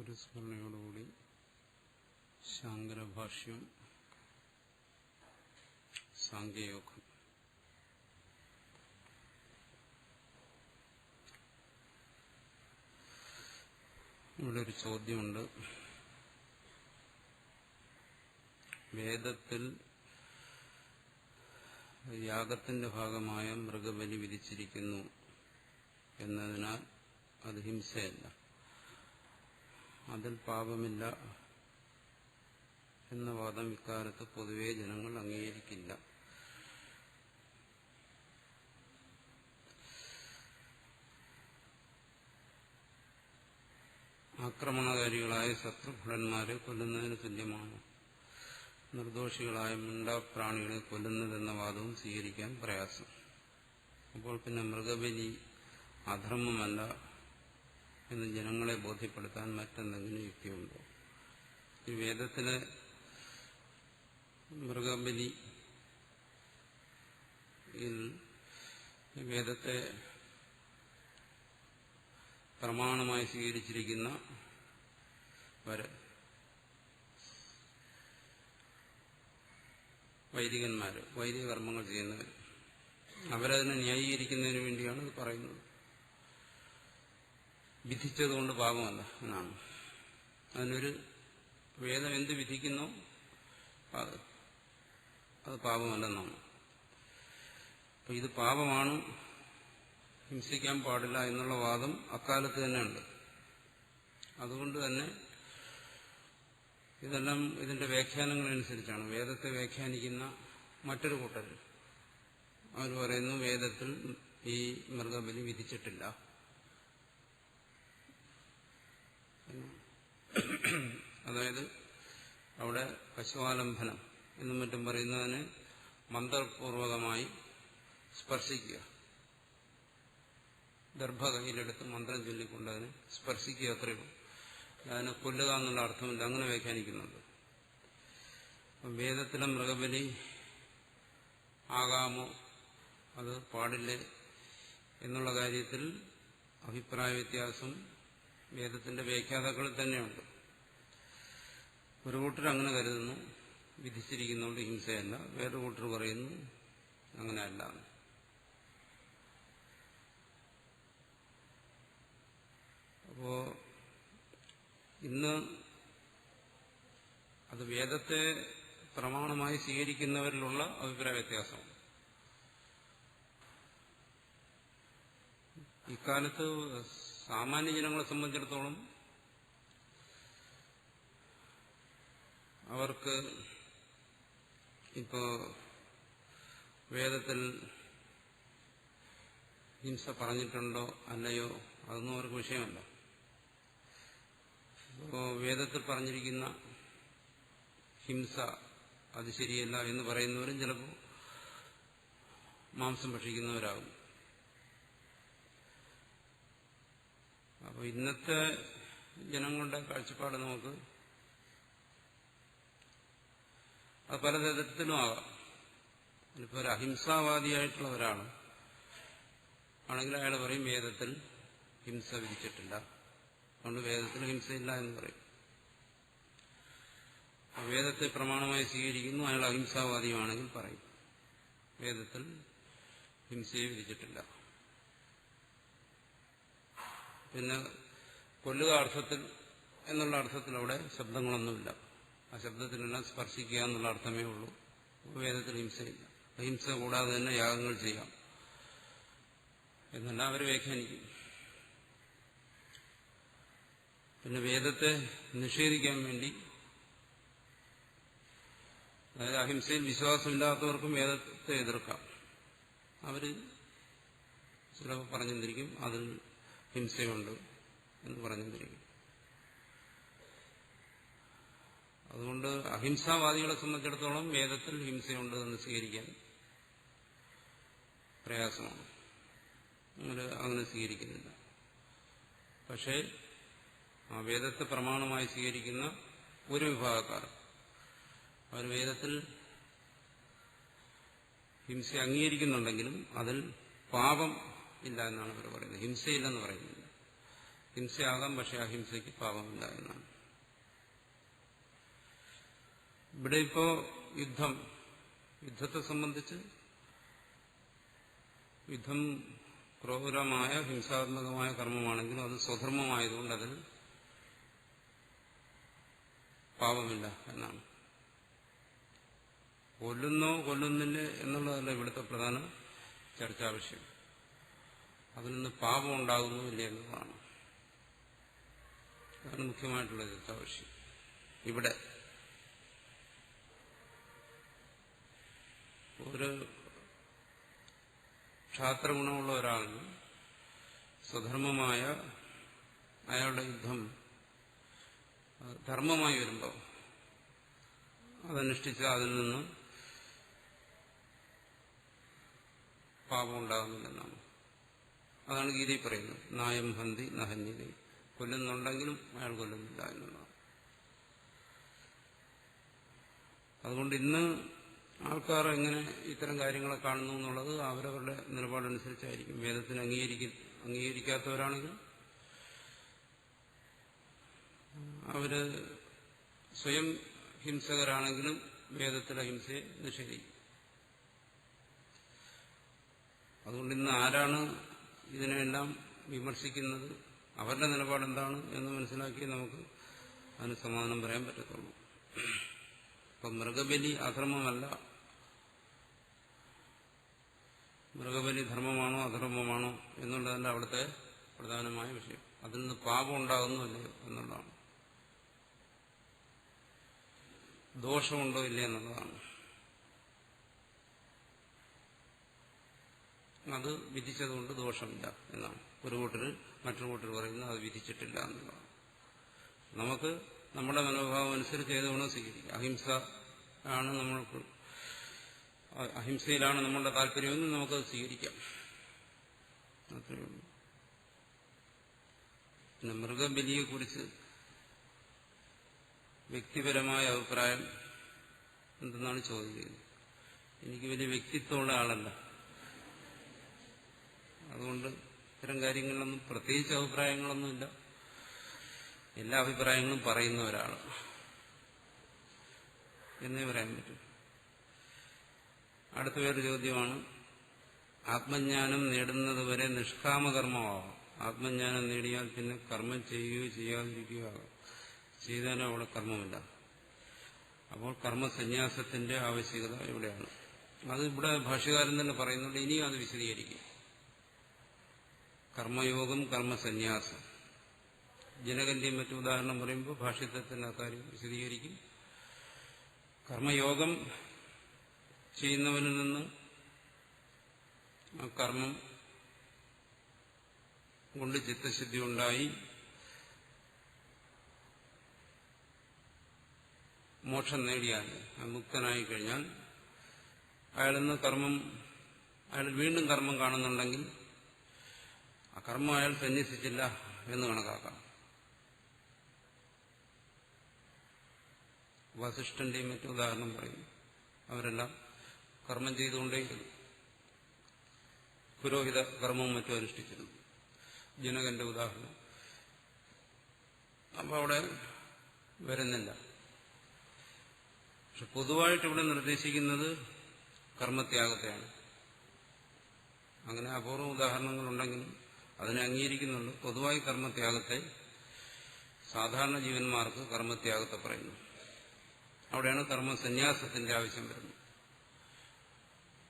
ഒരു സ്മരണയോടുകൂടി ശാങ്കരഭാഷ്യം സാംഖ്യയോഗം. ഇവിടെ ഒരു ചോദ്യമുണ്ട്. വേദത്തിൽ യാഗത്തിന്റെ ഭാഗമായ മൃഗബലി വിധിച്ചിരിക്കുന്നു എന്നതിനാൽ അത് ഹിംസയല്ല, അതിൽ പാപമില്ല എന്ന വാദം ഇക്കാലത്ത് പൊതുവെ ജനങ്ങൾ അംഗീകരിക്കില്ല. ആക്രമണകാരികളായ ശത്രുഭടന്മാരെ കൊല്ലുന്നതിന് തുല്യമാണ് നിർദോഷികളായ മിണ്ടാപ്രാണികളെ കൊല്ലുന്നതെന്ന വാദവും സ്വീകരിക്കാൻ പ്രയാസം. അപ്പോൾ പിന്നെ മൃഗബലി അധർമ്മമല്ല എന്ന് ജനങ്ങളെ ബോധ്യപ്പെടുത്താൻ മറ്റെന്തെങ്കിലും യുക്തിയുണ്ടോ? ഈ വേദത്തിലെ മൃഗബലി വേദത്തെ പ്രമാണമായി സ്വീകരിച്ചിരിക്കുന്ന വൈദികന്മാര്, വൈദിക കർമ്മങ്ങൾ ചെയ്യുന്നവർ, അവരതിനെ ന്യായീകരിക്കുന്നതിന് വേണ്ടിയാണ് ഇത് പറയുന്നത്. വിധിച്ചതുകൊണ്ട് പാപമല്ല എന്നാണ്. അതിനൊരു വേദം എന്ത് വിധിക്കുന്നോ അത് പാപമല്ലെന്നാണ്. അപ്പൊ ഇത് പാപമാണ്, ഹിംസിക്കാൻ പാടില്ല എന്നുള്ള വാദം അക്കാലത്ത് തന്നെ ഉണ്ട്. അതുകൊണ്ട് തന്നെ ഇതെല്ലാം ഇതിന്റെ വ്യാഖ്യാനങ്ങളനുസരിച്ചാണ്. വേദത്തെ വ്യാഖ്യാനിക്കുന്ന മറ്റൊരു കൂട്ടർ അവർ പറയുന്നു വേദത്തിൽ ഈ മൃഗബലി വിധിച്ചിട്ടില്ല. അതായത് അവിടെ പശുവാലംബനം എന്നും മറ്റും പറയുന്നതിന് മന്ത്രപൂർവകമായി സ്പർശിക്കുക, ദർഭ കയ്യിലെടുത്ത് മന്ത്രം ചൊല്ലിക്കൊണ്ട് അതിനെ സ്പർശിക്കുക, അത്രയും അതിനെ കൊല്ലുക എന്നുള്ള അർത്ഥമില്ല. അങ്ങനെ വ്യാഖ്യാനിക്കുന്നുണ്ട്. വേദത്തിലെ മൃഗബലി ആകാമോ അത് പാടില്ലേ എന്നുള്ള കാര്യത്തിൽ അഭിപ്രായ വ്യത്യാസം വേദത്തിന്റെ വ്യാഖ്യാതാക്കളിൽ തന്നെയുണ്ട്. ഒരു കൂട്ടർ അങ്ങനെ കരുതുന്നു വിധിച്ചിരിക്കുന്നതുകൊണ്ട് ഹിംസയല്ല, വേറൊരു കൂട്ടർ പറയുന്നു അങ്ങനെയല്ല. അപ്പോ ഇന്ന് അത് വേദത്തെ പ്രമാണമായി സ്വീകരിക്കുന്നവരിലുള്ള അഭിപ്രായ വ്യത്യാസം. ഇക്കാലത്ത് സാമാന്യ ജനങ്ങളെ സംബന്ധിച്ചിടത്തോളം അവർക്ക് ഇപ്പോ വേദത്തിൽ ഹിംസ പറഞ്ഞിട്ടുണ്ടോ അല്ലയോ അതൊന്നും അവർക്ക് വിഷയമല്ല. ഇപ്പോൾ വേദത്തിൽ പറഞ്ഞിരിക്കുന്ന ഹിംസ അത് ശരിയല്ല എന്ന് പറയുന്നവരും ചിലപ്പോൾ മാംസം ഭക്ഷിക്കുന്നവരാകും. അപ്പോൾ ഇന്നത്തെ ജനങ്ങളുടെ കാഴ്ചപ്പാട് നമുക്ക് അത് പലതരത്തിലും ആകാം. ഇപ്പോൾ ഒരു അഹിംസാവാദിയായിട്ടുള്ള ഒരാളാണ് ആണെങ്കിൽ അയാൾ പറയും വേദത്തിൽ ഹിംസ വിധിച്ചിട്ടില്ല, അതുകൊണ്ട് വേദത്തിൽ ഹിംസയില്ല എന്ന് പറയും. വേദത്തെ പ്രമാണമായി സ്വീകരിക്കുന്നു, അയാൾ അഹിംസാവാദിയുമാണെങ്കിൽ പറയും വേദത്തിൽ ഹിംസയെ വിധിച്ചിട്ടില്ല. പിന്നെ കൊല്ലുക അർത്ഥത്തിൽ എന്നുള്ള അർത്ഥത്തിൽ അവിടെ ശബ്ദങ്ങളൊന്നുമില്ല. ആ ശബ്ദത്തിനെല്ലാം സ്പർശിക്കുക എന്നുള്ള അർത്ഥമേ ഉള്ളൂ. വേദത്തിൽ ഹിംസയില്ല. ഹിംസ കൂടാതെ തന്നെ യാഗങ്ങൾ ചെയ്യാം എന്നെല്ലാം അവർ വ്യാഖ്യാനിക്കും. പിന്നെ വേദത്തെ നിഷേധിക്കാൻ വേണ്ടി, അതായത് അഹിംസയിൽ വിശ്വാസമില്ലാത്തവർക്കും വേദത്തെ എതിർക്കാം. അവർ ചിലപ്പോൾ പറഞ്ഞെന്നിരിക്കും അതിൽ ഹിംസയുണ്ട് എന്ന് പറഞ്ഞെന്നിരിക്കും. അതുകൊണ്ട് അഹിംസാവാദികളെ സംബന്ധിച്ചിടത്തോളം വേദത്തിൽ ഹിംസയുണ്ട് എന്ന് സ്വീകരിക്കാൻ പ്രയാസമാണ്. അങ്ങനെ സ്വീകരിക്കുന്നില്ല. പക്ഷേ ആ വേദത്തെ പ്രമാണമായി സ്വീകരിക്കുന്ന ഒരു വിഭാഗക്കാർ അവർ വേദത്തിൽ ഹിംസ അംഗീകരിക്കുന്നുണ്ടെങ്കിലും അതിൽ പാപം ഇല്ല എന്നാണ് അവർ പറയുന്നത്. ഹിംസയില്ലെന്ന് പറയുന്നില്ല. ഹിംസയാകാം, പക്ഷെ അഹിംസയ്ക്ക് പാപമില്ല എന്നാണ്. ഇവിടെ ഇപ്പോ യുദ്ധത്തെ സംബന്ധിച്ച് യുദ്ധം ക്രൂരമായ ഹിംസാത്മകമായ കർമ്മമാണെങ്കിലും അത് സ്വധർമ്മമായതുകൊണ്ട് അതിൽ പാപമില്ല എന്നാണ്. കൊല്ലുന്നോ കൊല്ലുന്നില്ല എന്നുള്ളതല്ല ഇവിടുത്തെ പ്രധാന ചർച്ചാ വിഷയം. അതിൽ നിന്ന് പാപം ഉണ്ടാകുന്നു ഇല്ല എന്നുള്ളതാണ്. അതാണ് മുഖ്യമായിട്ടുള്ള ചർച്ചാ വിഷയം. ഇവിടെ ഒരു ക്ഷാത്രഗുണമുള്ള ഒരാളിന് സ്വധർമ്മമായ അയാളുടെ യുദ്ധം ധർമ്മമായി വരുമ്പോൾ അതനുഷ്ഠിച്ച് അതിൽ നിന്ന് പാപം ഉണ്ടാകുന്നില്ലെന്നാണ്. അതാണ് ഗീതയിൽ പറയുന്നത്. നായം ഹന്തി നഹന്യതി. കൊല്ലുന്നുണ്ടെങ്കിലും അയാൾ കൊല്ലുന്നില്ല എന്നുള്ളതാണ്. അതുകൊണ്ട് ഇന്ന് ആൾക്കാർ എങ്ങനെ ഇത്തരം കാര്യങ്ങളെ കാണുന്നു എന്നുള്ളത് അവരവരുടെ നിലപാടനുസരിച്ചായിരിക്കും. വേദത്തിന് അംഗീകരിക്കാത്തവരാണെങ്കിൽ അവര് സ്വയം ഹിംസകരാണെങ്കിലും വേദത്തിലെ ഹിംസയെ നിഷേധിക്കും. അതുകൊണ്ട് ഇന്ന് ആരാണ് ഇതിനെല്ലാം വിമർശിക്കുന്നത്, അവരുടെ നിലപാടെന്താണ് എന്ന് മനസ്സിലാക്കി നമുക്ക് അതിന് സമാധാനം പറയാൻ പറ്റത്തുള്ളൂ. അപ്പം മൃഗബലി അധർമ്മമല്ല, മൃഗബലി ധർമ്മമാണോ അധർമ്മമാണോ എന്നുള്ളതല്ല അവിടുത്തെ പ്രധാനമായ വിഷയം. അതിൽ നിന്ന് പാപം ഉണ്ടാകുന്നുമില്ലയോ എന്നുള്ളതാണ്. ദോഷമുണ്ടോ ഇല്ലേ എന്നുള്ളതാണ്. അത് വിധിച്ചതുകൊണ്ട് ദോഷമില്ല എന്നാണ് ഒരു കൂട്ടർ. മറ്റൊരു കൂട്ടർ പറയുന്നത് അത് വിധിച്ചിട്ടില്ല എന്നുള്ളതാണ്. നമുക്ക് നമ്മുടെ മനോഭാവം അനുസരിച്ച് ഏത് വേണോ സ്വീകരിക്കാം. അഹിംസയിലാണ് നമ്മളുടെ താല്പര്യമെന്ന് നമുക്കത് സ്വീകരിക്കാം. അത്രയേ ഉള്ളൂ. പിന്നെ മൃഗബലിയെക്കുറിച്ച് വ്യക്തിപരമായ അഭിപ്രായം എന്തെന്നാണ് ചോദിക്കുന്നത്. എനിക്ക് വലിയ വ്യക്തിത്വമുള്ള ആളല്ല, അതുകൊണ്ട് ഇത്തരം കാര്യങ്ങളിലൊന്നും പ്രത്യേകിച്ച് അഭിപ്രായങ്ങളൊന്നുമില്ല. എല്ലാ അഭിപ്രായങ്ങളും പറയുന്ന ഒരാൾ എന്നേ പറയാൻ പറ്റും. അടുത്ത വേറൊരു ചോദ്യമാണ്, ആത്മജ്ഞാനം നേടുന്നതുവരെ നിഷ്കാമകർമ്മമാവാം. ആത്മജ്ഞാനം നേടിയാൽ പിന്നെ കർമ്മം ചെയ്യുകയോ ചെയ്യാതിരിക്കുകയോ ആകാം. ചെയ്താലും അവിടെ കർമ്മമില്ല. അപ്പോൾ കർമ്മസന്യാസത്തിന്റെ ആവശ്യകത എവിടെയാണ്? അത് ഇവിടെ ഭാഷ്യകാരൻ തന്നെ പറയുന്നുണ്ട്. ഇനിയും അത് വിശദീകരിക്കും. കർമ്മയോഗം, കർമ്മസന്യാസം. ജനകന്റെയും മറ്റു ഉദാഹരണം പറയുമ്പോൾ ഭാഷ്യത്തിൽ തന്നെ അക്കാര്യം വിശദീകരിക്കും. കർമ്മയോഗം ചെയ്യുന്നവനിൽ നിന്ന് ആ കർമ്മം കൊണ്ട് ചിത്തശുദ്ധി ഉണ്ടായി മോക്ഷം നേടിയാൽ, മുക്തനായി കഴിഞ്ഞാൽ അയാൾ വീണ്ടും കർമ്മം കാണുന്നുണ്ടെങ്കിൽ ആ കർമ്മം അയാൾ സന്യസിച്ചില്ല എന്ന് കണക്കാക്കാം. വസിഷ്ഠന്റെയും മറ്റും ഉദാഹരണം പറയും. അവരെല്ലാം കർമ്മം ചെയ്തുകൊണ്ടേയിരുന്നു, പുരോഹിത കർമ്മവും മറ്റും അനുഷ്ഠിച്ചിരുന്നു. ജനകന്റെ ഉദാഹരണം അപ്പൊ അവിടെ വരുന്നില്ല. പക്ഷെ പൊതുവായിട്ട് ഇവിടെ നിർദ്ദേശിക്കുന്നത് കർമ്മത്യാഗത്തെയാണ്. അങ്ങനെ അപൂർവ ഉദാഹരണങ്ങളുണ്ടെങ്കിലും അതിനെ അംഗീകരിക്കുന്നുണ്ട്. പൊതുവായി കർമ്മത്യാഗത്തെ, സാധാരണ ജീവന്മാർക്ക് കർമ്മത്യാഗത്തെ പറയുന്നു. അവിടെയാണ് കർമ്മസന്യാസത്തിന്റെ ആവശ്യം വരുന്നത്.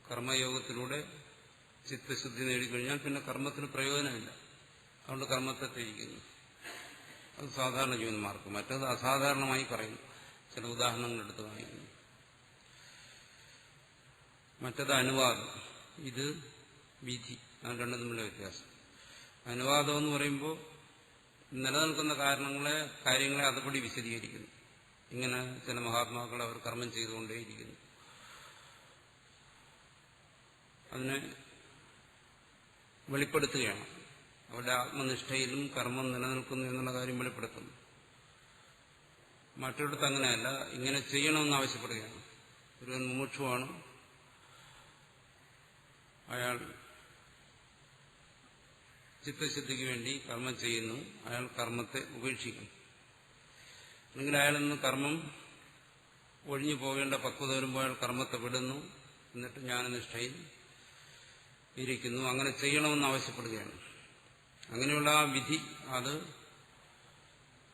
കർമ്മയോഗത്തിലൂടെ ചിത്തശുദ്ധി നേടിക്കഴിഞ്ഞാൽ പിന്നെ കർമ്മത്തിന് പ്രയോജനമില്ല. അതുകൊണ്ട് കർമ്മത്തെ ത്യജിക്കുന്നു. അത് സാധാരണ ജീവന്മാർക്ക്. മറ്റത് അസാധാരണമായി പറയുന്നു. ചില ഉദാഹരണങ്ങൾ എടുത്ത് കാണിക്കുന്നു. മറ്റത് അനുവാദം, ഇത് വിധി. അത് രണ്ടും തമ്മിലുള്ള വ്യത്യാസം. അനുവാദം എന്ന് പറയുമ്പോൾ നിലനിൽക്കുന്ന കാര്യങ്ങളെ അതുപടി വിശദീകരിക്കുന്നു. ഇങ്ങനെ ചില മഹാത്മാക്കൾ അവർ കർമ്മം ചെയ്തുകൊണ്ടേയിരിക്കുന്നു. അതിനെ വെളിപ്പെടുത്തുകയാണ്. അവരുടെ ആത്മനിഷ്ഠയിലും കർമ്മം നിലനിൽക്കുന്നു എന്നുള്ള കാര്യം വെളിപ്പെടുത്തുന്നു. മറ്റൊരിടത്ത് അങ്ങനെയല്ല, ഇങ്ങനെ ചെയ്യണമെന്ന് ആവശ്യപ്പെടുകയാണ്. ഒരു മുമുക്ഷുവാണ്, അയാൾ ചിത്തശുദ്ധിക്ക് വേണ്ടി കർമ്മം ചെയ്യുന്നു, അയാൾ കർമ്മത്തെ ഉപേക്ഷിക്കും. അല്ലെങ്കിൽ അയാൾ നിന്ന് കർമ്മം ഒഴിഞ്ഞു പോകേണ്ട പക്വത വരുമ്പോൾ അയാൾ കർമ്മത്തെ വിടുന്നു, എന്നിട്ട് ജ്ഞാനനിഷ്ഠയിൽ ഇരിക്കുന്നു. അങ്ങനെ ചെയ്യണമെന്ന് ആവശ്യപ്പെടുകയാണ്. അങ്ങനെയുള്ള ആ വിധി അത്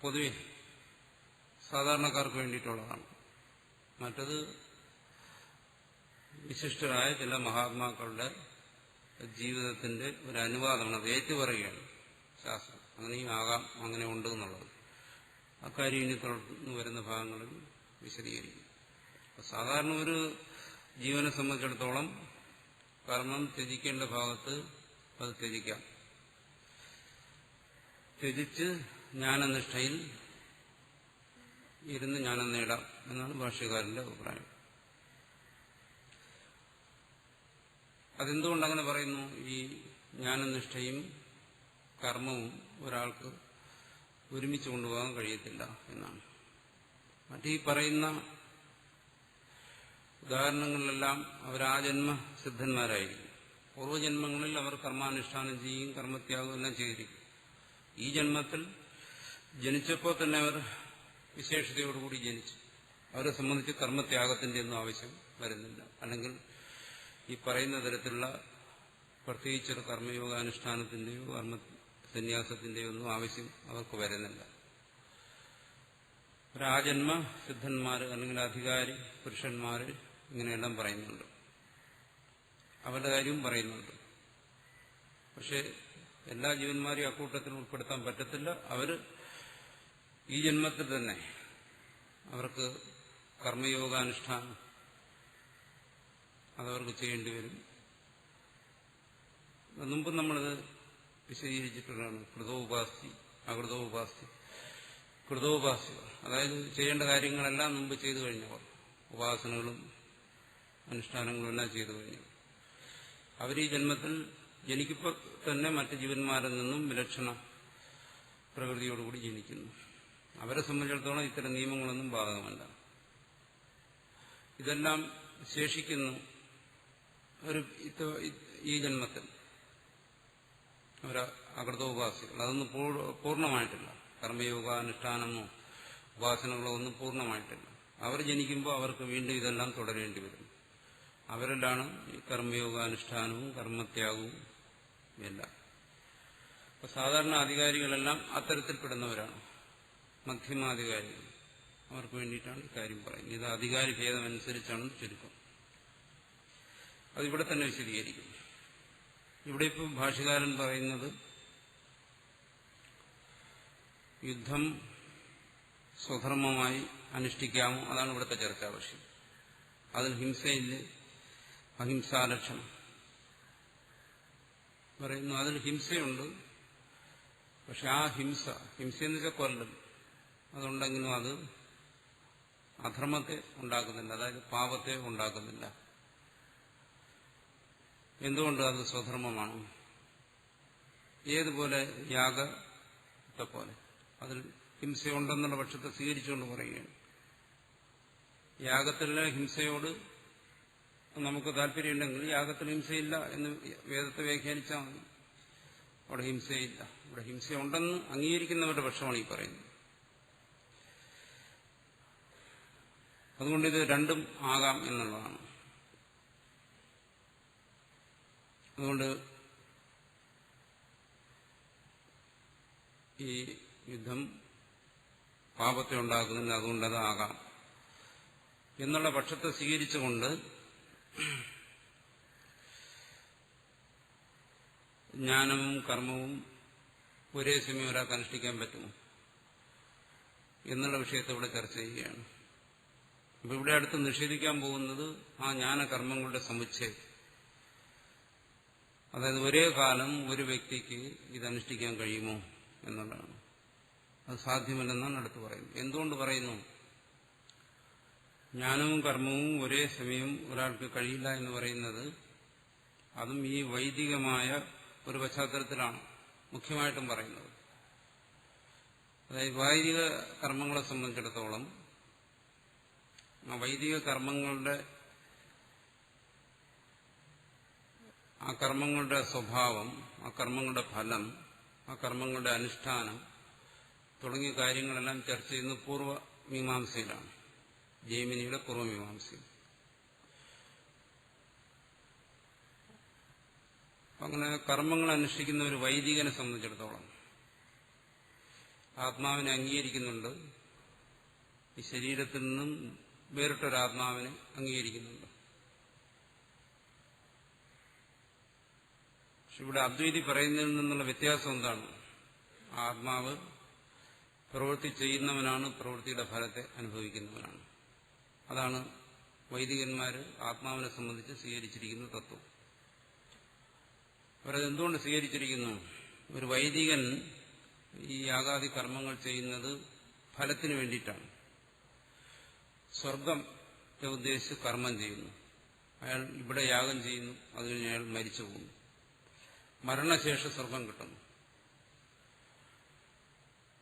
പൊതുവെ സാധാരണക്കാർക്ക് വേണ്ടിയിട്ടുള്ളതാണ്. മറ്റത് വിശിഷ്ടരായ ചില മഹാത്മാക്കളുടെ ജീവിതത്തിന്റെ ഒരു അനുവാദമാണ്, അത് ഏറ്റുപറയുകയാണ് ശാസ്ത്രം. അങ്ങനെയും ആകാം, അങ്ങനെ ഉണ്ട് എന്നുള്ളത് അക്കാര്യം ഇനി തുടർന്ന് വരുന്ന ഭാഗങ്ങളിൽ വിശദീകരിക്കും. സാധാരണ ഒരു ജീവനെ സംബന്ധിച്ചിടത്തോളം കർമ്മം ത്യജിക്കേണ്ട ഭാഗത്ത് അത് ത്യജിക്കാം, ത്യജിച്ച് ജ്ഞാനനിഷ്ഠയിൽ ഇരുന്ന് ജ്ഞാനം നേടാം എന്നാണ് ഭാഷ്യകാരന്റെ അഭിപ്രായം. അതെന്തുകൊണ്ടങ്ങനെ പറയുന്നു? ഈ ജ്ഞാനനിഷ്ഠയും കർമ്മവും ഒരാൾക്ക് ഒരുമിച്ച് കൊണ്ടുപോകാൻ കഴിയത്തില്ല എന്നാണ്. മറ്റീ പറയുന്ന ഉദാഹരണങ്ങളിലെല്ലാം അവരാജന്മ സിദ്ധന്മാരായിരിക്കും. പൂർവ്വജന്മങ്ങളിൽ അവർ കർമാനുഷ്ഠാനം ചെയ്യും, കർമ്മത്യാഗം എല്ലാം ചെയ്തിരിക്കും. ഈ ജന്മത്തിൽ ജനിച്ചപ്പോൾ തന്നെ അവർ വിശേഷതയോടുകൂടി ജനിച്ചു. അവരെ സംബന്ധിച്ച് കർമ്മത്യാഗത്തിന്റെ ഒന്നും ആവശ്യം വരുന്നില്ല. അല്ലെങ്കിൽ ഈ പറയുന്ന തരത്തിലുള്ള പ്രത്യേകിച്ചൊരു കർമ്മയോഗാനുഷ്ഠാനത്തിന്റെയോ കർമ്മ സന്യാസത്തിന്റെയോ ഒന്നും ആവശ്യം അവർക്ക് വരുന്നില്ല. ഒരാജന്മ സിദ്ധന്മാർ അല്ലെങ്കിൽ അധികാരി പുരുഷന്മാർ ഇങ്ങനെയെല്ലാം പറയുന്നുണ്ട്, അവരുടെ കാര്യവും പറയുന്നുണ്ട്. പക്ഷെ എല്ലാ ജീവന്മാരെയും അക്കൂട്ടത്തിൽ ഉൾപ്പെടുത്താൻ പറ്റത്തില്ല. അവർ ഈ ജന്മത്തിൽ തന്നെ അവർക്ക് കർമ്മയോഗാനുഷ്ഠാനം അതവർക്ക് ചെയ്യേണ്ടി വരും. മുമ്പ് നമ്മളത് വിശദീകരിച്ചിട്ടുള്ളതാണ്. കൃതോപാസ്തി അകൃതോപാസ്തി. കൃതോപാസ്യ അതായത് ചെയ്യേണ്ട കാര്യങ്ങളെല്ലാം മുമ്പ് ചെയ്തു കഴിഞ്ഞവർ, ഉപാസനകളും അനുഷ്ഠാനങ്ങളും എല്ലാം ചെയ്തു കഴിഞ്ഞവർ, അവർ ഈ ജന്മത്തിൽ ജനിക്കുമ്പോൾ തന്നെ മറ്റ് ജീവന്മാരിൽ നിന്നും വിലക്ഷണ പ്രകൃതിയോടുകൂടി ജനിക്കുന്നു. അവരെ സംബന്ധിച്ചിടത്തോളം ഇത്തരം നിയമങ്ങളൊന്നും ബാധകമല്ല. ഇതെല്ലാം ശേഷിക്കുന്നു ഈ ജന്മത്തിൽ അവർ അകൃതോപാസികൾ. അതൊന്നും പൂർണ്ണമായിട്ടില്ല. കർമ്മയോഗാനുഷ്ഠാനമോ ഉപാസനകളോ ഒന്നും പൂർണ്ണമായിട്ടില്ല. അവർ ജനിക്കുമ്പോൾ അവർക്ക് വീണ്ടും ഇതെല്ലാം തുടരേണ്ടി വരും. അവരിലാണ് ഈ കർമ്മയോഗാനുഷ്ഠാനവും കർമ്മത്യാഗവും എല്ലാം. അപ്പൊ സാധാരണ അധികാരികളെല്ലാം അത്തരത്തിൽപ്പെടുന്നവരാണ്, മധ്യമാധികാരികൾ. അവർക്ക് വേണ്ടിയിട്ടാണ് ഇക്കാര്യം പറയുന്നത്. ഇത് അധികാരി ഭേദമനുസരിച്ചാണ് ചുരുക്കം. അതിവിടെ തന്നെ വിശദീകരിക്കും. ഇവിടെ ഇപ്പം ഭാഷ്യകാരൻ പറയുന്നത് യുദ്ധം സ്വധർമ്മമായി അനുഷ്ഠിക്കാമോ, അതാണ് ഇവിടുത്തെ ചർച്ചാ വിഷയം. അതിൽ ഹിംസയില്ലേ, അഹിംസാലക്ഷണം പറയുന്നു. അതിൽ ഹിംസയുണ്ട്. പക്ഷെ ആ ഹിംസയെന്ന് വെച്ചാൽ കൊല്ലൽ, അതുണ്ടെങ്കിലും അത് അധർമ്മത്തെ ഉണ്ടാക്കുന്നില്ല, അതായത് പാപത്തെ ഉണ്ടാക്കുന്നില്ല. എന്തുകൊണ്ട് അത് സ്വധർമ്മമാണ്? ഏതുപോലെ യാഗത്തെ പോലെ അതിൽ ഹിംസയുണ്ടെന്നുള്ള പക്ഷത്തെ സ്വീകരിച്ചുകൊണ്ട് പറയുകയാണ്. യാഗത്തിലെ ഹിംസയോട് നമുക്ക് താല്പര്യമുണ്ടെങ്കിൽ യാഗത്തിൽ ഹിംസയില്ല എന്ന് വേദത്തെ വ്യാഖ്യാനിച്ചാൽ മതി. അവിടെ ഹിംസയില്ല. ഇവിടെ ഹിംസയുണ്ടെന്ന് അംഗീകരിക്കുന്നവരുടെ പക്ഷമാണ് ഈ പറയുന്നത്. അതുകൊണ്ട് ഇത് രണ്ടും ആകാം എന്നുള്ളതാണ്. അതുകൊണ്ട് ഈ യുദ്ധം പാപത്തെ ഉണ്ടാക്കുന്നില്ല, അതുകൊണ്ടത് ആകാം എന്നുള്ള പക്ഷത്തെ സ്വീകരിച്ചുകൊണ്ട് ജ്ഞാനവും കർമ്മവും ഒരേ സമയം ഒരാൾക്ക് അനുഷ്ഠിക്കാൻ പറ്റുമോ എന്നുള്ള വിഷയത്തെ ഇവിടെ ചർച്ച ചെയ്യുകയാണ്. അപ്പൊ ഇവിടെ അടുത്ത് നിഷേധിക്കാൻ പോകുന്നത് ആ ജ്ഞാനകർമ്മങ്ങളുടെ സമുച്ചയം. അതായത് ഒരേ കാലം ഒരു വ്യക്തിക്ക് ഇതനുഷ്ഠിക്കാൻ കഴിയുമോ എന്നുള്ളതാണ്. അത് സാധ്യമല്ലെന്നാണ് അടുത്ത് പറയുന്നത്. എന്തുകൊണ്ട് പറയുന്നു? ജ്ഞാനവും കർമ്മവും ഒരേ സമയം ഒരാൾക്ക് കഴിയില്ല എന്ന് പറയുന്നത് അതും ഈ വൈദികമായ ഒരു പശ്ചാത്തലത്തിലാണ് മുഖ്യമായിട്ടും പറയുന്നത്. അതായത് വൈദിക കർമ്മങ്ങളെ സംബന്ധിച്ചിടത്തോളം ആ വൈദിക കർമ്മങ്ങളുടെ ആ കർമ്മങ്ങളുടെ സ്വഭാവം ആ കർമ്മങ്ങളുടെ ഫലം, ആ കർമ്മങ്ങളുടെ അനുഷ്ഠാനം തുടങ്ങിയ കാര്യങ്ങളെല്ലാം ചർച്ച ചെയ്യുന്ന പൂർവ്വമീമാംസയിലാണ്, ജൈമിനിയുടെ പൂർവ്വമീമാംസയിൽ. അങ്ങനെ കർമ്മങ്ങൾ അനുഷ്ഠിക്കുന്ന ഒരു വൈദികനെ സംബന്ധിച്ചിടത്തോളം ആത്മാവിനെ അംഗീകരിക്കുന്നുണ്ട്, ഈ ശരീരത്തിൽ നിന്നും വേറിട്ടൊരാത്മാവിനെ അംഗീകരിക്കുന്നുണ്ട്. പക്ഷെ ഇവിടെ അദ്വൈതി പറയുന്നതിൽ നിന്നുള്ള വ്യത്യാസം എന്താണ്? ആത്മാവ് പ്രവൃത്തി ചെയ്യുന്നവനാണ്, പ്രവൃത്തിയുടെ ഫലത്തെ അനുഭവിക്കുന്നവനാണ്. അതാണ് വൈദികന്മാർ ആത്മാവിനെ സംബന്ധിച്ച് സ്വീകരിച്ചിരിക്കുന്ന തത്വം. അവരതെന്തുകൊണ്ട് സ്വീകരിച്ചിരിക്കുന്നു? ഒരു വൈദികൻ ഈ യാഗാദി കർമ്മങ്ങൾ ചെയ്യുന്നത് ഫലത്തിന് വേണ്ടിയിട്ടാണ്. സ്വർഗത്തെ ഉദ്ദേശിച്ച് കർമ്മം ചെയ്യുന്നു. അയാൾ ഇവിടെ യാഗം ചെയ്യുന്നു, അതുകഴിഞ്ഞ് അയാൾ മരിച്ചു പോകുന്നു. മരണശേഷം സ്വർഗം കിട്ടുന്നു.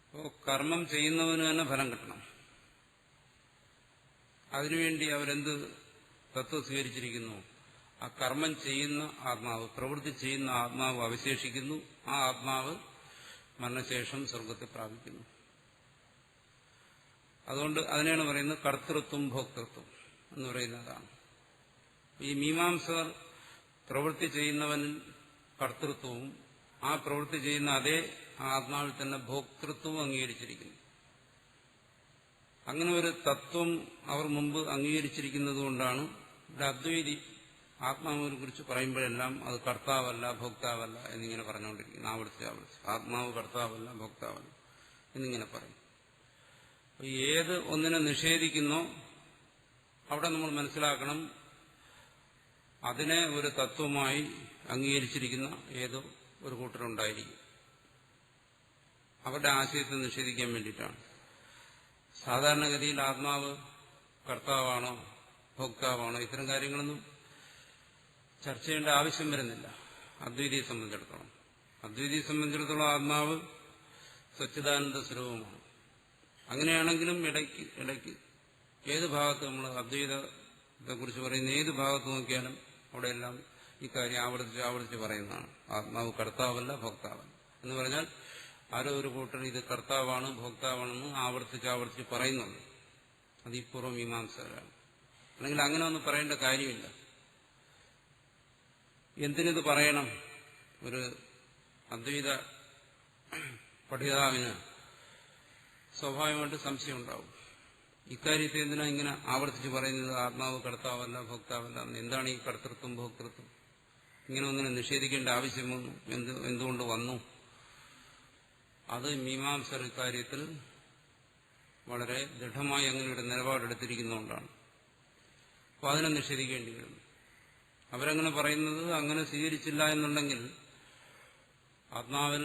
അപ്പോൾ കർമ്മം ചെയ്യുന്നവന് തന്നെ ഫലം കിട്ടണം. അതിനുവേണ്ടി അവരെന്ത് തത്വം സ്വീകരിച്ചിരിക്കുന്നു? ആ കർമ്മം ചെയ്യുന്ന ആത്മാവ്, പ്രവൃത്തി ചെയ്യുന്ന ആത്മാവ് അവശേഷിക്കുന്നു. ആ ആത്മാവ് മരണശേഷം സ്വർഗത്തെ പ്രാപിക്കുന്നു. അതുകൊണ്ട് അതിനെയാണ് പറയുന്നത് കർത്തൃത്വം ഭോക്തൃത്വം എന്ന് പറയുന്നതാണ്. ഈ മീമാംസകർ പ്രവൃത്തി ചെയ്യുന്നവനിൽ കർത്തൃത്വവും ആ പ്രവൃത്തി ചെയ്യുന്ന അതേ ആത്മാവിൽ തന്നെ ഭോക്തൃത്വവും അംഗീകരിച്ചിരിക്കുന്നു. അങ്ങനെ ഒരു തത്വം അവർ മുമ്പ് അംഗീകരിച്ചിരിക്കുന്നതുകൊണ്ടാണ് ഇവിടെ അദ്വൈതി ആത്മാവിനെ കുറിച്ച് പറയുമ്പോഴെല്ലാം അത് കർത്താവല്ല ഭോക്താവല്ല എന്നിങ്ങനെ പറഞ്ഞുകൊണ്ടിരിക്കുന്നു. ആവർത്തിച്ച് ആത്മാവ് കർത്താവല്ല ഭോക്താവല്ല എന്നിങ്ങനെ പറയും. ഏത് ഒന്നിനെ നിഷേധിക്കുന്നോ അവിടെ നമ്മൾ മനസ്സിലാക്കണം, അതിനെ ഒരു തത്വമായി അംഗീകരിച്ചിരിക്കുന്ന ഏതോ ഒരു കൂട്ടരുണ്ടായിരിക്കും. അവരുടെ ആശയത്തെ നിഷേധിക്കാൻ വേണ്ടിയിട്ടാണ്. സാധാരണഗതിയിൽ ആത്മാവ് കർത്താവാണോ ഭോക്താവാണോ ഇത്തരം കാര്യങ്ങളൊന്നും ചർച്ച ചെയ്യേണ്ട ആവശ്യം വരുന്നില്ല അദ്വൈതിയെ സംബന്ധിച്ചിടത്തോളം. അദ്വൈതിയെ സംബന്ധിച്ചിടത്തോളം ആത്മാവ് സച്ചിദാനന്ദ സ്വരൂപമാണ്. അങ്ങനെയാണെങ്കിലും ഇടയ്ക്ക് ഏത് ഭാഗത്ത് നമ്മൾ അദ്വൈതത്തെക്കുറിച്ച് പറയുന്ന ഏത് ഭാഗത്ത് നോക്കിയാലും അവിടെയെല്ലാം ഈ കാര്യം ആവർത്തിച്ച് പറയുന്നതാണ്. ആത്മാവ് കർത്താവല്ല ഭോക്താവല്ല എന്ന് പറഞ്ഞാൽ ആരോ ഒരു കൂട്ടർ ഇത് കർത്താവാണ് ഭോക്താവാണെന്ന് ആവർത്തിച്ച് പറയുന്നുണ്ട്. അത് ഈ പൂർവ്വമീമാംസകരാണ്. അല്ലെങ്കിൽ അങ്ങനെ ഒന്നും പറയേണ്ട കാര്യമില്ല. എന്തിനിത് പറയണം? ഒരു അദ്വൈത പഠിതാവിന് സ്വാഭാവികമായിട്ട് സംശയം ഉണ്ടാവും. ഇക്കാര്യത്തെ എന്തിനാ ഇങ്ങനെ ആവർത്തിച്ച് പറയുന്നത്? ആത്മാവ് കർത്താവല്ല ഭോക്താവല്ല, എന്താണ് ഈ കർത്തൃത്വം ഭോക്തൃത്വം? ഇങ്ങനെ ഒന്നിനെ നിഷേധിക്കേണ്ട ആവശ്യം എന്തുകൊണ്ട് വന്നു? അത് മീമാംസർ ഇക്കാര്യത്തിൽ വളരെ ദൃഢമായി അങ്ങനെ ഒരു നിലപാടെടുത്തിരിക്കുന്നതുകൊണ്ടാണ്. അപ്പോൾ അതിനെ നിഷേധിക്കേണ്ടി വരുന്നു. അവരങ്ങനെ പറയുന്നത് അങ്ങനെ സ്വീകരിച്ചില്ല എന്നുണ്ടെങ്കിൽ ആത്മാവിൽ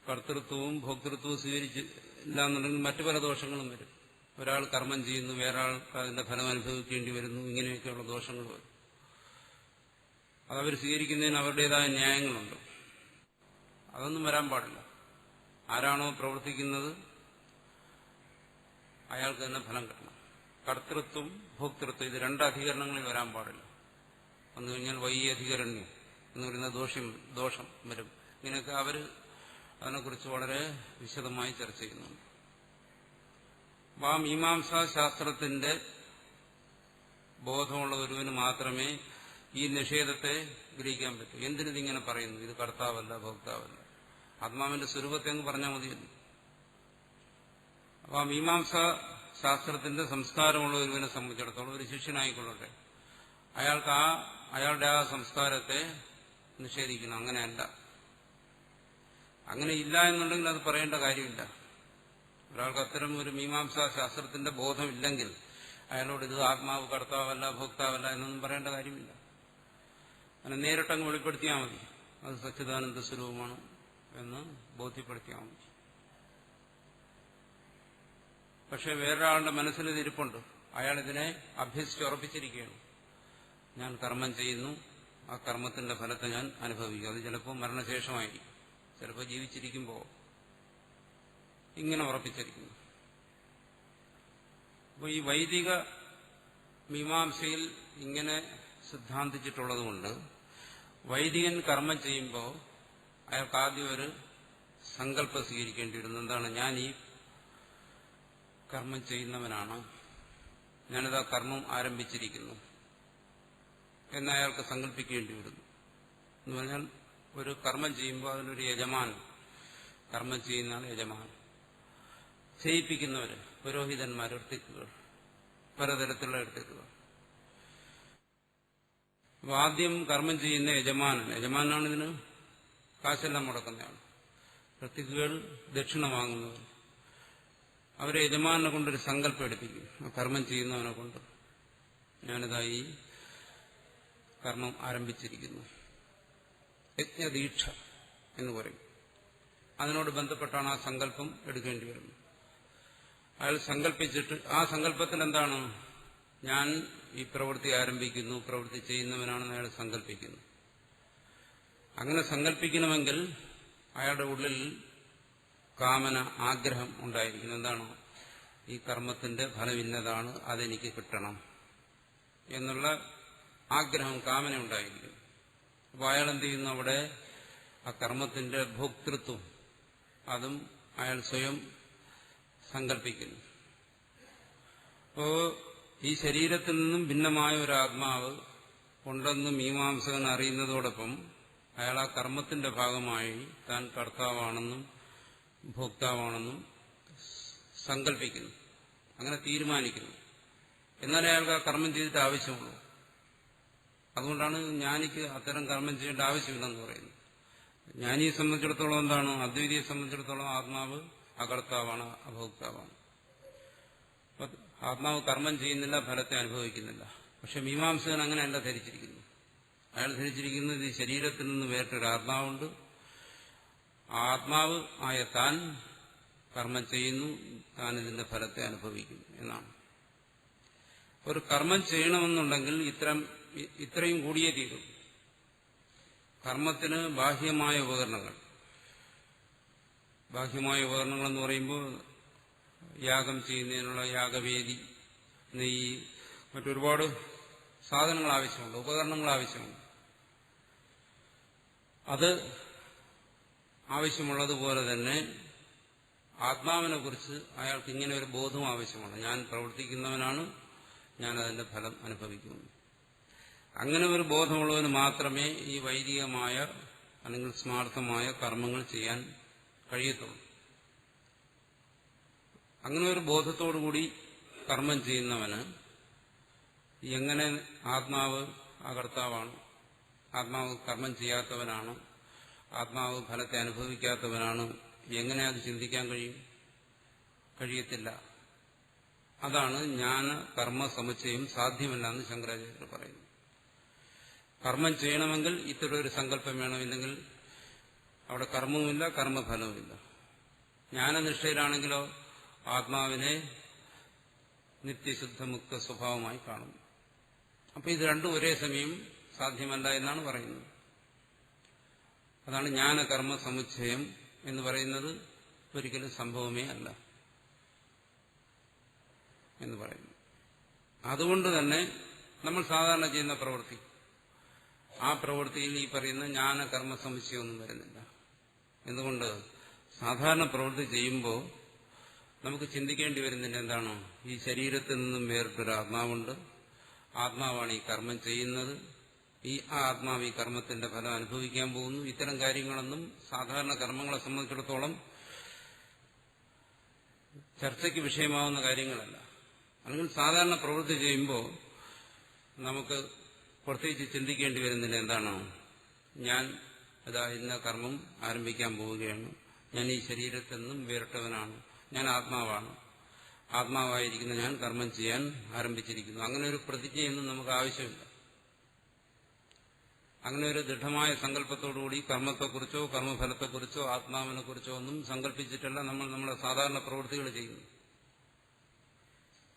കർത്തൃത്വവും ഭോക്തൃത്വവും സ്വീകരിച്ചില്ല എന്നുണ്ടെങ്കിൽ മറ്റു പല ദോഷങ്ങളും വരും. ഒരാൾ കർമ്മം ചെയ്യുന്നു, വേറൊരാൾക്ക് അതിന്റെ ഫലം അനുഭവിക്കേണ്ടി വരുന്നു, ഇങ്ങനെയൊക്കെയുള്ള ദോഷങ്ങൾ വരും. അതവർ സ്വീകരിക്കുന്നതിന് അവരുടേതായ ന്യായങ്ങളുണ്ട്. അതൊന്നും വരാൻ പാടില്ല. ആരാണോ പ്രവർത്തിക്കുന്നത് അയാൾക്ക് തന്നെ ഫലം കിട്ടണം. കർത്തൃത്വം ഭോക്തൃത്വം ഇത് രണ്ട് അധികരണങ്ങളിൽ വരാൻ പാടില്ല. വന്നു കഴിഞ്ഞാൽ വൈയധികരണ്യം എന്ന് പറയുന്ന ദോഷം വരും. ഇങ്ങനെയൊക്കെ അവർ അതിനെക്കുറിച്ച് വളരെ വിശദമായി ചർച്ച ചെയ്യുന്നുണ്ട്. ആ മീമാംസാ ശാസ്ത്രത്തിന്റെ ബോധമുള്ള ഒരുവന് മാത്രമേ ഈ നിഷേധത്തെ ഗ്രഹിക്കാൻ പറ്റൂ. എന്തിനിതിങ്ങനെ പറയുന്നു? ഇത് കർത്താവല്ല ഭോക്താവല്ല, ആത്മാവിന്റെ സ്വരൂപത്തെ അങ്ങ് പറഞ്ഞാൽ മതിയല്ലോ. അപ്പൊ ആ മീമാംസാ ശാസ്ത്രത്തിന്റെ സംസ്കാരമുള്ള ഒരുവനെ സംബന്ധിച്ചിടത്തോളം ഒരു ശിഷ്യനായിക്കൊള്ളട്ടെ, അയാളുടെ ആ സംസ്കാരത്തെ നിഷേധിക്കണം. അങ്ങനെയല്ല. അങ്ങനെ ഇല്ല എന്നുണ്ടെങ്കിൽ അത് പറയേണ്ട കാര്യമില്ല. ഒരാൾക്ക് അത്തരം ഒരു മീമാംസാ ശാസ്ത്രത്തിന്റെ ബോധമില്ലെങ്കിൽ അയാളോട് ഇത് ആത്മാവ് കർത്താവല്ല ഭോക്താവല്ല എന്നൊന്നും പറയേണ്ട കാര്യമില്ല. അങ്ങനെ നേരിട്ടങ്ങ് വെളിപ്പെടുത്തിയാൽ മതി. അത് സച്ചിദാനന്ദ സ്വരൂപമാണ് എന്ന് ബോധ്യപ്പെടുത്തിയാൽ മതി. പക്ഷെ വേറൊരാളുടെ മനസ്സിൽ ഇരിപ്പുണ്ട്. അയാളിതിനെ അഭ്യസിച്ചുറപ്പിച്ചിരിക്കുകയാണ്. ഞാൻ കർമ്മം ചെയ്യുന്നു, ആ കർമ്മത്തിന്റെ ഫലത്തെ ഞാൻ അനുഭവിക്കും. അത് ചിലപ്പോൾ മരണശേഷമായിരിക്കും, ചിലപ്പോൾ ജീവിച്ചിരിക്കുമ്പോൾ ഇങ്ങനെ ഉറപ്പിച്ചിരിക്കുന്നു. അപ്പോൾ ഈ വൈദിക മീമാംസയിൽ ഇങ്ങനെ സിദ്ധാന്തിച്ചിട്ടുള്ളതുകൊണ്ട് വൈദികൻ കർമ്മം ചെയ്യുമ്പോൾ അയാൾക്ക് ആദ്യം ഒരു സങ്കല്പം സ്വീകരിക്കേണ്ടി വരുന്നു. എന്താണ്? ഞാൻ ഈ കർമ്മം ചെയ്യുന്നവനാണ്, ഞാനിതാ കർമ്മം ആരംഭിച്ചിരിക്കുന്നു എന്ന് അയാൾക്ക് സങ്കല്പിക്കേണ്ടി വരുന്നു. എന്ന് പറഞ്ഞാൽ ഒരു കർമ്മം ചെയ്യുമ്പോൾ അതിനൊരു യജമാൻ, കർമ്മം ചെയ്യുന്ന യജമാൻ, ചെയ്യിപ്പിക്കുന്നവര് പുരോഹിതന്മാർ, ഋത്തിക്കുകൾ, പലതരത്തിലുള്ള ഋത്തിക്കുകൾ. അപ്പൊ ആദ്യം കർമ്മം ചെയ്യുന്ന യജമാനാണ് ഇതിന് കാശെല്ലാം മുടക്കുന്നയാൾ. ഋത്തിക്കുകൾ ദക്ഷിണ വാങ്ങുന്നവർ, അവരെ യജമാനെ കൊണ്ടൊരു സങ്കല്പം എടുപ്പിക്കും. ആ കർമ്മം ചെയ്യുന്നവനെ കൊണ്ട് ഞാനിതാ ഈ കർമ്മം ആരംഭിച്ചിരിക്കുന്നു, യജ്ഞദീക്ഷ എന്ന് പറയും. അതിനോട് ബന്ധപ്പെട്ടാണ് ആ സങ്കല്പം എടുക്കേണ്ടി വരുന്നത്. അയാൾ സങ്കല്പിച്ചിട്ട് ആ സങ്കല്പത്തിൽ എന്താണ്? ഞാൻ ഈ പ്രവൃത്തി ആരംഭിക്കുന്നു, പ്രവൃത്തി ചെയ്യുന്നവനാണെന്ന് അയാൾ സങ്കല്പിക്കുന്നു. അങ്ങനെ സങ്കല്പിക്കണമെങ്കിൽ അയാളുടെ ഉള്ളിൽ കാമന, ആഗ്രഹം ഉണ്ടായിരിക്കുന്നു. എന്താണ്? ഈ കർമ്മത്തിന്റെ ഫലം ഇന്നതാണ്, അതെനിക്ക് കിട്ടണം എന്നുള്ള ആഗ്രഹം, കാമന ഉണ്ടായിരിക്കും. അപ്പോൾ അയാൾ എന്ത് ചെയ്യുന്നു? അവിടെ ആ കർമ്മത്തിന്റെ ഭോക്തൃത്വം അതും അയാൾ സ്വയം സങ്കല്പിക്കുന്നു. അപ്പോ ഈ ശരീരത്തിൽ നിന്നും ഭിന്നമായ ഒരു ആത്മാവ് ഉണ്ടെന്ന് മീമാംസകൻ അറിയുന്നതോടൊപ്പം അയാൾ ആ കർമ്മത്തിന്റെ ഭാഗമായി താൻ കർത്താവാണെന്നും ഭോക്താവാണെന്നും സങ്കല്പിക്കുന്നു, അങ്ങനെ തീരുമാനിക്കുന്നു. എന്നാലേ അയാൾക്ക് ആ കർമ്മം ചെയ്തിട്ട് ആവശ്യമുള്ളൂ. അതുകൊണ്ടാണ് ജ്ഞാനിക്ക് അത്തരം കർമ്മം ചെയ്യേണ്ട ആവശ്യമില്ലെന്ന് പറയുന്നത്. ജ്ഞാനിയെ സംബന്ധിച്ചിടത്തോളം എന്താണ്? അദ്വൈതിയെ സംബന്ധിച്ചിടത്തോളം ആത്മാവ് അകർത്താവാണ്, അഭോക്താവാണ്. ആത്മാവ് കർമ്മം ചെയ്യുന്നില്ല, ഫലത്തെ അനുഭവിക്കുന്നില്ല. പക്ഷെ മീമാംസകൻ അങ്ങനെയല്ല ധരിച്ചിരിക്കുന്നു. അയാൾ ധരിച്ചിരിക്കുന്നത് ഈ ശരീരത്തിൽ നിന്ന് വേറിട്ടൊരു ആത്മാവുണ്ട്, ആത്മാവ് ആയ താൻ കർമ്മം ചെയ്യുന്നു, താൻ ഇതിന്റെ ഫലത്തെ അനുഭവിക്കുന്നു എന്നാണ്. ഒരു കർമ്മം ചെയ്യണമെന്നുണ്ടെങ്കിൽ ഇത്രയും കൂടിയേ തീരും. കർമ്മത്തിന് ബാഹ്യമായ ഉപകരണങ്ങൾ എന്ന് പറയുമ്പോൾ യാഗം ചെയ്യുന്നതിനുള്ള യാഗവേദി, നെയ്യ്, മറ്റൊരുപാട് സാധനങ്ങൾ ആവശ്യമുണ്ട്, ഉപകരണങ്ങൾ ആവശ്യമുണ്ട്. അത് ആവശ്യമുള്ളതുപോലെ തന്നെ ആത്മാവിനെ കുറിച്ച് അയാൾക്ക് ഇങ്ങനെ ഒരു ബോധം ആവശ്യമാണ്. ഞാൻ പ്രവർത്തിക്കുന്നവനാണ്, ഞാൻ അതിന്റെ ഫലം അനുഭവിക്കുന്നു. അങ്ങനെ ഒരു ബോധമുള്ളവന് മാത്രമേ ഈ വൈദികമായ അല്ലെങ്കിൽ സ്മാർത്ഥമായ കർമ്മങ്ങൾ ചെയ്യാൻ കഴിയത്തുള്ളൂ. അങ്ങനെ ഒരു ബോധത്തോടുകൂടി കർമ്മം ചെയ്യുന്നവന് എങ്ങനെ ആത്മാവ് അകർത്താവാണ്, ആത്മാവ് കർമ്മം ചെയ്യാത്തവനാണ്, ആത്മാവ് ഫലത്തെ അനുഭവിക്കാത്തവനാണ്, എങ്ങനെ അത് ചിന്തിക്കാൻ കഴിയത്തില്ല. അതാണ് ജ്ഞാന കർമ്മ സമുച്ചയം സാധ്യമല്ല എന്ന് ശങ്കരാചാര്യർ പറയുന്നു. കർമ്മം ചെയ്യണമെങ്കിൽ ഇത്തരം ഒരു സങ്കല്പം വേണമില്ലെങ്കിൽ അവിടെ കർമ്മവുമില്ല, കർമ്മഫലവുമില്ല. ജ്ഞാനനിഷ്ഠയിലാണെങ്കിലോ ആത്മാവിനെ നിത്യശുദ്ധമുക്ത സ്വഭാവമായി കാണുന്നു. അപ്പൊ ഇത് രണ്ടും ഒരേ സമയം സാധ്യമല്ല എന്നാണ് പറയുന്നത്. അതാണ് ജ്ഞാനകർമ്മ സമുച്ചയം എന്ന് പറയുന്നത് ഒരിക്കലും സംഭവമേ അല്ല എന്ന് പറയുന്നു. അതുകൊണ്ട് തന്നെ നമ്മൾ സാധാരണ ചെയ്യുന്ന പ്രവൃത്തി, ആ പ്രവൃത്തിയിൽ ഈ പറയുന്ന ജ്ഞാനകർമ്മ സമുച്ചയമൊന്നും വരുന്നില്ല. എന്തുകൊണ്ട്? സാധാരണ പ്രവൃത്തി ചെയ്യുമ്പോൾ നമുക്ക് ചിന്തിക്കേണ്ടി വരുന്നില്ല എന്താണ്? ഈ ശരീരത്തിൽ നിന്നും വേറിട്ടൊരു ആത്മാവുണ്ട്, ആത്മാവാണ് ഈ കർമ്മം ചെയ്യുന്നത്, ഈ ആത്മാവ് ഈ കർമ്മത്തിന്റെ ഫലം അനുഭവിക്കാൻ പോകുന്നു. ഇത്തരം കാര്യങ്ങളൊന്നും സാധാരണ കർമ്മങ്ങളെ സംബന്ധിച്ചിടത്തോളം ചർച്ചയ്ക്ക് വിഷയമാവുന്ന കാര്യങ്ങളല്ല. അല്ലെങ്കിൽ സാധാരണ പ്രവൃത്തി ചെയ്യുമ്പോൾ നമുക്ക് പ്രത്യേകിച്ച് ചിന്തിക്കേണ്ടി വരുന്നില്ല എന്താണ്? ഞാൻ ഇന്ന കർമ്മം ആരംഭിക്കാൻ പോവുകയാണ്, ഞാൻ ഈ ശരീരത്തിൽ നിന്നും വേറിട്ടവനാണ്, ഞാൻ ആത്മാവാണ്, ആത്മാവായിരിക്കുന്ന ഞാൻ കർമ്മം ചെയ്യാൻ ആരംഭിച്ചിരിക്കുന്നു. അങ്ങനെ ഒരു പ്രതിജ്ഞയൊന്നും നമുക്ക് ആവശ്യമില്ല. അങ്ങനെ ഒരു ദൃഢമായ സങ്കല്പത്തോടുകൂടി കർമ്മത്തെക്കുറിച്ചോ കർമ്മഫലത്തെക്കുറിച്ചോ ആത്മാവിനെക്കുറിച്ചോ ഒന്നും സങ്കല്പിച്ചിട്ടല്ല നമ്മൾ നമ്മുടെ സാധാരണ പ്രവൃത്തികൾ ചെയ്യുന്നു.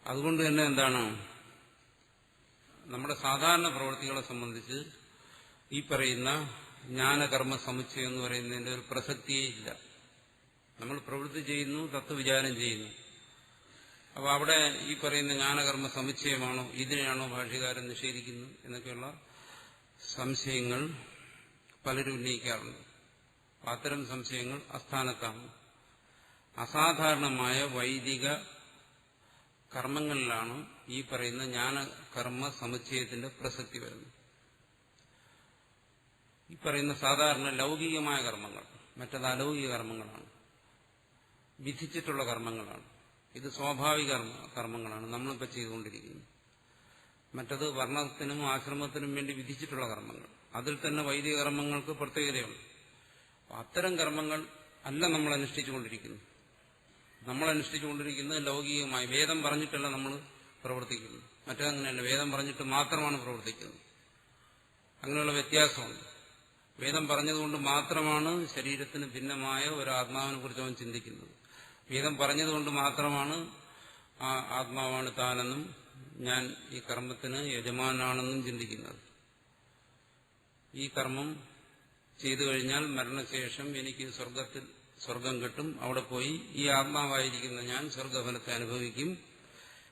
അതുകൊണ്ട് തന്നെ എന്താണ്? നമ്മുടെ സാധാരണ പ്രവൃത്തികളെ സംബന്ധിച്ച് ഈ പറയുന്ന ജ്ഞാനകർമ്മ സമുച്ചയം എന്ന് പറയുന്നതിന്റെ ഒരു പ്രസക്തിയേ ഇല്ല. നമ്മൾ പ്രവൃത്തി ചെയ്യുന്നു, തത്വവിചാരം ചെയ്യുന്നു. അപ്പോൾ അവിടെ ഈ പറയുന്ന ജ്ഞാനകർമ്മ സമുച്ചയമാണോ, ഇതിനെയാണോ ഭാഷ്യകാരൻ നിഷേധിക്കുന്നത് എന്നൊക്കെയുള്ള സംശയങ്ങൾ പലരും ഉന്നയിക്കാറുണ്ട്. അത്തരം സംശയങ്ങൾ അസ്ഥാനത്താണ്. അസാധാരണമായ വൈദിക കർമ്മങ്ങളിലാണ് ഈ പറയുന്ന ജ്ഞാനകർമ്മ സമുച്ചയത്തിന്റെ പ്രസക്തി വരുന്നത്. ഈ പറയുന്ന സാധാരണ ലൗകികമായ കർമ്മങ്ങൾ, മറ്റത് അലൗകിക കർമ്മങ്ങളാണ്, വിധിച്ചിട്ടുള്ള കർമ്മങ്ങളാണ്. ഇത് സ്വാഭാവിക കർമ്മങ്ങളാണ് നമ്മളിപ്പോൾ ചെയ്തുകൊണ്ടിരിക്കുന്നത്. മറ്റത് വർണ്ണത്തിനും ആശ്രമത്തിനും വേണ്ടി വിധിച്ചിട്ടുള്ള കർമ്മങ്ങൾ. അതിൽ തന്നെ വൈദിക കർമ്മങ്ങൾക്ക് പ്രത്യേകതയുണ്ട്. അത്തരം കർമ്മങ്ങൾ അല്ല നമ്മൾ അനുഷ്ഠിച്ചുകൊണ്ടിരിക്കുന്നത്. നമ്മൾ അനുഷ്ഠിച്ചുകൊണ്ടിരിക്കുന്നത് ലൗകികമായി വേദം പറഞ്ഞിട്ടല്ല നമ്മൾ പ്രവർത്തിക്കുന്നത്. മറ്റങ്ങനെയല്ല, വേദം പറഞ്ഞിട്ട് മാത്രമാണ് പ്രവർത്തിക്കുന്നത്. അങ്ങനെയുള്ള വ്യത്യാസമുണ്ട്. വേദം പറഞ്ഞതുകൊണ്ട് മാത്രമാണ് ശരീരത്തിന് ഭിന്നമായ ഒരു ആത്മാവിനെ കുറിച്ച് അവൻ ചിന്തിക്കുന്നത്. വേദം പറഞ്ഞതുകൊണ്ട് മാത്രമാണ് ആ ആത്മാവാണ് താനെന്നും ഞാൻ ഈ കർമ്മത്തിന് യജമാനാണെന്നും ചിന്തിക്കുന്നത്. ഈ കർമ്മം ചെയ്തു കഴിഞ്ഞാൽ മരണശേഷം എനിക്ക് സ്വർഗം കിട്ടും, അവിടെ പോയി ഈ ആത്മാവായിരിക്കുന്ന ഞാൻ സ്വർഗഫലത്തെ അനുഭവിക്കും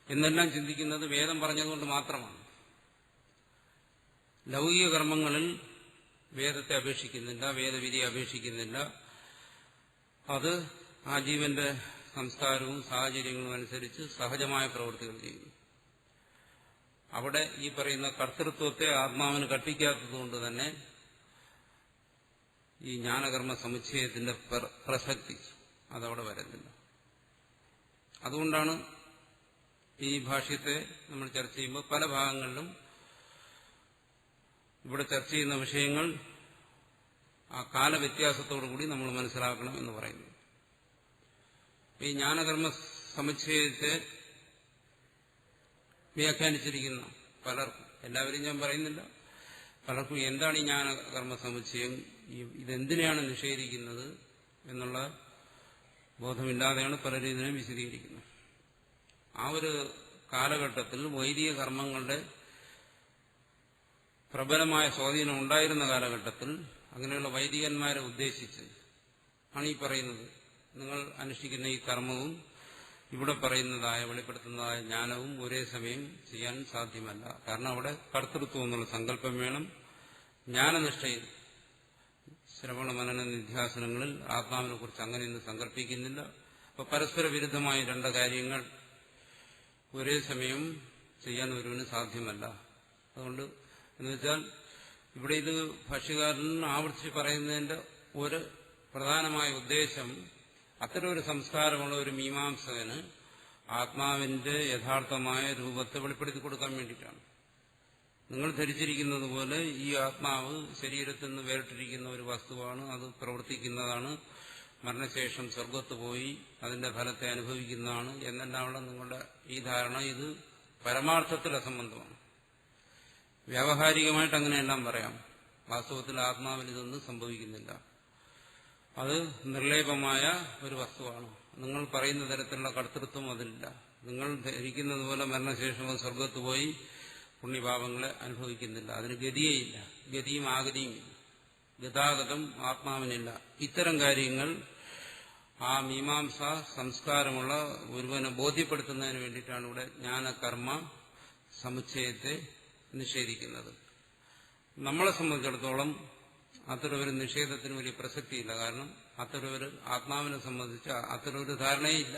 എന്നെല്ലാം ചിന്തിക്കുന്നത് വേദം പറഞ്ഞതുകൊണ്ട് മാത്രമാണ്. ലൗകിക കർമ്മങ്ങളിൽ വേദത്തെ അപേക്ഷിക്കുന്നില്ല, വേദവിധിയെ അപേക്ഷിക്കുന്നില്ല. അത് ആ ജീവന്റെ സംസ്കാരവും സാഹചര്യങ്ങളും അനുസരിച്ച് സഹജമായ പ്രവൃത്തികൾ ചെയ്യുന്നു. അവിടെ ഈ പറയുന്ന കർത്തൃത്വത്തെ ആത്മാവിന് കൽപ്പിക്കാത്തതുകൊണ്ട് തന്നെ ഈ ജ്ഞാനകർമ്മ സമുച്ചയത്തിന്റെ പ്രസക്തി അതവിടെ വരുന്നില്ല. അതുകൊണ്ടാണ് ഈ ഭാഷ്യത്തെ നമ്മൾ ചർച്ച ചെയ്യുമ്പോൾ പല ഭാഗങ്ങളിലും ഇവിടെ ചർച്ച ചെയ്യുന്ന വിഷയങ്ങൾ ആ കാലവ്യത്യാസത്തോടുകൂടി നമ്മൾ മനസ്സിലാക്കണം എന്ന് പറയുന്നു. ഈ ജ്ഞാനകർമ്മ സമുച്ചയത്തെ വ്യാഖ്യാനിച്ചിരിക്കുന്ന പലർക്കും, എല്ലാവരും ഞാൻ പറയുന്നില്ല, പലർക്കും എന്താണ് ഈ ജ്ഞാനകർമ്മ സമുച്ചയം, ഇതെന്തിനെയാണ് നിഷേധിക്കുന്നത് എന്നുള്ള ബോധമില്ലാതെയാണ് പലരും ഇതിനെ വിശദീകരിക്കുന്നത്. ആ ഒരു കാലഘട്ടത്തിൽ വൈദിക കർമ്മങ്ങളുടെ പ്രബലമായ സ്വാധീനം ഉണ്ടായിരുന്ന കാലഘട്ടത്തിൽ അങ്ങനെയുള്ള വൈദികന്മാരെ ഉദ്ദേശിച്ച് ആണ് ഈ പറയുന്നത്. നിങ്ങൾ അനുഷ്ഠിക്കുന്ന ഈ കർമ്മവും ഇവിടെ പറയുന്നതായ വെളിപ്പെടുത്തുന്നതായ ജ്ഞാനവും ഒരേ സമയം ചെയ്യാൻ സാധ്യമല്ല. കാരണം അവിടെ കർത്തൃത്വം എന്നുള്ള സങ്കല്പം വേണം. ജ്ഞാനനിഷ്ഠയിൽ ശ്രവണ മനന നിധ്യാസനങ്ങളിൽ ആത്മാവിനെ കുറിച്ച് അങ്ങനെയൊന്നും സങ്കല്പിക്കുന്നില്ല. അപ്പൊ പരസ്പര വിരുദ്ധമായ രണ്ട് കാര്യങ്ങൾ ഒരേ സമയം ചെയ്യാൻ ഒരുവന് സാധ്യമല്ല. അതുകൊണ്ട് എന്നുവെച്ചാൽ ഇവിടെ ഇത് ഭാഷ്യകാരൻ ആവർത്തിച്ച് പറയുന്നതിന്റെ ഒരു പ്രധാനമായ ഉദ്ദേശം അത്തരം ഒരു സംസ്കാരമുള്ള ഒരു മീമാംസകന് ആത്മാവിന്റെ യഥാർത്ഥമായ രൂപത്തെ വെളിപ്പെടുത്തി കൊടുക്കാൻ വേണ്ടിയിട്ടാണ്. നിങ്ങൾ ധരിച്ചിരിക്കുന്നത് പോലെ ഈ ആത്മാവ് ശരീരത്തിൽ നിന്ന് വേറിട്ടിരിക്കുന്ന ഒരു വസ്തുവാണ്, അത് പ്രവർത്തിക്കുന്നതാണ്, മരണശേഷം സ്വർഗത്ത് പോയി അതിന്റെ ഫലത്തെ അനുഭവിക്കുന്നതാണ് എന്നെല്ലാമുള്ള നിങ്ങളുടെ ഈ ധാരണ ഇത് പരമാർത്ഥത്തിൽ അസംബന്ധമാണ്. വ്യാവഹാരികമായിട്ട് അങ്ങനെയെല്ലാം പറയാം. വാസ്തവത്തിൽ ആത്മാവിൽ ഇതൊന്നും സംഭവിക്കുന്നില്ല. അത് നിർലേപമായ ഒരു വസ്തുവാണ്. നിങ്ങൾ പറയുന്ന തരത്തിലുള്ള കർത്തൃത്വം അതിലില്ല. നിങ്ങൾ ധരിക്കുന്നത് പോലെ മരണശേഷം സ്വർഗത്ത് പോയി പുണ്യപാപങ്ങളെ അനുഭവിക്കുന്നില്ല. അതിന് ഗതിയേയില്ല, ഗതിയും ആഗതിയും ഇല്ല, ഗതാഗതം ആത്മാവിനില്ല. ഇത്തരം കാര്യങ്ങൾ ആ മീമാംസ സംസ്കാരമുള്ള ഒരുവനെ ബോധ്യപ്പെടുത്തുന്നതിന് വേണ്ടിയിട്ടാണ് ഇവിടെ ജ്ഞാനകർമ്മ സമുച്ചയത്തെ നിഷേധിക്കുന്നത്. നമ്മളെ സംബന്ധിച്ചിടത്തോളം അത്തരമൊരു നിഷേധത്തിന് വലിയ പ്രസക്തിയില്ല. കാരണം അത്തരമൊരു ആത്മാവിനെ സംബന്ധിച്ച് അത്തരമൊരു ധാരണയില്ല.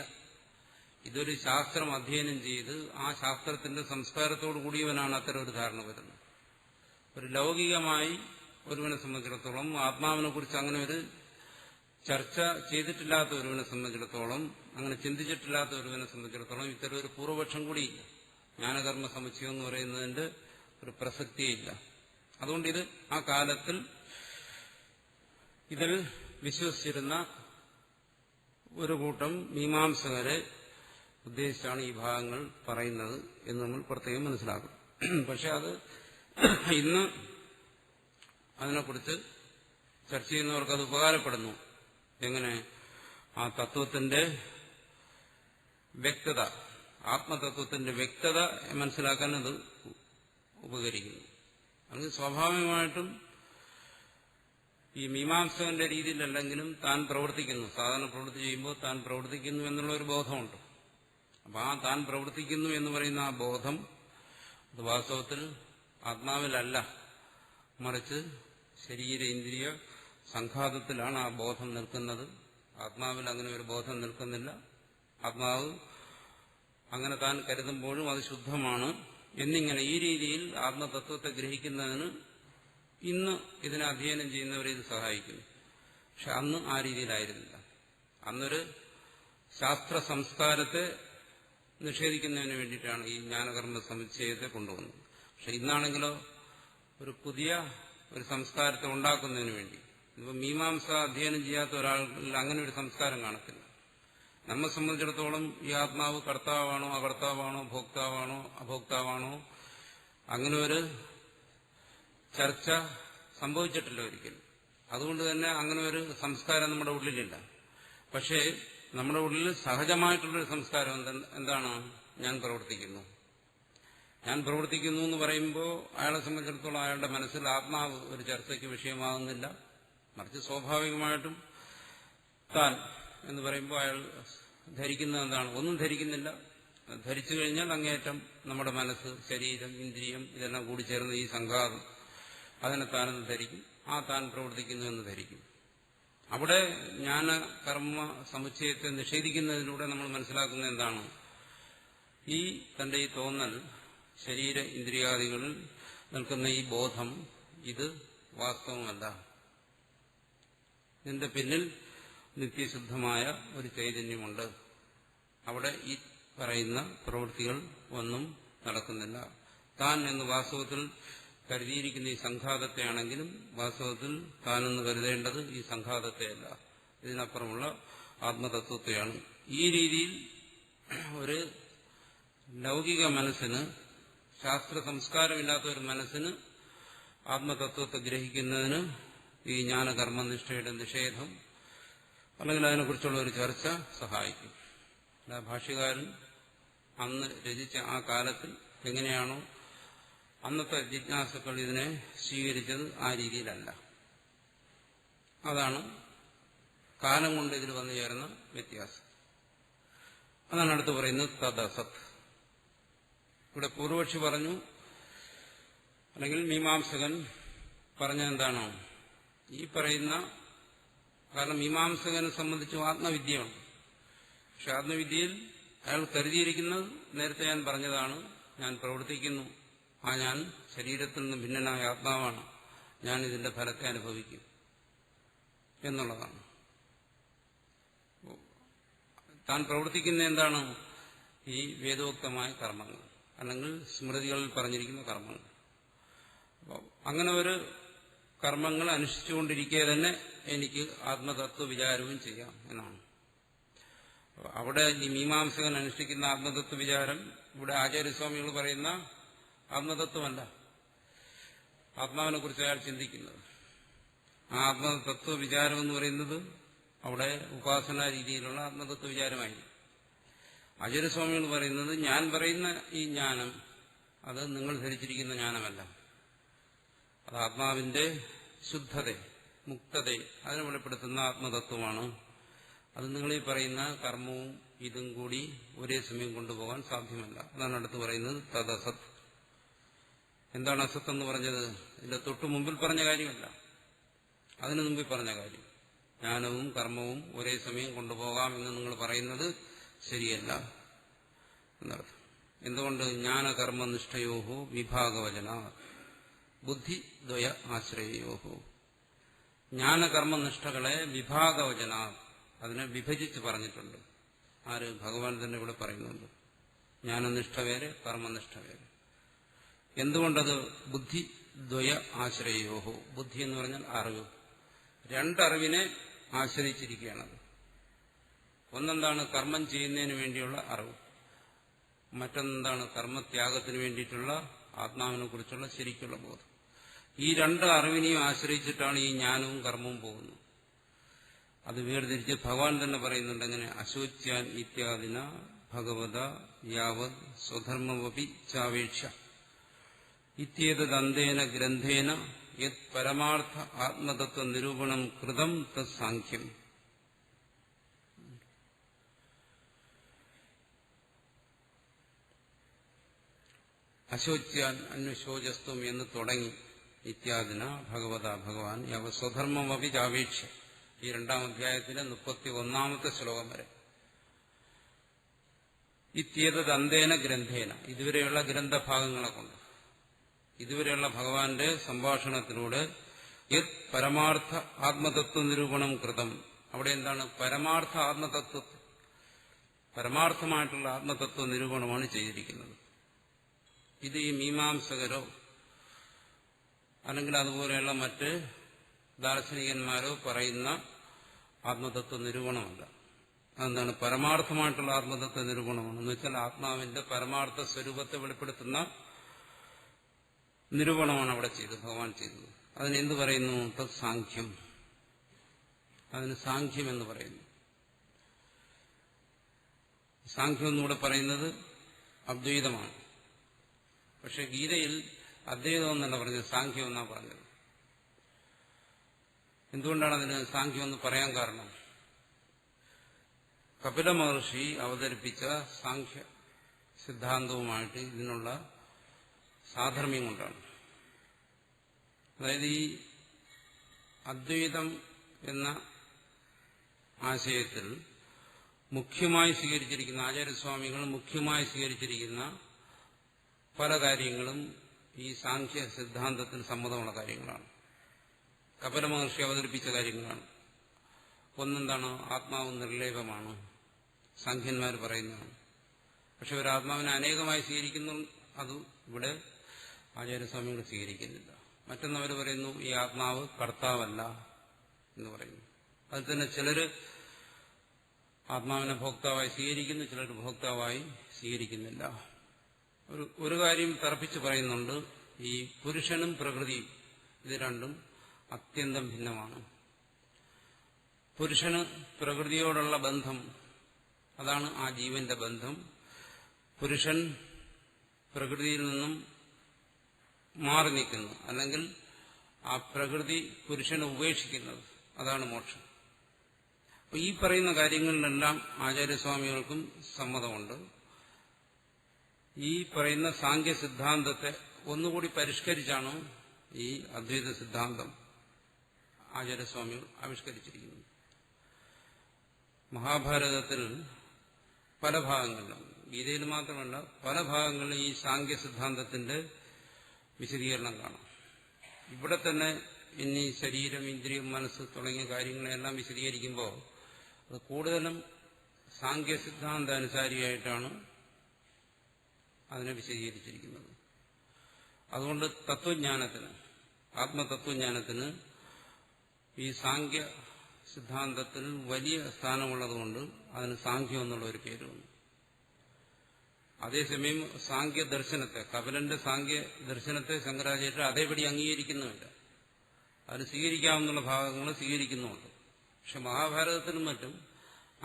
ഇതൊരു ശാസ്ത്രം അധ്യയനം ചെയ്ത് ആ ശാസ്ത്രത്തിന്റെ സംസ്കാരത്തോടു കൂടിയവനാണ് അത്തരമൊരു ധാരണ വരുന്നത്. ഒരു ലൗകികമായി ഒരുവനെ സംബന്ധിച്ചിടത്തോളം ആത്മാവിനെ കുറിച്ച് അങ്ങനെ ഒരു ചർച്ച ചെയ്തിട്ടില്ലാത്ത ഒരുവനെ സംബന്ധിച്ചിടത്തോളം, അങ്ങനെ ചിന്തിച്ചിട്ടില്ലാത്ത ഒരുവനെ സംബന്ധിച്ചിടത്തോളം ഇത്തരം ഒരു പൂർവപക്ഷം കൂടിയില്ല. ജ്ഞാനകർമ്മ സമുച്ചയം എന്ന് പറയുന്നതിന്റെ ഒരു പ്രസക്തിയില്ല. അതുകൊണ്ട് ഇത് ആ കാലത്തിൽ ഇതിൽ വിശ്വസിച്ചിരുന്ന ഒരു കൂട്ടം മീമാംസകരെ ഉദ്ദേശിച്ചാണ് ഈ ഭാഗങ്ങൾ പറയുന്നത് എന്ന് നമ്മൾ പ്രത്യേകം മനസ്സിലാക്കും. പക്ഷെ അത് ഇന്ന് അതിനെക്കുറിച്ച് ചർച്ച ചെയ്യുന്നവർക്ക് അത് ഉപകാരപ്പെടുന്നു. എങ്ങനെ? ആ തത്വത്തിന്റെ വ്യക്തത, ആത്മതത്വത്തിന്റെ വ്യക്തത മനസ്സിലാക്കാൻ അത് ഉപകരിക്കുന്നു. അത് സ്വാഭാവികമായിട്ടും ഈ മീമാംസകന്റെ രീതിയിലല്ലെങ്കിലും താൻ പ്രവർത്തിക്കുന്നു, സാധാരണ പ്രവൃത്തി ചെയ്യുമ്പോൾ താൻ പ്രവർത്തിക്കുന്നു എന്നുള്ള ഒരു ബോധമുണ്ട്. അപ്പൊ ആ താൻ പ്രവർത്തിക്കുന്നു എന്ന് പറയുന്ന ആ ബോധം അത് വാസ്തവത്തിൽ ആത്മാവിലല്ല, മറിച്ച് ശരീര ഇന്ദ്രിയ സംഘാതത്തിലാണ് ആ ബോധം നിൽക്കുന്നത്. ആത്മാവിൽ അങ്ങനെ ഒരു ബോധം നിൽക്കുന്നില്ല. ആത്മാവ് അങ്ങനെ താൻ കരുതുമ്പോഴും അത് ശുദ്ധമാണ് എന്നിങ്ങനെ ഈ രീതിയിൽ ആത്മതത്വത്തെ ഗ്രഹിക്കുന്നതിന് ഇന്ന് ഇതിനെ അധ്യയനം ചെയ്യുന്നവരെ ഇത് സഹായിക്കുന്നു. പക്ഷെ അന്ന് ആ രീതിയിലായിരുന്നില്ല. അന്നൊരു ശാസ്ത്ര സംസ്കാരത്തെ നിഷേധിക്കുന്നതിന് വേണ്ടിയിട്ടാണ് ഈ ജ്ഞാനകർമ്മ സമുച്ചയത്തെ കൊണ്ടുവന്നത്. പക്ഷെ ഇന്നാണെങ്കിലോ ഒരു പുതിയ ഒരു സംസ്കാരത്തെ ഉണ്ടാക്കുന്നതിന് വേണ്ടി, ഇപ്പം മീമാംസ അധ്യയനം ചെയ്യാത്ത ഒരാളിൽ അങ്ങനെ ഒരു സംസ്കാരം കാണത്തില്ല. നമ്മെ സംബന്ധിച്ചിടത്തോളം ഈ ആത്മാവ് കർത്താവാണോ അകർത്താവാണോ ഭോക്താവാണോ അഭോക്താവാണോ അങ്ങനെ ഒരു ചർച്ച സംഭവിച്ചിട്ടില്ല ഒരിക്കലും. അതുകൊണ്ട് തന്നെ അങ്ങനെ ഒരു സംസ്കാരം നമ്മുടെ ഉള്ളിലില്ല. പക്ഷേ നമ്മുടെ ഉള്ളിൽ സഹജമായിട്ടുള്ളൊരു സംസ്കാരം എന്താണ്? ഞാൻ പ്രവർത്തിക്കുന്നു. ഞാൻ പ്രവർത്തിക്കുന്നു എന്ന് പറയുമ്പോൾ അയാളെ സംബന്ധിച്ചിടത്തോളം അയാളുടെ മനസ്സിൽ ആത്മാവ് ഒരു ചർച്ചയ്ക്ക് വിഷയമാകുന്നില്ല. മറിച്ച് സ്വാഭാവികമായിട്ടും താൻ എന്ന് പറയുമ്പോൾ അയാൾ ധരിക്കുന്നത് എന്താണ്? ഒന്നും ധരിക്കുന്നില്ല. ധരിച്ചു കഴിഞ്ഞാൽ അങ്ങേയറ്റം നമ്മുടെ മനസ്സ്, ശരീരം, ഇന്ദ്രിയം ഇതെല്ലാം കൂടി ചേർന്ന് ഈ സംഘാതം അതിനെ താനെന്ന് ധരിക്കും. ആ താൻ പ്രവർത്തിക്കുന്നു എന്ന് ധരിക്കും. അവിടെ ജ്ഞാന കർമ്മ സമുച്ചയത്തെ നിഷേധിക്കുന്നതിലൂടെ നമ്മൾ മനസ്സിലാക്കുന്നത് എന്താണ്? ഈ തന്റെ ഈ തോന്നൽ, ശരീര ഇന്ദ്രിയാദികളിൽ നിൽക്കുന്ന ഈ ബോധം, ഇത് വാസ്തവമല്ല. ഇതിന്റെ പിന്നിൽ നിത്യശുദ്ധമായ ഒരു ചൈതന്യമുണ്ട്. അവിടെ ഈ പറയുന്ന പ്രവൃത്തികൾ ഒന്നും നടക്കുന്നില്ല. താൻ എന്ന് വാസ്തവത്തിൽ കരുതിയിരിക്കുന്ന ഈ സംഘാതത്തെയാണെങ്കിലും വാസ്തവത്തിൽ താനെന്ന് കരുതേണ്ടത് ഈ സംഘാതത്തെയല്ല, ഇതിനപ്പുറമുള്ള ആത്മതത്വത്തെയാണ്. ഈ രീതിയിൽ ഒരു ലൗകിക മനസ്സിന്, ശാസ്ത്ര സംസ്കാരമില്ലാത്ത ഒരു മനസ്സിന് ആത്മതത്വത്തെ ഗ്രഹിക്കുന്നതിന് ഈ ജ്ഞാനകർമ്മനിഷ്ഠയുടെ നിഷേധം അല്ലെങ്കിൽ അതിനെക്കുറിച്ചുള്ള ഒരു ചർച്ച സഹായിക്കും. ഭാഷ്യകാരൻ അന്ന് രചിച്ച ആ കാലത്തിൽ എങ്ങനെയാണോ അന്നത്തെ ജിജ്ഞാസുക്കൾ ഇതിനെ സ്വീകരിച്ചത് ആ രീതിയിലല്ല. അതാണ് കാലം കൊണ്ട് ഇതിൽ വന്നു ചേർന്ന വ്യത്യാസം. അതാണ് അടുത്ത് പറയുന്നത് തദസത്. ഇവിടെ പൂർവക്ഷി പറഞ്ഞു, അല്ലെങ്കിൽ മീമാംസകൻ പറഞ്ഞെന്താണോ ഈ പറയുന്ന, കാരണം മീമാംസകനെ സംബന്ധിച്ച് ആത്മവിദ്യയാണ്. പക്ഷെ ആത്മവിദ്യയിൽ അയാൾ കരുതിയിരിക്കുന്നത് നേരത്തെ ഞാൻ പറഞ്ഞതാണ്, ഞാൻ പ്രവർത്തിക്കുന്നു, ആ ഞാൻ ശരീരത്തിൽ നിന്ന് ഭിന്നനായ ആത്മാവാണ്, ഞാൻ ഇതിന്റെ ഫലത്തെ അനുഭവിക്കും എന്നുള്ളതാണ്. താൻ പ്രവർത്തിക്കുന്ന എന്താണ്? ഈ വേദോക്തമായ കർമ്മങ്ങൾ അല്ലെങ്കിൽ സ്മൃതികളിൽ പറഞ്ഞിരിക്കുന്ന കർമ്മങ്ങൾ. അങ്ങനെ ഒരു കർമ്മങ്ങൾ അനുഷ്ഠിച്ചുകൊണ്ടിരിക്കെ തന്നെ എനിക്ക് ആത്മതത്വ വിചാരവും ചെയ്യാം എന്നാണ്. അവിടെ ഈ മീമാംസകൻ അനുഷ്ഠിക്കുന്ന ആത്മതത്വ വിചാരം ഇവിടെ ആചാര്യസ്വാമികൾ പറയുന്ന ആത്മതത്വമല്ല, ആത്മാവിനെ കുറിച്ച് അയാൾ ചിന്തിക്കുന്നത്. ആ ആത്മതത്വ വിചാരം എന്ന് പറയുന്നത് അവിടെ ഉപാസനാ രീതിയിലുള്ള ആത്മതത്വ വിചാരമായി. ആചാര്യസ്വാമികൾ പറയുന്നത് ഞാൻ പറയുന്ന ഈ ജ്ഞാനം അത് നിങ്ങൾ ധരിച്ചിരിക്കുന്ന ജ്ഞാനമല്ല, അത് ആത്മാവിന്റെ ശുദ്ധതയെ, മുക്തതയെ അതിനെ വെളിപ്പെടുത്തുന്ന ആത്മതത്വമാണ്. അത് നിങ്ങളീ പറയുന്ന കർമ്മവും ഇതും കൂടി ഒരേ സമയം കൊണ്ടുപോകാൻ സാധ്യമല്ല. അതാണ് അടുത്ത് പറയുന്നത് തദസത്. എന്താണ് അസത്ത് എന്ന് പറഞ്ഞത്? ഇതിന്റെ തൊട്ടു മുമ്പിൽ പറഞ്ഞ കാര്യമല്ല, അതിനു മുമ്പിൽ പറഞ്ഞ കാര്യം. ജ്ഞാനവും കർമ്മവും ഒരേ സമയം കൊണ്ടുപോകാം എന്ന് നിങ്ങൾ പറയുന്നത് ശരിയല്ല എന്നർത്ഥം. എന്തുകൊണ്ട്? ജ്ഞാനകർമ്മനിഷ്ഠയോഹോ വിഭാഗവചന ബുദ്ധിദ്വയ ആശ്രയോഹോ. ജ്ഞാനകർമ്മനിഷ്ഠകളെ വിഭാഗവചന, അതിനെ വിഭജിച്ച് പറഞ്ഞിട്ടുണ്ട്. ആര്? ഭഗവാൻ തന്നെ ഇവിടെ പറയുന്നുണ്ട്. ജ്ഞാനനിഷ്ഠ വേറെ, കർമ്മനിഷ്ഠ വേറെ. എന്തുകൊണ്ടത്? ബുദ്ധിദ്വയ ആശ്രയോഹോ. ബുദ്ധി എന്ന് പറഞ്ഞാൽ അറിവ്. രണ്ടറിവിനെ ആശ്രയിച്ചിരിക്കുകയാണത്. ഒന്നെന്താണ്? കർമ്മം ചെയ്യുന്നതിന് വേണ്ടിയുള്ള അറിവ്. മറ്റൊന്നെന്താണ്? കർമ്മത്യാഗത്തിന് വേണ്ടിയിട്ടുള്ള ആത്മാവിനെ കുറിച്ചുള്ള ശരിക്കുള്ള ബോധം. ഈ രണ്ട് അറിവിനെയും ആശ്രയിച്ചിട്ടാണ് ഈ ജ്ഞാനവും കർമ്മവും പോകുന്നത്. അത് വേർതിരിച്ച് ഭഗവാൻ തന്നെ പറയുന്നുണ്ട്. എങ്ങനെ? അശോച്യാൻ ഇത്യാദിന ഭഗവത യാവത് സ്വധർമ്മവപി ചാവേക്ഷ ഇത്യേതദന്തേന ഗ്രന്ഥേന യത് പരമാർത്ഥ ആത്മതത്വ നിരൂപണം കൃതം തത് സാഖ്യം. അശോച്യാൻ അന്വശോചസ്ത്വം എന്ന് തുടങ്ങി ഇത്യാദിന ഭഗവത ഭഗവാൻ യവ സ്വധർമ്മമപി ചാപേക്ഷ. ഈ 2-ാം അധ്യായത്തിലെ 31-ാമത്തെ ശ്ലോകം വരെ. ഇത്യേതത് അന്തേന ഗ്രന്ഥേന, ഇതുവരെയുള്ള ഗ്രന്ഥഭാഗങ്ങളെ കൊണ്ട്, ഇതുവരെയുള്ള ഭഗവാന്റെ സംഭാഷണത്തിലൂടെ യത് പരമാർത്ഥ ആത്മതത്വ നിരൂപണം കൃതം. അവിടെ എന്താണ്? പരമാർത്ഥ ആത്മതത്വ, പരമാർത്ഥമായിട്ടുള്ള ആത്മതത്വ നിരൂപണമാണ് ചെയ്തിരിക്കുന്നത്. ഇത് ഈ മീമാംസകരോ അല്ലെങ്കിൽ അതുപോലെയുള്ള മറ്റ് ദാർശനികന്മാരോ പറയുന്ന ആത്മതത്വ നിരൂപണമല്ല. അതെന്താണ്? പരമാർത്ഥമായിട്ടുള്ള ആത്മതത്വ നിരൂപണമാണ്. എന്ന് വെച്ചാൽ ആത്മാവിന്റെ പരമാർത്ഥ സ്വരൂപത്തെ വെളിപ്പെടുത്തുന്ന നിരൂപണമാണ് അവിടെ ചെയ്തത്, ഭഗവാൻ ചെയ്തത്. അതിനെന്ത് പറയുന്നു? തത് സാഖ്യം. അതിന് സാഖ്യം എന്ന് പറയുന്നു. സാഖ്യം എന്നിവിടെ പറയുന്നത് അദ്വൈതമാണ്. പക്ഷെ ഗീതയിൽ അദ്വൈതം എന്നല്ല പറഞ്ഞത്, സാഖ്യം എന്നാണ് പറഞ്ഞത്. എന്തുകൊണ്ടാണ് അതിന് സാഖ്യം എന്ന് പറയാൻ കാരണം? കപില മഹർഷി അവതരിപ്പിച്ച സാഖ്യ സിദ്ധാന്തവുമായിട്ട് ഇതിനുള്ള സാധർമ്യം കൊണ്ടാണ്. അതായത് ഈ അദ്വൈതം എന്ന ആശയത്തിൽ മുഖ്യമായി സ്വീകരിച്ചിരിക്കുന്ന, ആചാര്യസ്വാമികൾ മുഖ്യമായി സ്വീകരിച്ചിരിക്കുന്ന പല കാര്യങ്ങളും ഈ സാഖ്യ സിദ്ധാന്തത്തിൽ സമ്മതമുള്ള കാര്യങ്ങളാണ്. കപില മഹർഷി അവതരിപ്പിച്ച കാര്യങ്ങളാണ്. ഒന്നെന്താണ്? ആത്മാവ് നിർലേപമാണ്, സാഖ്യന്മാർ പറയുന്നതാണ്. പക്ഷെ ഒരു ആത്മാവിനെ അനേകമായി സ്വീകരിക്കുന്നു, അത് ഇവിടെ ആചാര്യസ്വാമികൾ സ്വീകരിക്കുന്നില്ല. മറ്റൊന്നവർ പറയുന്നു ഈ ആത്മാവ് കർത്താവല്ല എന്ന് പറയുന്നു. അതിൽ തന്നെ ചിലര് ആത്മാവിനെ ഭോക്താവായി സ്വീകരിക്കുന്നു, ചിലർ ഭോക്താവായി സ്വീകരിക്കുന്നില്ല. ഒരു കാര്യം തറപ്പിച്ച് പറയുന്നുണ്ട്, ഈ പുരുഷനും പ്രകൃതിയും ഇത് രണ്ടും അത്യന്തം ഭിന്നമാണ്. പുരുഷന് പ്രകൃതിയോടുള്ള ബന്ധം, അതാണ് ആ ജീവന്റെ ബന്ധം. പുരുഷൻ പ്രകൃതിയിൽ നിന്നും മാറി നിൽക്കുന്നു, അല്ലെങ്കിൽ ആ പ്രകൃതി പുരുഷനെ ഉപേക്ഷിക്കുന്നത്, അതാണ് മോക്ഷം. അപ്പൊ ഈ പറയുന്ന കാര്യങ്ങളിലെല്ലാം ആചാര്യസ്വാമികൾക്കും സമ്മതമുണ്ട്. ഈ പറയുന്ന സാഖ്യ സിദ്ധാന്തത്തെ ഒന്നുകൂടി പരിഷ്കരിച്ചാണ് ഈ അദ്വൈത സിദ്ധാന്തം ആചാര്യസ്വാമികൾ ആവിഷ്കരിച്ചിരിക്കുന്നത്. മഹാഭാരതത്തിൽ പല ഭാഗങ്ങളിലും, ഗീതയിൽ മാത്രമല്ല പല ഭാഗങ്ങളിലും ഈ സാഖ്യ സിദ്ധാന്തത്തിന്റെ വിശദീകരണം കാണാം. ഇവിടെ തന്നെ ഇനി ശരീരം, ഇന്ദ്രിയം, മനസ്സ് തുടങ്ങിയ കാര്യങ്ങളെല്ലാം വിശദീകരിക്കുമ്പോൾ അത് കൂടുതലും സാഖ്യ സിദ്ധാന്ത അനുസാരിയായിട്ടാണ് അതിനെ വിശദീകരിച്ചിരിക്കുന്നത്. അതുകൊണ്ട് തത്വജ്ഞാനത്തിന്, ആത്മതത്വജ്ഞാനത്തിന് ഈ സാഖ്യ സിദ്ധാന്തത്തിൽ വലിയ സ്ഥാനമുള്ളതുകൊണ്ട് അതിന് സാഖ്യം എന്നുള്ള ഒരു പേര് വന്നു. അതേസമയം സാഖ്യ ദർശനത്തെ, കപിലന്റെ സാഖ്യ ദർശനത്തെ ശങ്കരാചാര്യർ അതേപടി അംഗീകരിക്കുന്നുമില്ല. അതിന് സ്വീകരിക്കാവുന്ന ഭാഗങ്ങൾ സ്വീകരിക്കുന്നുമുണ്ട്. പക്ഷെ മഹാഭാരതത്തിനും മറ്റും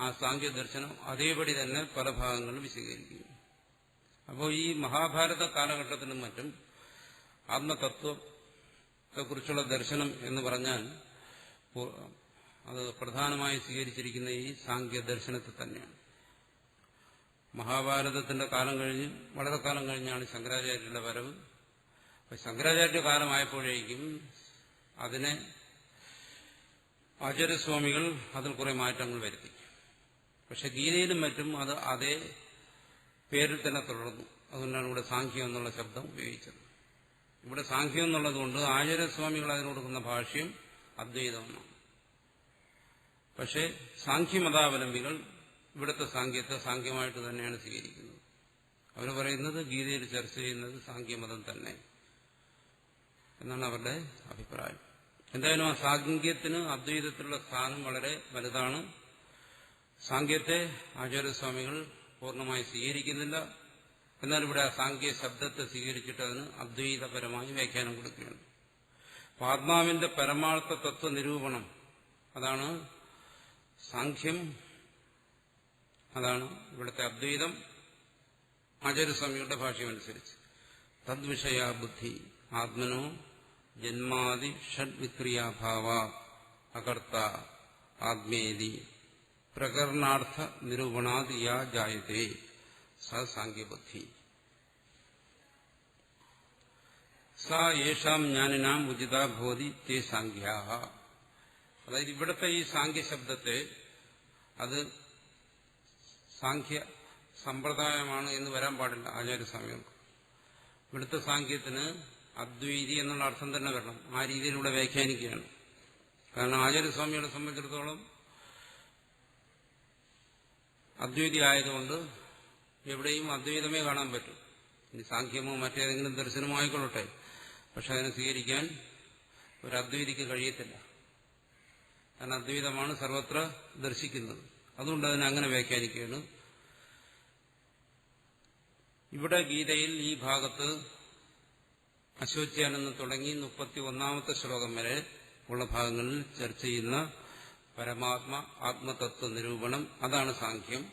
ആ സാഖ്യ ദർശനം അതേപടി തന്നെ പല ഭാഗങ്ങളും വിശദീകരിക്കുന്നു. അപ്പോൾ ഈ മഹാഭാരത കാലഘട്ടത്തിനും മറ്റും ആത്മതത്വത്തെക്കുറിച്ചുള്ള ദർശനം എന്ന് പറഞ്ഞാൽ അത് പ്രധാനമായി സ്വീകരിച്ചിരിക്കുന്ന ഈ സാഖ്യ ദർശനത്തെ തന്നെയാണ്. മഹാഭാരതത്തിന്റെ കാലം കഴിഞ്ഞ് വളരെ കാലം കഴിഞ്ഞാണ് ശങ്കരാചാര്യരുടെ വരവ്. അപ്പൊ ശങ്കരാചാര്യ കാലമായപ്പോഴേക്കും അതിനെ ആചാര്യസ്വാമികൾ അതിൽ കുറെ മാറ്റങ്ങൾ വരുത്തി. പക്ഷെ ഗീതയിലും മറ്റും അത് അതേ പേരിൽ തന്നെ തുടർന്നു. അതുകൊണ്ടാണ് ഇവിടെ സാഖ്യം എന്നുള്ള ശബ്ദം ഉപയോഗിച്ചത്. ഇവിടെ സാഖ്യം എന്നുള്ളതുകൊണ്ട് ആചാര്യസ്വാമികൾ അതിന് കൊടുക്കുന്ന ഭാഷ്യം അദ്വൈതമാണ്. പക്ഷെ സാഖ്യമതാവലംബികൾ ഇവിടുത്തെ സാഖ്യത്തെ സാഖ്യമായിട്ട് തന്നെയാണ് സ്വീകരിക്കുന്നത്. അവർ പറയുന്നത് ഗീതയിൽ ചർച്ച ചെയ്യുന്നത് സാഖ്യമതം തന്നെ എന്നാണ് അവരുടെ അഭിപ്രായം. എന്തായാലും ആ സാഖ്യത്തിന് അദ്വൈതത്തിലുള്ള സ്ഥാനം വളരെ വലുതാണ്. സാഖ്യത്തെ ആചാര്യസ്വാമികൾ പൂർണ്ണമായി സ്വീകരിക്കുന്നില്ല. എന്നാൽ ഇവിടെ ആ സാഖ്യ ശബ്ദത്തെ സ്വീകരിച്ചിട്ട് അതിന് അദ്വൈതപരമായി വ്യാഖ്യാനം കൊടുക്കുകയാണ്. അപ്പൊ ആത്മാവിന്റെ പരമാർത്ഥ തത്വ നിരൂപണം, അതാണ് സാഖ്യം, അതാണ് ഇവിടുത്തെ അദ്വൈതം ആചാര്യസ്വാമികളുടെ ഭാഷ്യമനുസരിച്ച്. തദ്വിഷയ ബുദ്ധി ആത്മനോ ജന്മാദി ഷഡ്വിക്രിയാഭാവ അകർത്ത ആത്മേതി പ്രകരണാർത്ഥ നിരൂപണാത് യാ ജായതേ സ സാഖ്യബുദ്ധി. സാ യേഷാം ജ്ഞാനിനാം ഉചിത ഭവതി തേ സാഖ്യാഹ. അതായത് ഇവിടുത്തെ ഈ സാഖ്യ ശബ്ദത്തെ അത് സാഖ്യ സമ്പ്രദായമാണ് എന്ന് വരാൻ പാടില്ല ആചാര്യസ്വാമികൾക്ക്. ഇവിടുത്തെ സാഖ്യത്തിന് അദ്വൈതി എന്നുള്ള അർത്ഥം തന്നെ വരണം. ആ രീതിയിലൂടെ വ്യാഖ്യാനിക്കുകയാണ്. കാരണം ആചാര്യസ്വാമികളെ സംബന്ധിച്ചിടത്തോളം അദ്വൈതി ആയതുകൊണ്ട് എവിടെയും അദ്വൈതമേ കാണാൻ പറ്റും. ഇനി സാഖ്യമോ മറ്റേതെങ്കിലും ദർശനമോ ആയിക്കൊള്ളട്ടെ, പക്ഷെ അതിനെ സ്വീകരിക്കാൻ ഒരു അദ്വൈതിക്ക് കഴിയത്തില്ല. കാരണം അദ്വൈതമാണ് സർവത്ര ദർശിക്കുന്നത്. അതുകൊണ്ട് അതിനെ അങ്ങനെ വ്യാഖ്യാനിക്കുകയാണ്. ഇവിടെ ഗീതയിൽ ഈ ഭാഗത്ത് അശോച്യാനെന്ന് തുടങ്ങി 31-ാമത്തെ ശ്ലോകം വരെ ഉള്ള ഭാഗങ്ങളിൽ ചർച്ച ചെയ്യുന്ന പരമാത്മ ആത്മതത്വ നിരൂപണം, അതാണ് സാഖ്യം.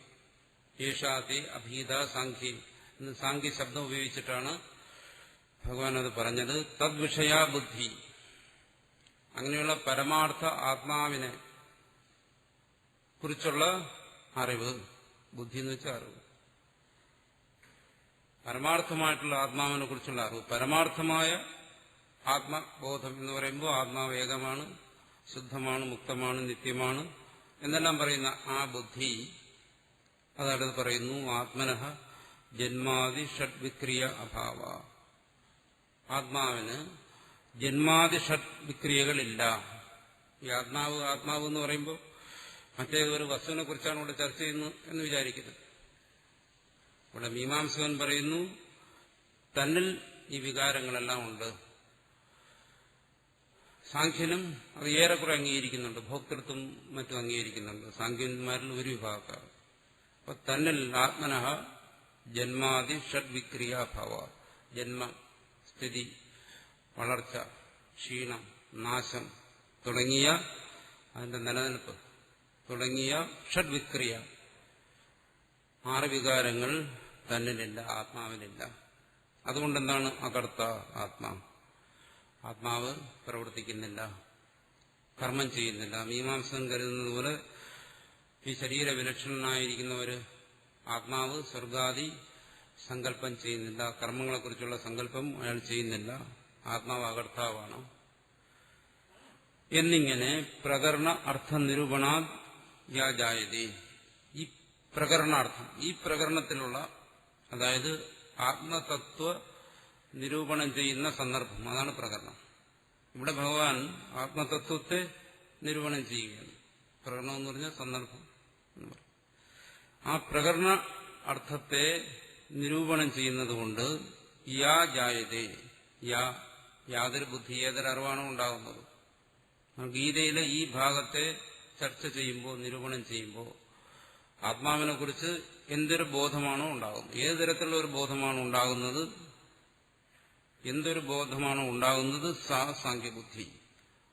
യേഷാതെ അഭീത സാഖ്യം എന്ന് സാഖ്യ ശബ്ദം ഉപയോഗിച്ചിട്ടാണ് ഭഗവാൻ അത് പറഞ്ഞത്. തദ്വിഷയാ ബുദ്ധി, അങ്ങനെയുള്ള പരമാർത്ഥ ആത്മാവിനെ കുറിച്ചുള്ള അറിവ്, ബുദ്ധി എന്ന് വെച്ചാൽ അറിവ്, പരമാർത്ഥമായിട്ടുള്ള ആത്മാവിനെ കുറിച്ചുള്ള അറിവ്. പരമാർത്ഥമായ ആത്മബോധം എന്ന് പറയുമ്പോൾ ആത്മാവ് ഏകമാണ്, ശുദ്ധമാണ്, മുക്തമാണ്, നിത്യമാണ് എന്നെല്ലാം പറയുന്ന ആ ബുദ്ധി, അതടുത്ത് പറയുന്നു ആത്മനഃ ജന്മാദി ഷഡ്വിക്രിയ അഭാവ. ആത്മാവിന് ജന്മാദി ഷഡ്വിക്രിയകളില്ല. ഈ ആത്മാവ് ആത്മാവ് എന്ന് പറയുമ്പോൾ മറ്റേതൊരു വസ്തുവിനെ കുറിച്ചാണ് ഇവിടെ ചർച്ച ചെയ്യുന്നു എന്ന് വിചാരിക്കുന്നത്. ഇവിടെ മീമാംസകൻ പറയുന്നു തന്നിൽ ഈ വികാരങ്ങളെല്ലാം ഉണ്ട്. സാഖ്യനും അത് ഏറെക്കുറെ അംഗീകരിക്കുന്നുണ്ട്, ഭോക്തൃത്വം മറ്റും അംഗീകരിക്കുന്നുണ്ട് സാഖ്യന്മാരിൽ ഒരു വിഭാഗക്കാർ. അപ്പൊ തന്നിൽ ആത്മനഃ ജന്മാദി ഷഡ്വിക്രിയാഭാവ, ജന്മം, സ്ഥിതി, വളർച്ച, ക്ഷീണം, നാശം തുടങ്ങിയ അതിന്റെ നിലനിൽപ്പ് തുടങ്ങിയ ഷഡ്വിക്രിയ 6 വികാരങ്ങൾ തന്നിലില്ല, ആത്മാവിനില്ല. അതുകൊണ്ടെന്താണ് അകർത്ത ആത്മാവ് പ്രവർത്തിക്കുന്നില്ല, കർമ്മം ചെയ്യുന്നില്ല. മീമാംസകൻ കരുതുന്നത് പോലെ ഈ ശരീരവിലക്ഷണനായിരിക്കുന്ന ഒരു ആത്മാവ് സ്വർഗാദി സങ്കല്പം ചെയ്യുന്നില്ല, കർമ്മങ്ങളെക്കുറിച്ചുള്ള സങ്കല്പം അയാൾ ചെയ്യുന്നില്ല, ആത്മാവ് അകർത്താവാണ് എന്നിങ്ങനെ പ്രകരണ അർത്ഥ നിരൂപണാ യാജായതി. ഈ പ്രകരണാർത്ഥം, ഈ പ്രകരണത്തിലുള്ള, അതായത് ആത്മതത്വ നിരൂപണം ചെയ്യുന്ന സന്ദർഭം, അതാണ് പ്രകരണം. ഇവിടെ ഭഗവാൻ ആത്മതത്വത്തെ നിരൂപണം ചെയ്യുകയാണ്. പ്രകരണം എന്ന് പറഞ്ഞാൽ സന്ദർഭം എന്ന് പറയും. ആ പ്രകരണ അർത്ഥത്തെ നിരൂപണം ചെയ്യുന്നതുകൊണ്ട് യാ ജായതേ, യാതൊരു ബുദ്ധി, ഏതൊരു അറിവാണോ ഉണ്ടാകുന്നത്. ഗീതയിലെ ഈ ഭാഗത്തെ ചർച്ച ചെയ്യുമ്പോൾ, നിരൂപണം ചെയ്യുമ്പോൾ ആത്മാവിനെ കുറിച്ച് എന്തൊരു ബോധമാണോ ഉണ്ടാകുന്നത്, ഏത് തരത്തിലുള്ള ഒരു ബോധമാണോ ഉണ്ടാകുന്നത്, എന്തൊരു ബോധമാണോ ഉണ്ടാകുന്നത്, സാ സാഖ്യബുദ്ധി,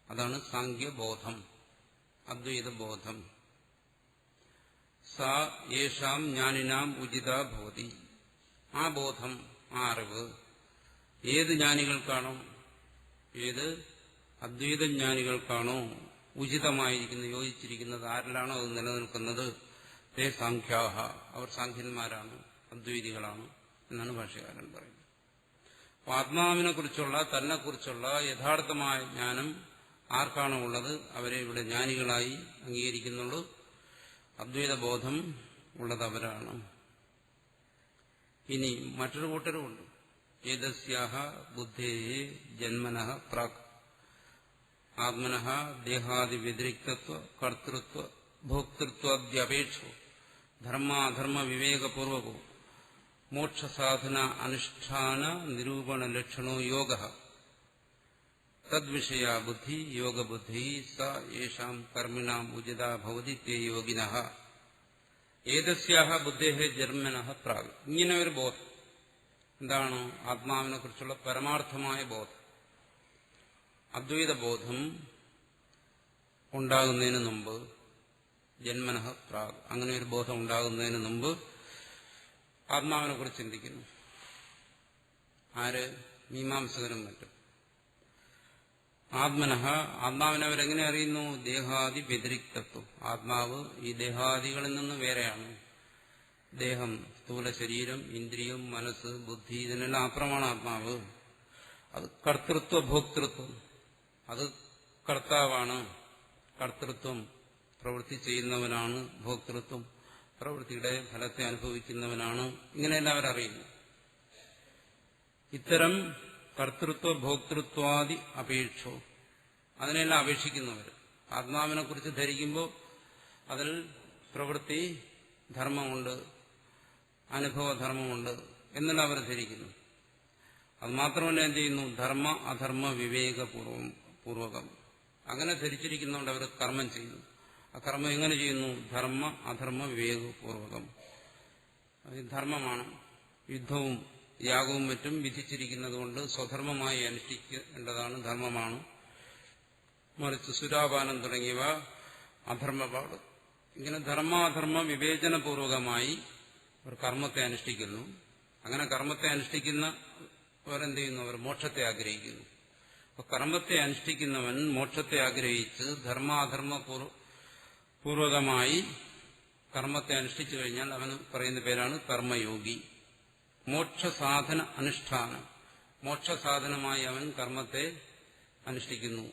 അതാണ് സാഖ്യബോധം, അദ്വൈത ബോധം. സാ യേഷാം ജ്ഞാനിനാം ഉചിത ഭവതി. ആ ബോധം, ആ അറിവ് ഏത് ജ്ഞാനികൾക്കാണോ, ഏത് അദ്വൈത ജ്ഞാനികൾക്കാണോ ഉചിതമായിരിക്കുന്നത്, യോജിച്ചിരിക്കുന്നത്, ആരിലാണോ അത് നിലനിൽക്കുന്നത്, തേ സാഖ്യാഹ, അവർ സാഖ്യന്മാരാണ്, അദ്വൈതികളാണ് എന്നാണ് ഭാഷ്യകാരൻ പറയുന്നത്. ആത്മാവിനെ കുറിച്ചുള്ള, തന്നെക്കുറിച്ചുള്ള യഥാർത്ഥമായ ജ്ഞാനം ആർക്കാണോ ഉള്ളത് അവരെ ഇവിടെ ജ്ഞാനികളായി അംഗീകരിക്കുന്നുള്ളൂ. അദ്വൈത ബോധം ഉള്ളത് അവരാണ്. ഇനി മറ്റൊരു കൂട്ടരുമുണ്ട്. ഏതസ്യാഹ ബുദ്ധേഹി ജന്മനഃ പ്രാക് ആത്മനഃ ദേഹാദി വ്യതിരിക്തത്വ കർത്തൃത്വ ഭോക്തൃത്വാദ്യപേക്ഷോ ധർമാധർമ്മ വിവേകപൂർവകോ മോക്ഷസാധന അനുഷ്ഠാന നിരൂപണ ലക്ഷണോ യോഗ തദ്വിഷയ ബുദ്ധി യോഗബുദ്ധി സ യേഷാം കർമ്മിണാം ഉചിത ഭവതി തേ യോഗിനഃ ഏതസ്യാഹ ബുദ്ധേഹേ ജന്മനഃ പ്രാഗ്. ഇങ്ങനെ ഒരു ബോധം എന്താണ്? ആത്മാവിനെ കുറിച്ചുള്ള പരമാർത്ഥമായ ബോധം, അദ്വൈത ബോധം ഉണ്ടാകുന്നതിന് മുമ്പ്, ജന്മനഃ പ്രാഗ്, അങ്ങനെ ഒരു ബോധം ഉണ്ടാകുന്നതിന് മുമ്പ് ആത്മാവിനെ കുറിച്ച് ചിന്തിക്കുന്നു. ആര്? മീമാംസകരും മറ്റും. ആത്മനഃ, ആത്മാവിനെ അവരെങ്ങനെ അറിയുന്നു? ദേഹാദി വ്യതിരിക്തത്വം, ആത്മാവ് ഈ ദേഹാദികളിൽ നിന്ന് വേറെയാണ്. ദേഹം, സ്ഥൂല ശരീരം, ഇന്ദ്രിയം, മനസ്സ്, ബുദ്ധി, ഇതിനെല്ലാം അപ്പുറമാണ് ആത്മാവ്. അത് കർത്തൃത്വ ഭോക്തൃത്വം, അത് കർത്താവാണ്, കർത്തൃത്വം പ്രവൃത്തി ചെയ്യുന്നവനാണ്, ഭോക്തൃത്വം പ്രവൃത്തിയുടെ ഫലത്തെ അനുഭവിക്കുന്നവനാണ്, ഇങ്ങനെയെല്ലാം അവരറിയുന്നു. ഇത്തരം കർത്തൃത്വ ഭോക്തൃത്വാദി അപേക്ഷോ, അതിനെല്ലാം അപേക്ഷിക്കുന്നവർ ആത്മാവിനെ കുറിച്ച് ധരിക്കുമ്പോൾ അതിൽ പ്രവൃത്തി ധർമ്മമുണ്ട്, അനുഭവധർമ്മമുണ്ട് എന്നെല്ലാം അവർ ധരിക്കുന്നു. അത് മാത്രമല്ല എന്ത് ചെയ്യുന്നു, ധർമ്മ അധർമ്മ വിവേകപൂർവകം അങ്ങനെ ധരിച്ചിരിക്കുന്നതുകൊണ്ട് അവർ കർമ്മം ചെയ്യുന്നു. ആ കർമ്മം എങ്ങനെ ചെയ്യുന്നു, ധർമ്മ അധർമ്മ വിവേകപൂർവകം. അത് ധർമ്മമാണ്. യുദ്ധവും യാഗവും മറ്റും വിധിച്ചിരിക്കുന്നത് കൊണ്ട് സ്വധർമ്മമായി അനുഷ്ഠിക്കേണ്ടതാണ്, ധർമ്മമാണ്. മറിച്ച് സുരാപാനം തുടങ്ങിയവ അധർമ്മപാട്. ഇങ്ങനെ ധർമാധർമ്മ വിവേചനപൂർവകമായി അവർ കർമ്മത്തെ അനുഷ്ഠിക്കുന്നു. അങ്ങനെ കർമ്മത്തെ അനുഷ്ഠിക്കുന്നവരെന്ത് ചെയ്യുന്നു, അവർ മോക്ഷത്തെ ആഗ്രഹിക്കുന്നു. അപ്പൊ കർമ്മത്തെ അനുഷ്ഠിക്കുന്നവൻ മോക്ഷത്തെ ആഗ്രഹിച്ച് ധർമാധർമ്മ പൂർവകമായി കർമ്മത്തെ അനുഷ്ഠിച്ചു കഴിഞ്ഞാൽ അവന് പറയുന്ന പേരാണ് കർമ്മയോഗി. മോക്ഷസാധന അനുഷ്ഠാനം, മോക്ഷസാധനമായി അവൻ കർമ്മത്തെ അനുഷ്ഠിക്കുന്നു.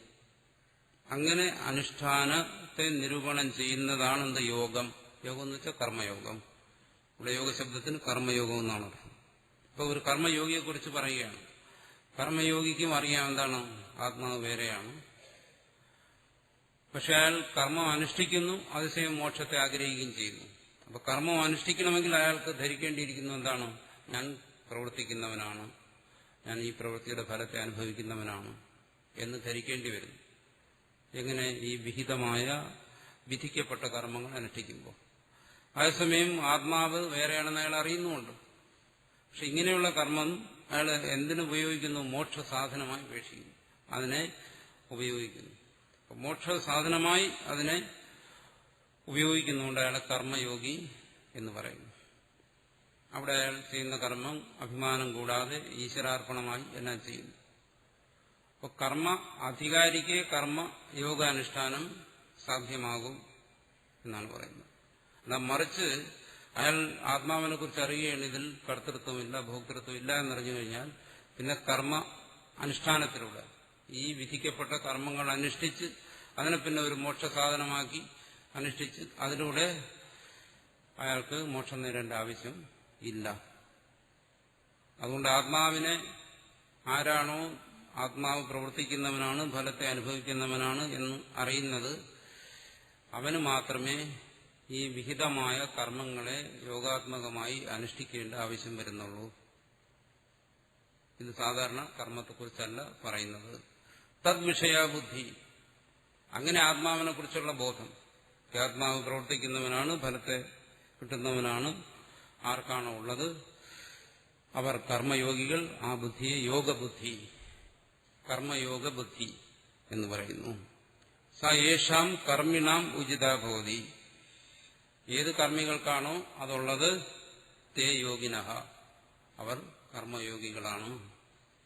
അങ്ങനെ അനുഷ്ഠാനത്തെ നിരൂപണം ചെയ്യുന്നതാണെന്ത് യോഗം. യോഗം എന്ന് വെച്ചാൽ കർമ്മയോഗം. ഇവിടെ യോഗശബ്ദത്തിന് കർമ്മയോഗം എന്നാണ് അർത്ഥം. അപ്പോൾ ഒരു കർമ്മയോഗിയെക്കുറിച്ച് പറയുകയാണ്. കർമ്മയോഗിക്കും അറിയാം എന്താണ്, ആത്മാവ് വേറെയാണ്. പക്ഷെ അയാൾ കർമ്മം അനുഷ്ഠിക്കുന്നു, അതിശയം മോക്ഷത്തെ ആഗ്രഹിക്കുകയും ചെയ്യുന്നു. അപ്പൊ കർമ്മം അനുഷ്ഠിക്കണമെങ്കിൽ അയാൾക്ക് ധരിക്കേണ്ടിയിരിക്കുന്നു എന്താണ്, ഞാൻ പ്രവർത്തിക്കുന്നവനാണ്, ഞാൻ ഈ പ്രവൃത്തിയുടെ ഫലത്തെ അനുഭവിക്കുന്നവനാണ് എന്ന് ധരിക്കേണ്ടി വരുന്നു. എങ്ങനെ, ഈ വിഹിതമായ വിധിക്കപ്പെട്ട കർമ്മങ്ങൾ അനുഷ്ഠിക്കുമ്പോൾ. അതേസമയം ആത്മാവ് വേറെയാണെന്ന് അയാൾ അറിയുന്നുമുണ്ട്. പക്ഷെ ഇങ്ങനെയുള്ള കർമ്മം അയാൾ എന്തിനുപയോഗിക്കുന്നു, മോക്ഷസാധനമായി ഉപേക്ഷിക്കുന്നു, അതിനെ ഉപയോഗിക്കുന്നു. മോക്ഷസാധനമായി അതിനെ ഉപയോഗിക്കുന്നുകൊണ്ട് അയാളെ കർമ്മയോഗി എന്ന് പറയുന്നു. അവിടെ അയാൾ ചെയ്യുന്ന കർമ്മം അഭിമാനം കൂടാതെ ഈശ്വരാർപ്പണമായി എല്ലാം ചെയ്യുന്നു. അപ്പോൾ കർമ്മ അധികാരിക്ക് കർമ്മ യോഗാനുഷ്ഠാനം സാധ്യമാകും എന്നാണ് പറയുന്നത്. അല്ല മറിച്ച് അയാൾ ആത്മാവിനെ കുറിച്ച് അറിയുകയാണ്, ഇതിൽ കർത്തൃത്വമില്ല ഭോക്തൃത്വമില്ല എന്നറിഞ്ഞു കഴിഞ്ഞാൽ പിന്നെ കർമ്മ അനുഷ്ഠാനത്തിലൂടെ ഈ വിധിക്കപ്പെട്ട കർമ്മങ്ങൾ അനുഷ്ഠിച്ച് അതിനെ പിന്നെ ഒരു മോക്ഷസാധനമാക്കി അനുഷ്ഠിച്ച് അതിലൂടെ അയാൾക്ക് മോക്ഷം നേടേണ്ട ആവശ്യം ഇല്ല. അതുകൊണ്ട് ആത്മാവിനെ ആരാണോ ആത്മാവ് പ്രവർത്തിക്കുന്നവനാണ്, ഫലത്തെ അനുഭവിക്കുന്നവനാണ് എന്ന് അറിയുന്നത്, അവന് മാത്രമേ ഈ വിഹിതമായ കർമ്മങ്ങളെ യോഗാത്മകമായി അനുഷ്ഠിക്കേണ്ട ആവശ്യം വരുന്നുള്ളൂ. ഇത് സാധാരണ കർമ്മത്തെക്കുറിച്ചല്ല പറയുന്നത്. തദ്വിഷയാബുദ്ധി, അങ്ങനെ ആത്മാവിനെ കുറിച്ചുള്ള ബോധം, ആത്മാവ് പ്രവർത്തിക്കുന്നവനാണ്, ഫലത്തെ കിട്ടുന്നവനാണ്, ആർക്കാണോ ഉള്ളത് അവർ കർമ്മയോഗികൾ. ആ ബുദ്ധിയെ യോഗബുദ്ധി, കർമ്മയോഗബുദ്ധി എന്ന് പറയുന്നു. സ യേഷാം കർമ്മിണാം ഉചിതാഭവതി, ഏത് കർമ്മികൾക്കാണോ അതുള്ളത്, തേ യോഗിനഃ, അവർ കർമ്മയോഗികളാണ്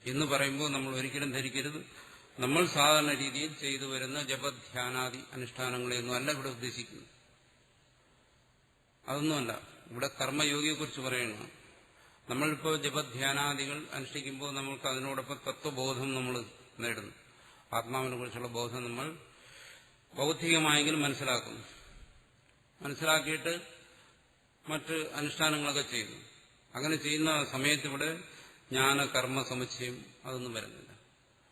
എന്ന് പറയുമ്പോൾ നമ്മൾ ഒരിക്കലും ധരിക്കരുത് നമ്മൾ സാധാരണ രീതിയിൽ ചെയ്തു വരുന്ന ജപധ്യാനാദി അനുഷ്ഠാനങ്ങളെയൊന്നും അല്ല ഇവിടെ ഉദ്ദേശിക്കുന്നു. അതൊന്നുമല്ല. ഇവിടെ കർമ്മയോഗിയെക്കുറിച്ച് പറയുന്നു. നമ്മളിപ്പോൾ ജപധ്യാനാദികൾ അനുഷ്ഠിക്കുമ്പോൾ നമ്മൾക്ക് അതിനോടൊപ്പം തത്വബോധം നമ്മൾ നേടുന്നു. ആത്മാവിനെ കുറിച്ചുള്ള ബോധം നമ്മൾ ബൗദ്ധികമായെങ്കിലും മനസ്സിലാക്കുന്നു. മനസ്സിലാക്കിയിട്ട് മറ്റ് അനുഷ്ഠാനങ്ങളൊക്കെ ചെയ്യുന്നു. അങ്ങനെ ചെയ്യുന്ന സമയത്ത് ഇവിടെ ജ്ഞാനകർമ്മ സമുച്ചയം അതൊന്നും വരുന്നില്ല.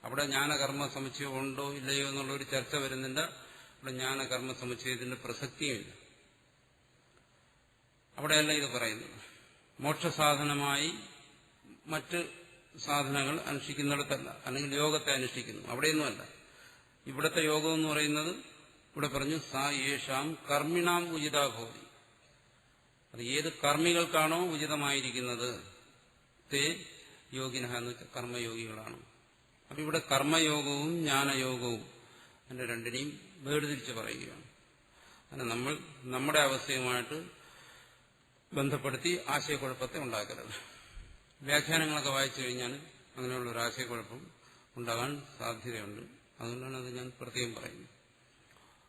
അവിടെ ജ്ഞാനകർമ്മ സമുച്ചയം ഉണ്ടോ ഇല്ലയോ എന്നുള്ളൊരു ചർച്ച വരുന്നില്ല. ഇവിടെ ജ്ഞാനകർമ്മ സമുച്ചയത്തിന്റെ പ്രസക്തിയുമില്ല. അവിടെയല്ല ഇത് പറയുന്നത്. മോക്ഷസാധനമായി മറ്റ് സാധനങ്ങൾ അനുഷ്ഠിക്കുന്നിടത്തല്ല, അല്ലെങ്കിൽ യോഗത്തെ അനുഷ്ഠിക്കുന്നു, അവിടെയൊന്നുമല്ല. ഇവിടുത്തെ യോഗം എന്ന് പറയുന്നത് ഇവിടെ പറഞ്ഞു സാ യേഷാം കർമ്മിണാം ഉചിതാഭവതി, അത് ഏത് കർമ്മികൾക്കാണോ ഉചിതമായിരിക്കുന്നത്, തേ യോഗിനഃ എന്ന് വെച്ചാൽ കർമ്മയോഗികളാണ്. അപ്പൊ ഇവിടെ കർമ്മയോഗവും ജ്ഞാനയോഗവും അതിന്റെ രണ്ടിനെയും വേർതിരിച്ച് പറയുകയാണ്. അങ്ങനെ നമ്മൾ നമ്മുടെ അവസ്ഥയുമായിട്ട് ബന്ധപ്പെടുത്തി ആശയക്കുഴപ്പത്തെ ഉണ്ടാക്കരുത്. വ്യാഖ്യാനങ്ങളൊക്കെ വായിച്ചു കഴിഞ്ഞാൽ അങ്ങനെയുള്ളൊരു ആശയക്കുഴപ്പം ഉണ്ടാകാൻ സാധ്യതയുണ്ട്. അതുകൊണ്ടാണ് അത് ഞാൻ പ്രത്യേകം പറയുന്നത്.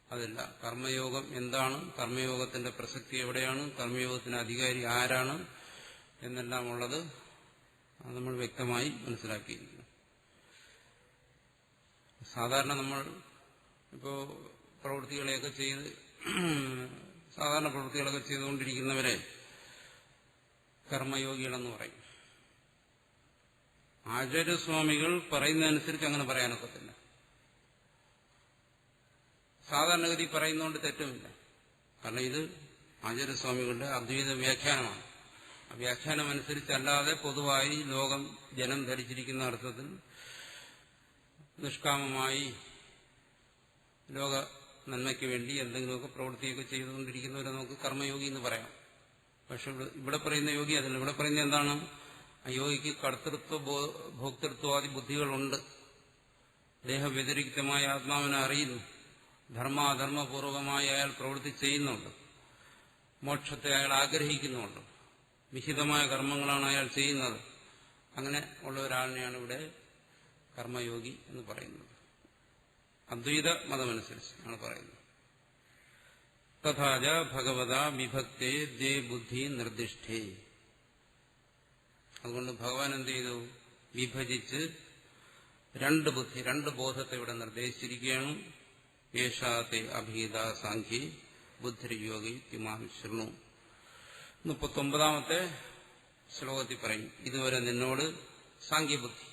അതല്ല, കർമ്മയോഗം എന്താണ്, കർമ്മയോഗത്തിന്റെ പ്രസക്തി എവിടെയാണ്, കർമ്മയോഗത്തിന് അധികാരി ആരാണ് എന്നെല്ലാം ഉള്ളത് അത് നമ്മൾ വ്യക്തമായി മനസ്സിലാക്കിയിരിക്കുന്നു. സാധാരണ നമ്മൾ ഇപ്പോൾ പ്രവൃത്തികളെയൊക്കെ ചെയ്ത് സാധാരണ പ്രവൃത്തികളൊക്കെ ചെയ്തുകൊണ്ടിരിക്കുന്നവരെ കർമ്മയോഗികളെന്ന് പറയും. ആചാര്യസ്വാമികൾ പറയുന്നതനുസരിച്ച് അങ്ങനെ പറയാനൊക്കത്തില്ല. സാധാരണഗതി പറയുന്നതുകൊണ്ട് തെറ്റുമില്ല. കാരണം ഇത് ആചാര്യസ്വാമികളുടെ അദ്വൈത വ്യാഖ്യാനമാണ്. ആ വ്യാഖ്യാനം അനുസരിച്ചല്ലാതെ പൊതുവായി ലോകം ജനം ധരിച്ചിരിക്കുന്ന അർത്ഥത്തിൽ നിഷ്കാമമായി ലോക നന്മയ്ക്ക് വേണ്ടി എന്തെങ്കിലുമൊക്കെ പ്രവൃത്തിയൊക്കെ ചെയ്തുകൊണ്ടിരിക്കുന്നവരെ നമുക്ക് കർമ്മയോഗി എന്ന് പറയാം. പക്ഷെ ഇവിടെ പറയുന്ന യോഗി അതല്ല. ഇവിടെ പറയുന്നത് എന്താണ്? ആ യോഗിക്ക് കർത്തൃത്വ ഭോക്തൃത്വാദി ബുദ്ധികളുണ്ട്. ദേഹവ്യതിരിക്തമായ ആത്മാവിനെ അറിയുന്നു. ധർമാധർമ്മപൂർവമായി അയാൾ പ്രവൃത്തി ചെയ്യുന്നുണ്ട്. മോക്ഷത്തെ അയാൾ ആഗ്രഹിക്കുന്നുണ്ട്. വിഹിതമായ കർമ്മങ്ങളാണ് അയാൾ ചെയ്യുന്നത്. അങ്ങനെ ഉള്ള ഒരാളിനെയാണ് ഇവിടെ കർമ്മയോഗി എന്ന് പറയുന്നത്. അദ്വൈത മതമനുസരിച്ച് ആണ് പറയുന്നത്. തഥാച ഭഗവത വിഭക്തേ ദ്വേ ബുദ്ധി നിർദ്ദിഷ്ടേ. അതുകൊണ്ട് ഭഗവാൻ എന്ത് ചെയ്തു? വിഭജിച്ച് രണ്ട് ബുദ്ധി, രണ്ട് ബോധത്തെ ഇവിടെ നിർദ്ദേശിച്ചിരിക്കുകയാണ്. യേശാത്തെ അഭീത സാഖ്യേ ബുദ്ധിർയോഗി തിമാൻ ശൃണു. 39ാമത്തെ ശ്ലോകത്തിൽ പറയും, ഇതുവരെ നിന്നോട് സാഖ്യബുദ്ധി,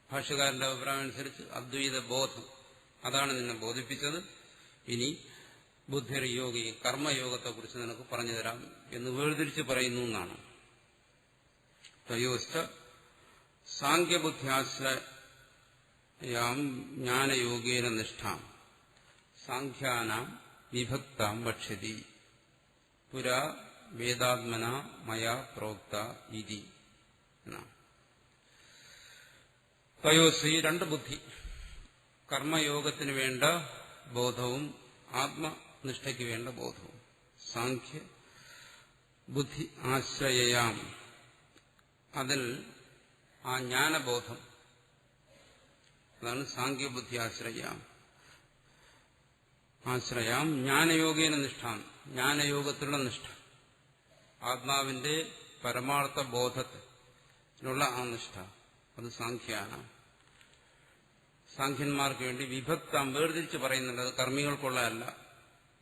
ഭാഷ്യകാരന്റെ അഭിപ്രായം അനുസരിച്ച് അദ്വൈത ബോധം, അതാണ് നിന്നെ ബോധിപ്പിച്ചത്. ഇനി ബുദ്ധിർയോഗി, കർമ്മയോഗത്തെക്കുറിച്ച് നിനക്ക് പറഞ്ഞു തരാം എന്ന് വേർതിരിച്ച് പറയുന്നു എന്നാണ്. തയോശ്ച സാഖ്യബുദ്ധ്യാശ്രയാം ജ്ഞാനയോഗേന നിഷ്ഠാം സാഖ്യാനാം വിഭക്താം വക്ഷ്യതി പുരാ വേദാത്മന മയാ പ്രോക്ത ഇതി. തയോസ്, ഈ രണ്ട് ബുദ്ധി, കർമ്മയോഗത്തിന് വേണ്ട ബോധവും ആത്മനിഷ്ഠയ്ക്ക് വേണ്ട ബോധവും, സാഖ്യ ബുദ്ധി ആശ്രയയാം, അതിൽ ആ ജ്ഞാനബോധം, അതാണ് സാഖ്യബുദ്ധി ആശ്രയാം. ആശ്രയാം ജ്ഞാനയോഗേന നിഷ്ഠാൻ, ജ്ഞാനയോഗത്തിലുള്ള നിഷ്ഠ, ആത്മാവിന്റെ പരമാർത്ഥ ബോധത്തിലുള്ള ആ നിഷ്ഠ, അത് സാഖ്യാണ്. സാഖ്യന്മാർക്ക് വേണ്ടി വിഭക്തം വേർതിരിച്ച് പറയുന്നുണ്ട്. അത് കർമ്മികൾക്കുള്ളതല്ല.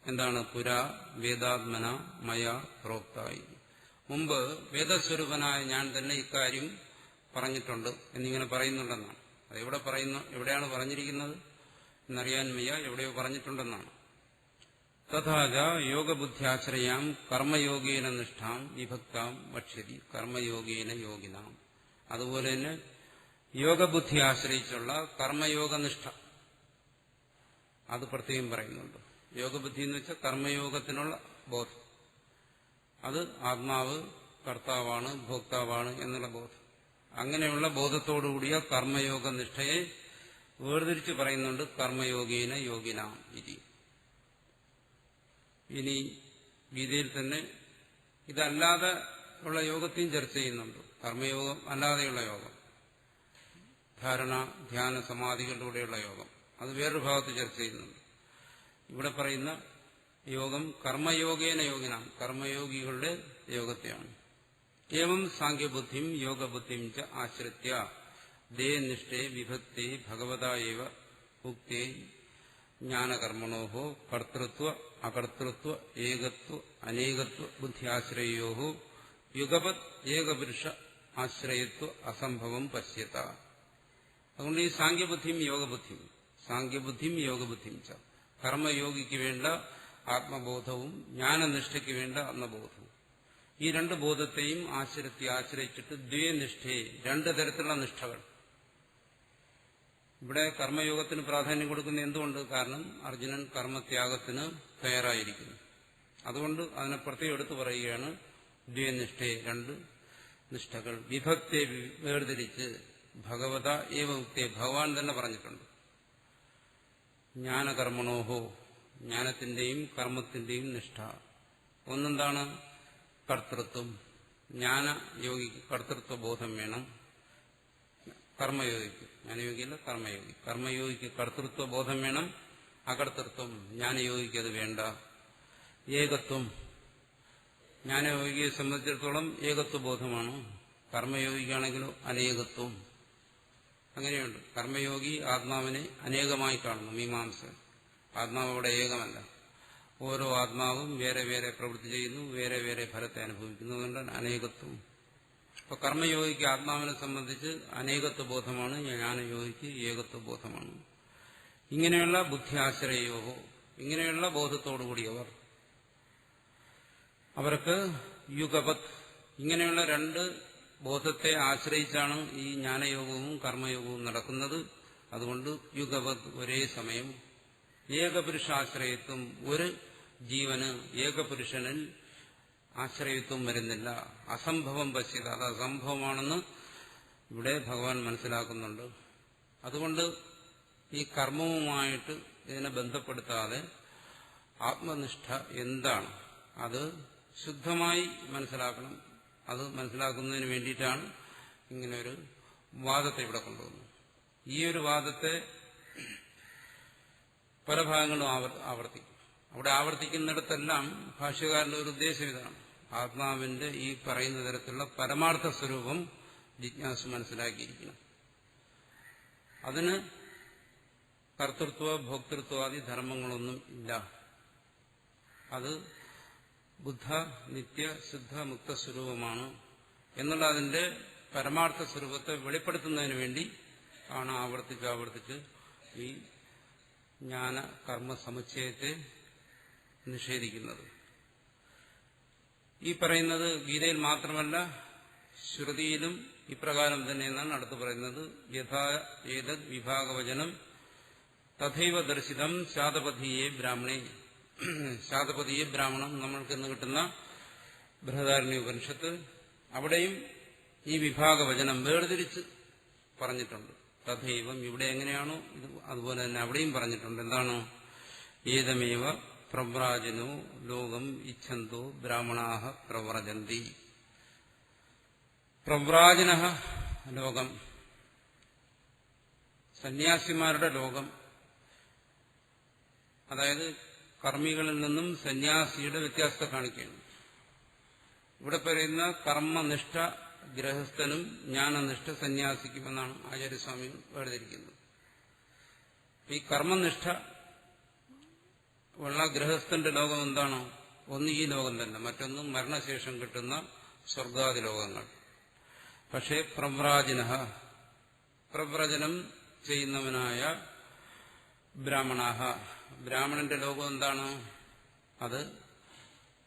എന്താണ്? പുരാ വേദാത്മന മയ പ്രോക്തായി, മുമ്പ് വേദസ്വരൂപനായ ഞാൻ തന്നെ ഇക്കാര്യം പറഞ്ഞിട്ടുണ്ട് എന്നിങ്ങനെ പറയുന്നുണ്ടെന്നാണ്. അത് എവിടെയാണ് പറഞ്ഞിരിക്കുന്നത് എന്നറിയാൻ വയ്യ, എവിടെയോ പറഞ്ഞിട്ടുണ്ടെന്നാണ്. തഥാച യോഗബുദ്ധ്യാശ്രയാം കർമ്മയോഗേന നിഷ്ഠാം വിഭക്താം വക്ഷ്യതി കർമ്മയോഗേന യോഗിനാം. അതുപോലെ തന്നെ യോഗബുദ്ധി ആശ്രയിച്ചുള്ള കർമ്മയോഗനിഷ്ഠ, അത് പ്രത്യേകം പറയുന്നുണ്ട്. യോഗബുദ്ധി എന്ന് വെച്ചാൽ കർമ്മയോഗത്തിനുള്ള ബോധം, അത് ആത്മാവ് കർത്താവാണ് ഭോക്താവാണ് എന്നുള്ള ബോധം. അങ്ങനെയുള്ള ബോധത്തോടുകൂടിയ കർമ്മയോഗനിഷ്ഠയെ വേർതിരിച്ച് പറയുന്നുണ്ട് കർമ്മയോഗേന യോഗിനാം ഇതി. ഇനി ഗീതയിൽ തന്നെ ഇതല്ലാതെ ഉള്ള യോഗത്തെയും ചർച്ച ചെയ്യുന്നുണ്ട്. കർമ്മയോഗം അല്ലാതെയുള്ള യോഗം, ധാരണ ധ്യാന സമാധികളിലൂടെയുള്ള യോഗം, അത് വേറൊരു ഭാഗത്ത് ചർച്ച ചെയ്യുന്നുണ്ട്. ഇവിടെ പറയുന്ന യോഗം കർമ്മയോഗേന യോഗിനാം, കർമ്മയോഗികളുടെ യോഗത്തെയാണ്. ഏവം സാഖ്യബുദ്ധിം യോഗബുദ്ധിം ച ആശ്രിത്യ ദേ നിഷ്ഠേ വിഭക്തി ഭഗവതായേവ ഉക്തേ ജ്ഞാനകർമ്മണോ കർത്തൃത്വ അകർത്തൃത്വ ഏകത്വ അനേകത്വ ബുദ്ധിയാശ്രയോ യുഗപത് ഏകപുരുഷ ആശ്രയത്വ അസംഭവം പശ്യത. അതുകൊണ്ട് ഈ സാഖ്യബുദ്ധിയും യോഗബുദ്ധിയും ച, കർമ്മയോഗിക്ക് വേണ്ട ആത്മബോധവും ജ്ഞാനനിഷ്ഠയ്ക്ക് വേണ്ട ആത്മബോധവും, ഈ രണ്ട് ബോധത്തെയും ആശ്രയിച്ചിട്ട് ദ്വേ നിഷ്ഠയെ, രണ്ട് തരത്തിലുള്ള നിഷ്ഠകൾ. ഇവിടെ കർമ്മയോഗത്തിന് പ്രാധാന്യം കൊടുക്കുന്ന എന്തുകൊണ്ട്? കാരണം അർജുനൻ കർമ്മത്യാഗത്തിന് തയ്യാറായിരിക്കുന്നു. അതുകൊണ്ട് അതിനെ പ്രത്യേകം എടുത്തു പറയുകയാണ്. ദ്വേ നിഷ്ഠയെ, രണ്ട് നിഷ്ഠകൾ. വിഭക്തിയെ വേർതിരിച്ച് ഭഗവത ഏവ ഉക്തേ, ഭഗവാൻ തന്നെ പറഞ്ഞിട്ടുണ്ട്. ജ്ഞാനകർമ്മണോഹോ, ജ്ഞാനത്തിന്റെയും കർമ്മത്തിന്റെയും നിഷ്ഠ. ഒന്നെന്താണ്? കർത്തൃത്വം. ജ്ഞാനയോഗിക്ക് കർത്തൃത്വ ബോധം വേണം. കർമ്മയോഗിക്ക്, ജ്ഞാനയോഗിയല്ല കർമ്മയോഗി, കർമ്മയോഗിക്ക് കർത്തൃത്വ ബോധം വേണം. അകർത്തൃത്വം, ജ്ഞാനയോഗിക്ക് അത് വേണ്ട. ഏകത്വം, ജ്ഞാനയോഗിയെ സംബന്ധിച്ചിടത്തോളം ഏകത്വ ബോധമാണ്. കർമ്മയോഗിക്കാണെങ്കിലോ അനേകത്വം. അങ്ങനെയുണ്ട്. കർമ്മയോഗി ആത്മാവിനെ അനേകമായി കാണുന്നു. മീമാംസ ആത്മാവ് അവിടെ ഏകമല്ല. ഓരോ ആത്മാവും വേറെ വേറെ പ്രവൃത്തി ചെയ്യുന്നു, വേറെ വേറെ ഫലത്തെ അനുഭവിക്കുന്നു. അതുകൊണ്ട് അനേകത്വം. അപ്പൊ കർമ്മയോഗിക്ക് ആത്മാവിനെ സംബന്ധിച്ച് അനേകത്വ ബോധമാണ്, ജ്ഞാനയോഗിക്ക് ഏകത്വ ബോധമാണ്. ഇങ്ങനെയുള്ള ബുദ്ധിയാശ്രയോ, ഇങ്ങനെയുള്ള ബോധത്തോടുകൂടിയവർ, അവർക്ക് യുഗപത്, ഇങ്ങനെയുള്ള രണ്ട് ബോധത്തെ ആശ്രയിച്ചാണ് ഈ ജ്ഞാനയോഗവും കർമ്മയോഗവും നടക്കുന്നത്. അതുകൊണ്ട് യുഗപത്, ഒരേ സമയം ഏകപുരുഷാശ്രയത്വം, ഒരു ജീവന് ഏകപുരുഷനിൽ ആശ്രയത്വം വരുന്നില്ല. അസംഭവം പശ്യത, അത് അസംഭവമാണെന്ന് ഇവിടെ ഭഗവാൻ മനസ്സിലാക്കുന്നുണ്ട്. അതുകൊണ്ട് ഈ കർമ്മവുമായിട്ട് ഇതിനെ ബന്ധപ്പെടുത്താതെ ആത്മനിഷ്ഠ എന്താണ് അത് ശുദ്ധമായി മനസ്സിലാക്കണം. അത് മനസ്സിലാക്കുന്നതിന് വേണ്ടിയിട്ടാണ് ഇങ്ങനൊരു വാദത്തെ ഇവിടെ കൊണ്ടുവന്നത്. ഈ ഒരു വാദത്തെ പല ഭാഗങ്ങളും ആവർത്തിക്കും. അവിടെ ആവർത്തിക്കുന്നിടത്തെല്ലാം ഭാഷ്യകാരന്റെ ഒരു ഉദ്ദേശം ഇതാണ്: ആത്മാവിന്റെ ഈ പറയുന്ന തരത്തിലുള്ള പരമാർത്ഥ സ്വരൂപം ജിജ്ഞാസ മനസ്സിലാക്കിയിരിക്കണം. അതിന് കർത്തൃത്വ ഭോക്തൃത്വാദി ധർമ്മങ്ങളൊന്നും ഇല്ല. അത് ബുദ്ധ നിത്യ ശുദ്ധ മുക്ത സ്വരൂപമാണ് എന്നുള്ള അതിന്റെ പരമാർത്ഥ സ്വരൂപത്തെ വെളിപ്പെടുത്തുന്നതിന് വേണ്ടി ആണ് ആവർത്തിച്ച് ഈ ജ്ഞാന കർമ്മ സമുച്ചയത്തെ നിഷേധിക്കുന്നത്. ഈ പറയുന്നത് ഗീതയിൽ മാത്രമല്ല, ശ്രുതിയിലും ഇപ്രകാരം തന്നെ എന്നാണ് അടുത്ത് പറയുന്നത്. യഥാ ഏതദ് വിഭാഗവചനം തഥൈവ ദർശിതം ശാതപതിയെ ബ്രാഹ്മണേ. ശാതപതിയെ ബ്രാഹ്മണം നമ്മൾക്ക് ഇന്ന് കിട്ടുന്ന ബൃഹദാരണ്യ ഉപനിഷത്ത്, അവിടെയും ഈ വിഭാഗവചനം വേർതിരിച്ച് പറഞ്ഞിട്ടുണ്ട്. തഥൈവം ഇവിടെ എങ്ങനെയാണോ ഇത് അതുപോലെ തന്നെ അവിടെയും പറഞ്ഞിട്ടുണ്ട്. എന്താണ്? ഏതമേവ പ്രവ്രാജനോ ലോകം ഇച്ഛന്തോ ബ്രാഹ്മണാഹ പ്രവ്രജന്തി. പ്രവ്രാജന ലോകം, സന്യാസിമാരുടെ ലോകം, അതായത് കർമ്മികളിൽ നിന്നും സന്യാസിയുടെ വ്യത്യാസത്തെ കാണിക്കുകയാണ്. ഇവിടെ പറയുന്ന കർമ്മനിഷ്ഠ ഗൃഹസ്ഥനും ജ്ഞാനനിഷ്ഠ സന്യാസിക്കുമെന്നാണ് ആചാര്യസ്വാമി വേർതിരിക്കുന്നത്. ഈ കർമ്മനിഷ്ഠ ഉള്ള ഗൃഹസ്ഥന്റെ ലോകം എന്താണോ? ഒന്ന് ഈ ലോകം തന്നെ, മറ്റൊന്ന് മരണശേഷം കിട്ടുന്ന സ്വർഗാദി ലോകങ്ങൾ. പക്ഷേ പ്രവ്രജനം ചെയ്യുന്നവനായ ബ്രാഹ്മണാഹ, ബ്രാഹ്മണന്റെ ലോകം എന്താണ്? അത്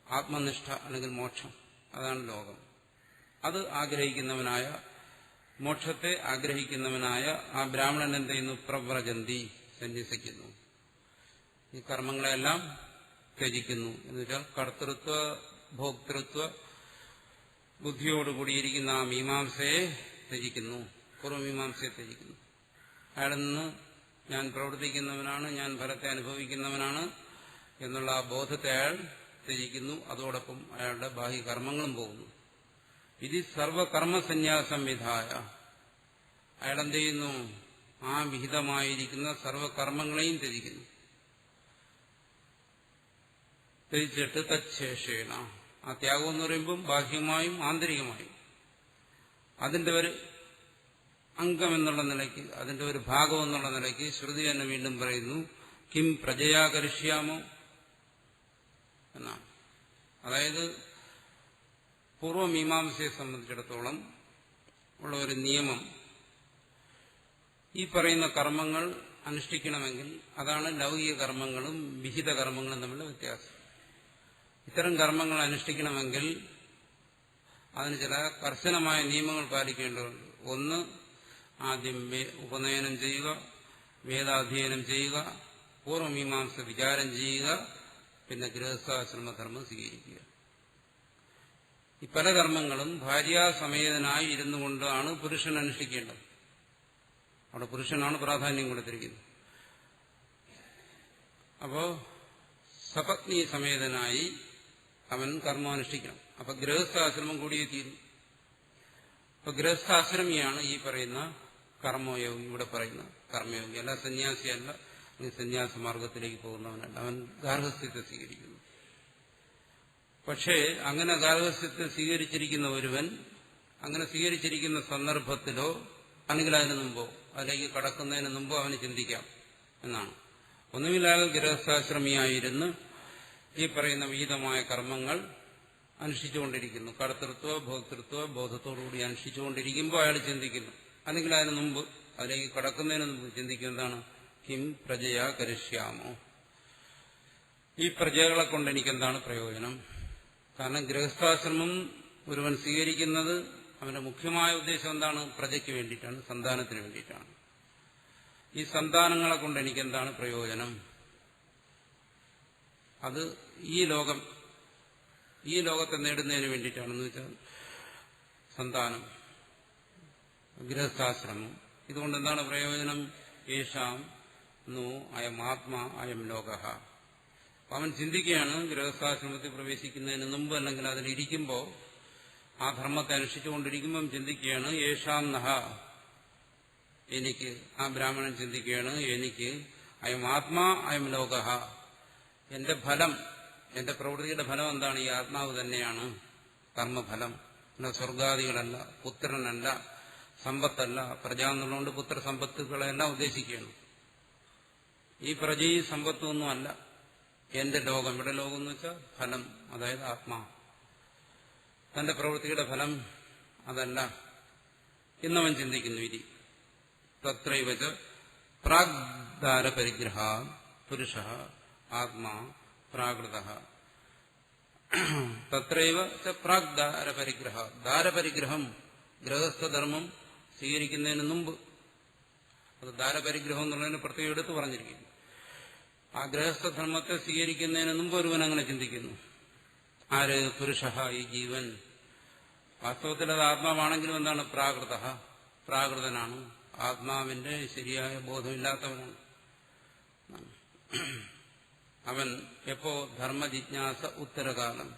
ആത്മനിഷ്ഠ അല്ലെങ്കിൽ മോക്ഷം, അതാണ് ലോകം. അത് ആഗ്രഹിക്കുന്നവനായ, മോക്ഷത്തെ ആഗ്രഹിക്കുന്നവനായ ആ ബ്രാഹ്മണൻ എന്ത് ചെയ്യുന്നു? പ്രവ്രജന്തി, സന്യസിക്കുന്നു. ഈ കർമ്മങ്ങളെല്ലാം ത്യജിക്കുന്നു. എന്നുവെച്ചാൽ കർത്തൃത്വ ഭോക്തൃത്വ ബുദ്ധിയോടുകൂടിയിരിക്കുന്ന ആ മീമാംസയെ ത്യജിക്കുന്നു, പൂർവ്വമീമാംസയെ ത്യജിക്കുന്നു. അയാളിൽ നിന്ന് ഞാൻ പ്രവർത്തിക്കുന്നവനാണ്, ഞാൻ ഫലത്തെ അനുഭവിക്കുന്നവനാണ് എന്നുള്ള ആ ബോധത്തെ അയാൾ ത്യജിക്കുന്നു. അതോടൊപ്പം അയാളുടെ ബാഹ്യ കർമ്മങ്ങളും പോകുന്നു. ഇത് സർവകർമ്മസന്യാസം വിധായ, അയാളെന്ത് ചെയ്യുന്നു? ആ വിഹിതമായിരിക്കുന്ന സർവകർമ്മങ്ങളെയും ത്യജിക്കുന്നു. ത്യജിച്ചിട്ട് തച്ഛേഷേണ, ആ ത്യാഗം എന്ന് പറയുമ്പം ബാഹ്യമായും ആന്തരികമായും അതിന്റെ ഒരു അംഗം എന്നുള്ള നിലയ്ക്ക്, അതിന്റെ ഒരു ഭാഗം എന്നുള്ള നിലയ്ക്ക് ശ്രുതി തന്നെ വീണ്ടും പറയുന്നു, കിം പ്രജയാ കരിഷ്യാമോ എന്നാണ്. അതായത് പൂർവ്വമീമാംസയെ സംബന്ധിച്ചിടത്തോളം ഉള്ള ഒരു നിയമം, ഈ പറയുന്ന കർമ്മങ്ങൾ അനുഷ്ഠിക്കണമെങ്കിൽ അതാണ് ലൗകിക കർമ്മങ്ങളും വിഹിത കർമ്മങ്ങളും തമ്മിലുള്ള വ്യത്യാസം. ഇത്തരം കർമ്മങ്ങൾ അനുഷ്ഠിക്കണമെങ്കിൽ അതിന് ചില കർശനമായ നിയമങ്ങൾ പാലിക്കേണ്ടതുണ്ട്. ഒന്ന്, ആദ്യം ഉപനയനം ചെയ്യുക, വേദാധ്യയനം ചെയ്യുക, പൂർവ്വമീമാംസ വിചാരം ചെയ്യുക, പിന്നെ ഗൃഹസ്ഥാശ്രമധർമ്മം സ്വീകരിക്കുക. ഈ പല കർമ്മങ്ങളും ഭാര്യാസമേതനായി ഇരുന്നു കൊണ്ടാണ് പുരുഷൻ അനുഷ്ഠിക്കേണ്ടത്. അവിടെ പുരുഷനാണ് പ്രാധാന്യം കൊടുത്തിരിക്കുന്നത്. അപ്പോ സപത്നി സമേതനായി അവൻ കർമ്മം അനുഷ്ഠിക്കണം. അപ്പൊ ഗൃഹസ്ഥാശ്രമം കൂടിയേ തീരും. അപ്പൊ ഗൃഹസ്ഥാശ്രമിയാണ് ഈ പറയുന്ന കർമ്മയോഗി, ഇവിടെ പറയുന്ന കർമ്മയോഗി. അല്ല സന്യാസിയല്ല, സന്യാസ മാർഗത്തിലേക്ക് പോകുന്നവനല്ല, അവൻ ഗാർഹസ്ഥ്യത്തെ സ്വീകരിക്കുന്നു. പക്ഷേ അങ്ങനെ ഗാർഹസ്ഥ്യത്തെ സ്വീകരിച്ചിരിക്കുന്ന ഒരുവൻ, അങ്ങനെ സ്വീകരിച്ചിരിക്കുന്ന സന്ദർഭത്തിലോ അല്ലെങ്കിൽ അതിനു മുമ്പോ അതിലേക്ക് കടക്കുന്നതിന് മുമ്പോ അവന് ചിന്തിക്കാം എന്നാണ്. ഒന്നുകിൽ അയാൾ ഗൃഹസ്ഥാശ്രമിയായിരുന്ന് ഈ പറയുന്ന വിഹിതമായ കർമ്മങ്ങൾ അനുഷ്ഠിച്ചുകൊണ്ടിരിക്കുന്നു, കർത്തൃത്വ ഭോക്തൃത്വ ബോധത്തോടുകൂടി അനുഷ്ഠിച്ചുകൊണ്ടിരിക്കുമ്പോൾ അയാൾ ചിന്തിക്കുന്നു. അല്ലെങ്കിൽ അതിന് മുമ്പ്, അതിലേക്ക് കടക്കുന്നതിന് മുമ്പ് ചിന്തിക്കും, എന്താണ്? കിം പ്രജയാ കരിഷ്യാമോ, ഈ പ്രജകളെ കൊണ്ട് എനിക്കെന്താണ് പ്രയോജനം? കാരണം ഗൃഹസ്ഥാശ്രമം ഒരുവൻ സ്വീകരിക്കുന്നത് അവന്റെ മുഖ്യമായ ഉദ്ദേശം എന്താണ്? പ്രജയ്ക്ക് വേണ്ടിയിട്ടാണ്, സന്താനത്തിന് വേണ്ടിയിട്ടാണ്. ഈ സന്താനങ്ങളെ കൊണ്ട് എനിക്കെന്താണ് പ്രയോജനം? അത് ഈ ലോകത്തെ നേടുന്നതിന് വേണ്ടിയിട്ടാണെന്ന് വെച്ചാൽ സന്താനം, ഗൃഹസ്ഥാശ്രമം. ഇതുകൊണ്ട് എന്താണ് പ്രയോജനം? യേശാം നോ അയം ആത്മാ അയം ലോകഃ. അവൻ ചിന്തിക്കുകയാണ്, ഗൃഹസ്ഥാശ്രമത്തിൽ പ്രവേശിക്കുന്നതിന് മുമ്പ് അല്ലെങ്കിൽ അതിലിരിക്കുമ്പോൾ, ആ ധർമ്മത്തെ അനുഷ്ഠിച്ചുകൊണ്ടിരിക്കുമ്പം ചിന്തിക്കുകയാണ്, യേശാം നഹ, എനിക്ക്, ആ ബ്രാഹ്മണൻ ചിന്തിക്കുകയാണ്, എനിക്ക് അയം ആത്മാ അയം ലോകഃ, എന്റെ ഫലം, എന്റെ പ്രവൃത്തിയുടെ ഫലം എന്താണ്? ഈ ആത്മാവ് തന്നെയാണ്, കർമ്മഫലം. പിന്നെ സ്വർഗാദികളല്ല, പുത്രനല്ല, സമ്പത്തല്ല. പ്രജ എന്നുള്ളതുകൊണ്ട് പുത്രസമ്പത്തുകളെല്ലാം ഉദ്ദേശിക്കുകയാണ്. ഈ പ്രജയും സമ്പത്തൊന്നും അല്ല എന്റെ ലോകം. ഇവിടെ ലോകം എന്ന് വെച്ചാൽ ഫലം, അതായത് ആത്മാ, തന്റെ പ്രവൃത്തിയുടെ ഫലം അതല്ല എന്നവൻ ചിന്തിക്കുന്നു. ഇരി തത്രൈവച പ്രാഗ്ദാര പരിഗ്രഹ പുരുഷ ആത്മാ പ്രാകൃതഃ. തത്രൈവ ച പ്രാഗ്ദാര പരിഗ്രഹ, ദാരപരിഗ്രഹം, ഗൃഹസ്ഥധർമ്മം സ്വീകരിക്കുന്നതിന് മുമ്പ്, അത് ദാരപരിഗ്രഹം എന്നുള്ളതിന് പ്രത്യേകം എടുത്തു പറഞ്ഞിരിക്കുന്നു. ആ ഗൃഹസ്ഥധർമ്മത്തെ സ്വീകരിക്കുന്നതിന് മുമ്പ് ഒരുവൻ അങ്ങനെ ചിന്തിക്കുന്നു. ആര്? പുരുഷ, ഈ ജീവൻ. വാസ്തവത്തിൽ അത് ആത്മാവാണെങ്കിലും എന്താണ്? പ്രാകൃതനാണ്, ആത്മാവിന്റെ ശരിയായ ബോധമില്ലാത്തവനാണ്. അവൻ എപ്പോ? ധർമ്മജിജ്ഞാസ ഉത്തരകാലം.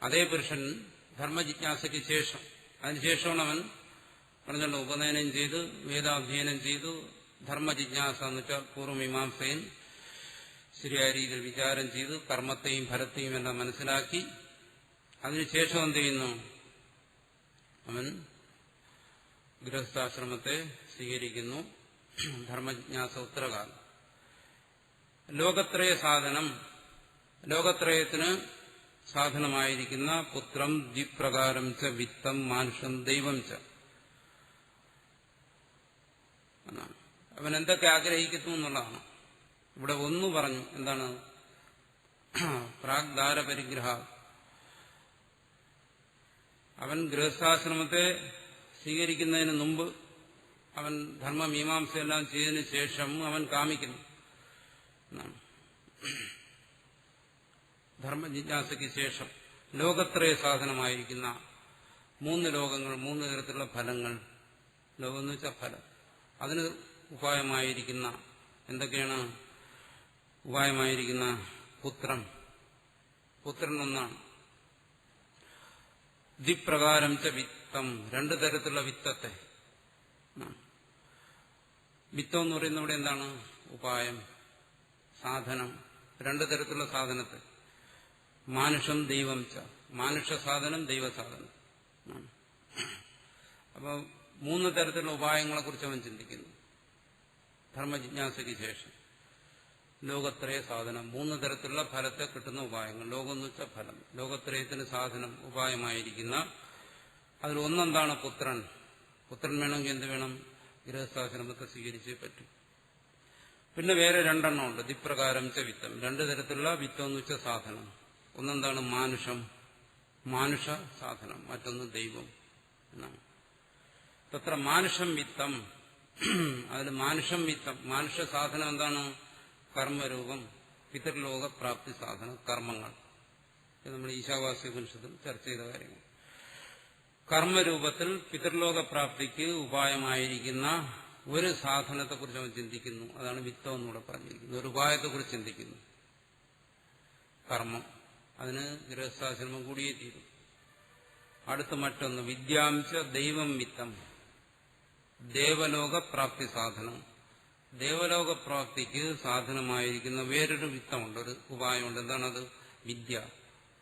അതേ പുരുഷൻ ധർമ്മജിജ്ഞാസയ്ക്ക് ശേഷം, അതിനുശേഷമാണ് അവൻ പറഞ്ഞല്ലോ, ഉപനയനം ചെയ്ത് വേദാധ്യയനം ചെയ്തു. ധർമ്മജിജ്ഞാസ എന്ന് വെച്ചാൽ പൂർവ്വമീമാംസയിൽ ശരിയായ രീതിയിൽ വിചാരം ചെയ്ത് കർമ്മത്തെയും ഫലത്തെയും എല്ലാം മനസ്സിലാക്കി അതിനുശേഷം എന്ത് ചെയ്യുന്നു? അവൻ ഗൃഹസ്ഥാശ്രമത്തെ സ്വീകരിക്കുന്നു. ധർമ്മജിജ്ഞാസ ഉത്തരകാലം. ലോകത്രയ സാധനം, ലോകത്രയത്തിന് സാധനമായിരിക്കുന്ന പുത്രം ദ്വിപ്രകാരം ച വിത്തം മാനുഷം ദൈവം ച എന്നാണ്. അവൻ എന്തൊക്കെ ആഗ്രഹിക്കുന്നു എന്നുള്ളതാണ്. ഇവിടെ ഒന്ന് പറഞ്ഞു, എന്താണ്? പ്രാഗ്ദാര പരിഗ്രഹ. അവൻ ഗൃഹസ്ഥാശ്രമത്തെ സ്വീകരിക്കുന്നതിന് മുമ്പ്, അവൻ ധർമ്മമീമാംസയെല്ലാം ചെയ്തതിനു ശേഷം അവൻ കാമിക്കുന്നു. ധർമ്മജിജ്ഞാസയ്ക്ക് ശേഷം ലോകത്രയ സാധനമായിരിക്കുന്ന 3 ലോകങ്ങൾ, 3 തരത്തിലുള്ള ഫലങ്ങൾ. ലോകം എന്ന് വെച്ചാൽ ഫലം. അതിന് ഉപായമായിരിക്കുന്ന എന്തൊക്കെയാണ്? ഉപായമായിരിക്കുന്ന പുത്രൻ ഒന്നാണ്. ദ്വിപ്രകാരം ച വിത്തം, 2 തരത്തിലുള്ള വിത്തത്തെ. വിത്തം എന്ന് പറയുന്ന ഇവിടെ എന്താണ്? ഉപായം, സാധനം. 2 തരത്തിലുള്ള സാധനത്തെ. മാനുഷം ദൈവം ച, മാനുഷ സാധനം, ദൈവസാധനം. അപ്പോൾ 3 തരത്തിലുള്ള ഉപായങ്ങളെക്കുറിച്ച് അവൻ ചിന്തിക്കുന്നു ധർമ്മജിജ്ഞാസയ്ക്ക് ശേഷം. ലോകത്രയ സാധനം, 3 തരത്തിലുള്ള ഫലത്തെ കിട്ടുന്ന ഉപായങ്ങൾ. ലോകം എന്ന് വെച്ചാൽ ഫലം. ലോകത്രയത്തിന് സാധനം, ഉപായമായിരിക്കുന്ന അതിൽ ഒന്നെന്താണ്? പുത്രൻ. പുത്രൻ വേണമെങ്കിൽ എന്ത് വേണം? ഗൃഹസ്ഥാശ്രമത്തെ സ്വീകരിച്ചേ പറ്റും. പിന്നെ വേറെ 2 എണ്ണമുണ്ട്. ദിപ്രകാരം ച വിത്തം, 2 തരത്തിലുള്ള വിത്തം എന്ന് വെച്ച സാധനം. ഒന്നെന്താണ്? മാനുഷ സാധനം, മറ്റൊന്ന് ദൈവം എന്നാണ്. തത്ര മാനുഷം വിത്തം, അതിൽ മാനുഷം വിത്തം, മാനുഷ സാധനം എന്താണ്? കർമ്മരൂപം, പിതൃലോക പ്രാപ്തി സാധനം, കർമ്മങ്ങൾ. ഇത് നമ്മൾ ഈശാവാസ്യോപനിഷത്തിൽ ചർച്ച ചെയ്ത കാര്യങ്ങൾ. കർമ്മരൂപത്തിൽ പിതൃലോക പ്രാപ്തിക്ക് ഉപായമായിരിക്കുന്ന ഒരു സാധനത്തെക്കുറിച്ച് അവൻ ചിന്തിക്കുന്നു. അതാണ് വിത്തം എന്നിവിടെ പറഞ്ഞിരിക്കുന്നത്. ഒരു ഉപായത്തെക്കുറിച്ച് ചിന്തിക്കുന്നു. കർമ്മം, അതിന് ഗൃഹസ്ഥാശ്രമം കൂടിയേ തീരും. അടുത്ത് മറ്റൊന്ന് വിദ്യാംശ ദൈവം വിത്തം, ദേവലോക പ്രാപ്തി സാധനം. ദേവലോക പ്രാപ്തിക്ക് സാധനമായിരിക്കുന്ന വേറൊരു വിത്തമുണ്ട്, ഒരു ഉപായമുണ്ട്. എന്താണത്? വിദ്യ,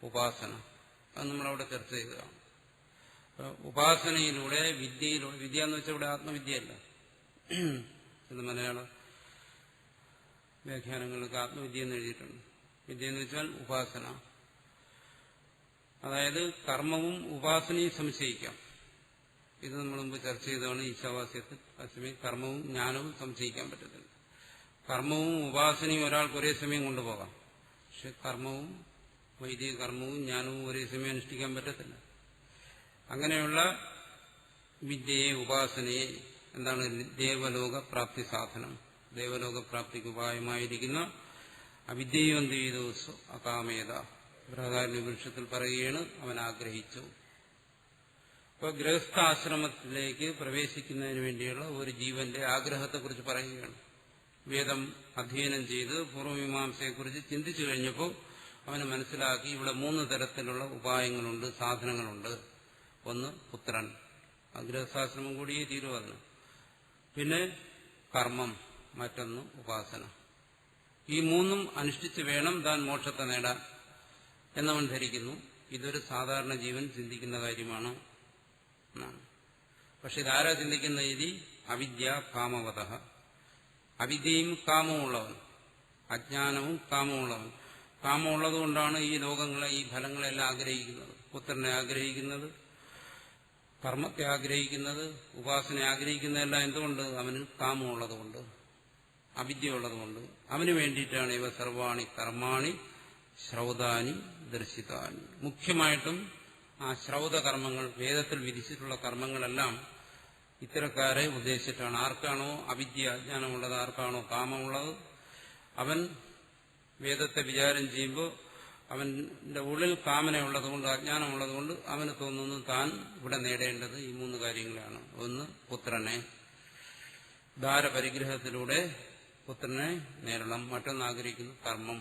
ഉപാസന. അത് നമ്മളവിടെ ചർച്ച ചെയ്തതാണ്. ഉപാസനയിലൂടെ, വിദ്യയിലൂടെ, വിദ്യ എന്ന് വെച്ചാൽ ഇവിടെ ആത്മവിദ്യയല്ല, എന്ന് മലയാള വ്യാഖ്യാനങ്ങൾക്ക് ആത്മവിദ്യ എന്ന് എഴുതിയിട്ടുണ്ട്. വിദ്യ എന്ന് വെച്ചാൽ ഉപാസന. അതായത് കർമ്മവും ഉപാസനയും സംശയിക്കാം. ഇത് നമ്മൾ മുമ്പ് ചർച്ച ചെയ്തതാണ് ഈശാവാസ്യത്തിൽ. അതേസമയം കർമ്മവും ജ്ഞാനവും സംശയിക്കാൻ പറ്റത്തില്ല. കർമ്മവും ഉപാസനയും ഒരാൾക്ക് ഒരേ സമയം കൊണ്ടുപോകാം. പക്ഷെ കർമ്മവും വൈദിക കർമ്മവും ജ്ഞാനവും ഒരേ സമയം അനുഷ്ഠിക്കാൻ പറ്റത്തില്ല. അങ്ങനെയുള്ള വിദ്യയെ, ഉപാസനയെ എന്താണ് ദേവലോക പ്രാപ്തി സാധനം, ദേവലോക പ്രാപ്തിക്ക് ഉപായമായിരിക്കുന്ന അവിദ്യയും എന്ത് ചെയ്തു? അകാമേത. ബൃഹദാരണ്യപനിഷത്തിൽ പറയുകയാണ്, അവൻ ആഗ്രഹിച്ചു. അപ്പോൾ ഗൃഹസ്ഥാശ്രമത്തിലേക്ക് പ്രവേശിക്കുന്നതിന് വേണ്ടിയുള്ള ഒരു ജീവന്റെ ആഗ്രഹത്തെക്കുറിച്ച് പറയുകയാണ്. വേദം അധ്യയനം ചെയ്ത് പൂർവ്വമീമാംസയെക്കുറിച്ച് ചിന്തിച്ചു കഴിഞ്ഞപ്പോൾ അവന് മനസ്സിലാക്കി ഇവിടെ 3 തരത്തിലുള്ള ഉപായങ്ങളുണ്ട്, സാധനങ്ങളുണ്ട്. ഒന്ന് പുത്രൻ, ഗൃഹസ്ഥാശ്രമം കൂടിയേ തീരും അതിന്. പിന്നെ കർമ്മം, മറ്റൊന്ന് ഉപാസന. ഈ 3ഉം അനുഷ്ഠിച്ച് വേണം താൻ മോക്ഷത്തെ നേടാൻ എന്നവൻ ധരിക്കുന്നു. ഇതൊരു സാധാരണ ജീവൻ ചിന്തിക്കുന്ന കാര്യമാണ്. പക്ഷെ ഇതാരാ ചിന്തിക്കുന്ന രീതി? അവിദ്യ കാമവത. അവിദ്യയും കാമമുള്ളവൻ, അജ്ഞാനവും കാമമുള്ളവൻ. കാമമുള്ളതുകൊണ്ടാണ് ഈ ലോകങ്ങളെ, ഈ ഫലങ്ങളെല്ലാം ആഗ്രഹിക്കുന്നത്. പുത്രനെ ആഗ്രഹിക്കുന്നത്, കർമ്മത്തെ ആഗ്രഹിക്കുന്നത്, ഉപാസനയെ ആഗ്രഹിക്കുന്നതെല്ലാം എന്തുകൊണ്ട്? അവന് കാമമുള്ളതുകൊണ്ട്, അവിദ്യ ഉള്ളതുകൊണ്ട്. അവന് വേണ്ടിയിട്ടാണ് ഇവ സർവാണി കർമാണി ശ്രൗതാനി ദർശിതാനി. മുഖ്യമായിട്ടും ആ ശ്രൗത കർമ്മങ്ങൾ, വേദത്തിൽ വിധിച്ചിട്ടുള്ള കർമ്മങ്ങളെല്ലാം ഇത്തരക്കാരെ ഉദ്ദേശിച്ചിട്ടാണ്. ആർക്കാണോ അവിദ്യ, അജ്ഞാനമുള്ളത്, ആർക്കാണോ കാമമുള്ളത്, അവൻ വേദത്തെ വിചാരം ചെയ്യുമ്പോൾ അവന്റെ ഉള്ളിൽ കാമനയുള്ളതുകൊണ്ട്, അജ്ഞാനമുള്ളതുകൊണ്ട് അവന് തോന്നുന്നു താൻ ഇവിടെ നേടേണ്ടത് ഈ 3 കാര്യങ്ങളാണ്. ഒന്ന് പുത്രനെ, ദാരപരിഗ്രഹത്തിലൂടെ പുത്രനെ നേടണം. മറ്റൊന്ന് ആഗ്രഹിക്കുന്നു കർമ്മം,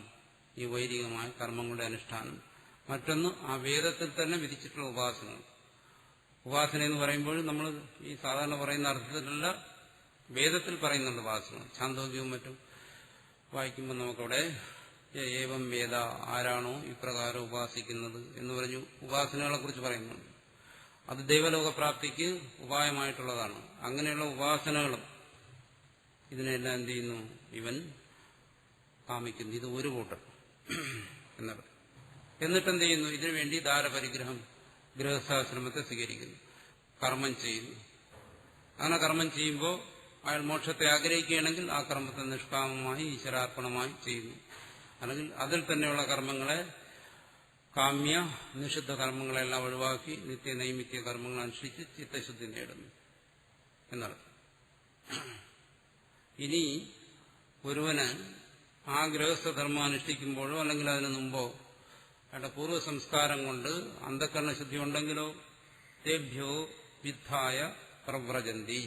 ഈ വൈദികമായ കർമ്മങ്ങളുടെ അനുഷ്ഠാനം. മറ്റൊന്ന് ആ വേദത്തിൽ തന്നെ വിധിച്ചിട്ടുള്ള ഉപാസന. ഉപാസന എന്ന് പറയുമ്പോൾ നമ്മൾ ഈ സാധാരണ പറയുന്ന അർത്ഥത്തിലല്ല, വേദത്തിൽ പറയുന്നുണ്ട് ഉപാസന. ഛാന്തോഗ്യവും മറ്റും വായിക്കുമ്പോൾ നമുക്കവിടെ ഏവം വേദ, ആരാണോ ഇപ്രകാരം ഉപാസിക്കുന്നത് എന്ന് പറഞ്ഞു ഉപാസനകളെ കുറിച്ച് പറയുന്നുണ്ട്. അത് ദൈവലോകപ്രാപ്തിക്ക് ഉപായമായിട്ടുള്ളതാണ്. അങ്ങനെയുള്ള ഉപാസനകളും ഇതിനെല്ലാം എന്ത് ചെയ്യുന്നു? ഇവൻ കാമിക്കുന്നു. ഇത് ഒരു കൂട്ടർ എന്നവർ. എന്നിട്ടെന്ത് ചെയ്യുന്നു? ഇതിനുവേണ്ടി ദാരപരിഗ്രഹം, ഗൃഹസ്ഥാശ്രമത്തെ സ്വീകരിക്കുന്നു, കർമ്മം ചെയ്യുന്നു. അങ്ങനെ കർമ്മം ചെയ്യുമ്പോൾ അയാൾ മോക്ഷത്തെ ആഗ്രഹിക്കുകയാണെങ്കിൽ ആ കർമ്മത്തെ നിഷ്കാമമായി ഈശ്വരാർപ്പണമായി ചെയ്യുന്നു. അല്ലെങ്കിൽ അതിൽ തന്നെയുള്ള കർമ്മങ്ങളെ, കാമ്യ നിഷിദ്ധ കർമ്മങ്ങളെല്ലാം ഒഴിവാക്കി നിത്യ നൈമിത്യ കർമ്മങ്ങൾ അനുഷ്ഠിച്ച് ചിത്തശുദ്ധി നേടുന്നു എന്നർത്ഥം. ഇനി ഒരുവന് ആ ഗൃഹസ്ഥധർമ്മം അനുഷ്ഠിക്കുമ്പോഴോ അല്ലെങ്കിൽ അതിനു മുമ്പോ അയാളുടെ പൂർവ്വ സംസ്കാരം കൊണ്ട് അന്ധകരണശുദ്ധി ഉണ്ടെങ്കിലോ തേഭ്യോ വിദ്ധായ പ്രവ്രജന്തി.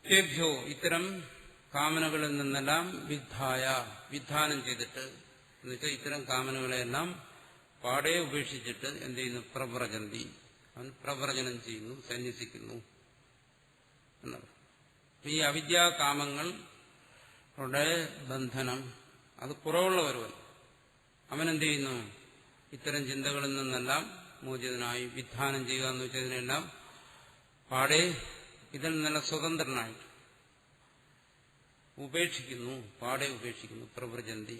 തേഭ്യോ ഇത്തരം കാമനകളിൽ നിന്നെല്ലാം വിദ്ധായ, വിധാനം ചെയ്തിട്ട്, എന്നുവെച്ചാൽ ഇത്തരം കാമനകളെല്ലാം പാടെ ഉപേക്ഷിച്ചിട്ട് എന്ത് ചെയ്യുന്നു? പ്രവ്രജന്തി, അവൻ പ്രവ്രജനം ചെയ്യുന്നു, സന്യസിക്കുന്നു എന്നാണ്. ഈ അവിദ്യാകാമങ്ങളുടെ ബന്ധനം അത് കുറവുള്ള ഒരുവൻ, അവനെന്ത് ചെയ്യുന്നു? ഇത്തരം ചിന്തകളിൽ നിന്നെല്ലാം മോചിതനായി വിധാനം ചെയ്യുക എന്ന് വെച്ചാൽ ഇതിനെല്ലാം പാടെ ഇതിൽ നിന്നെല്ലാം സ്വതന്ത്രനായിട്ട് ഉപേക്ഷിക്കുന്നു, പാടെ ഉപേക്ഷിക്കുന്നു. പ്രവ്രജന്തി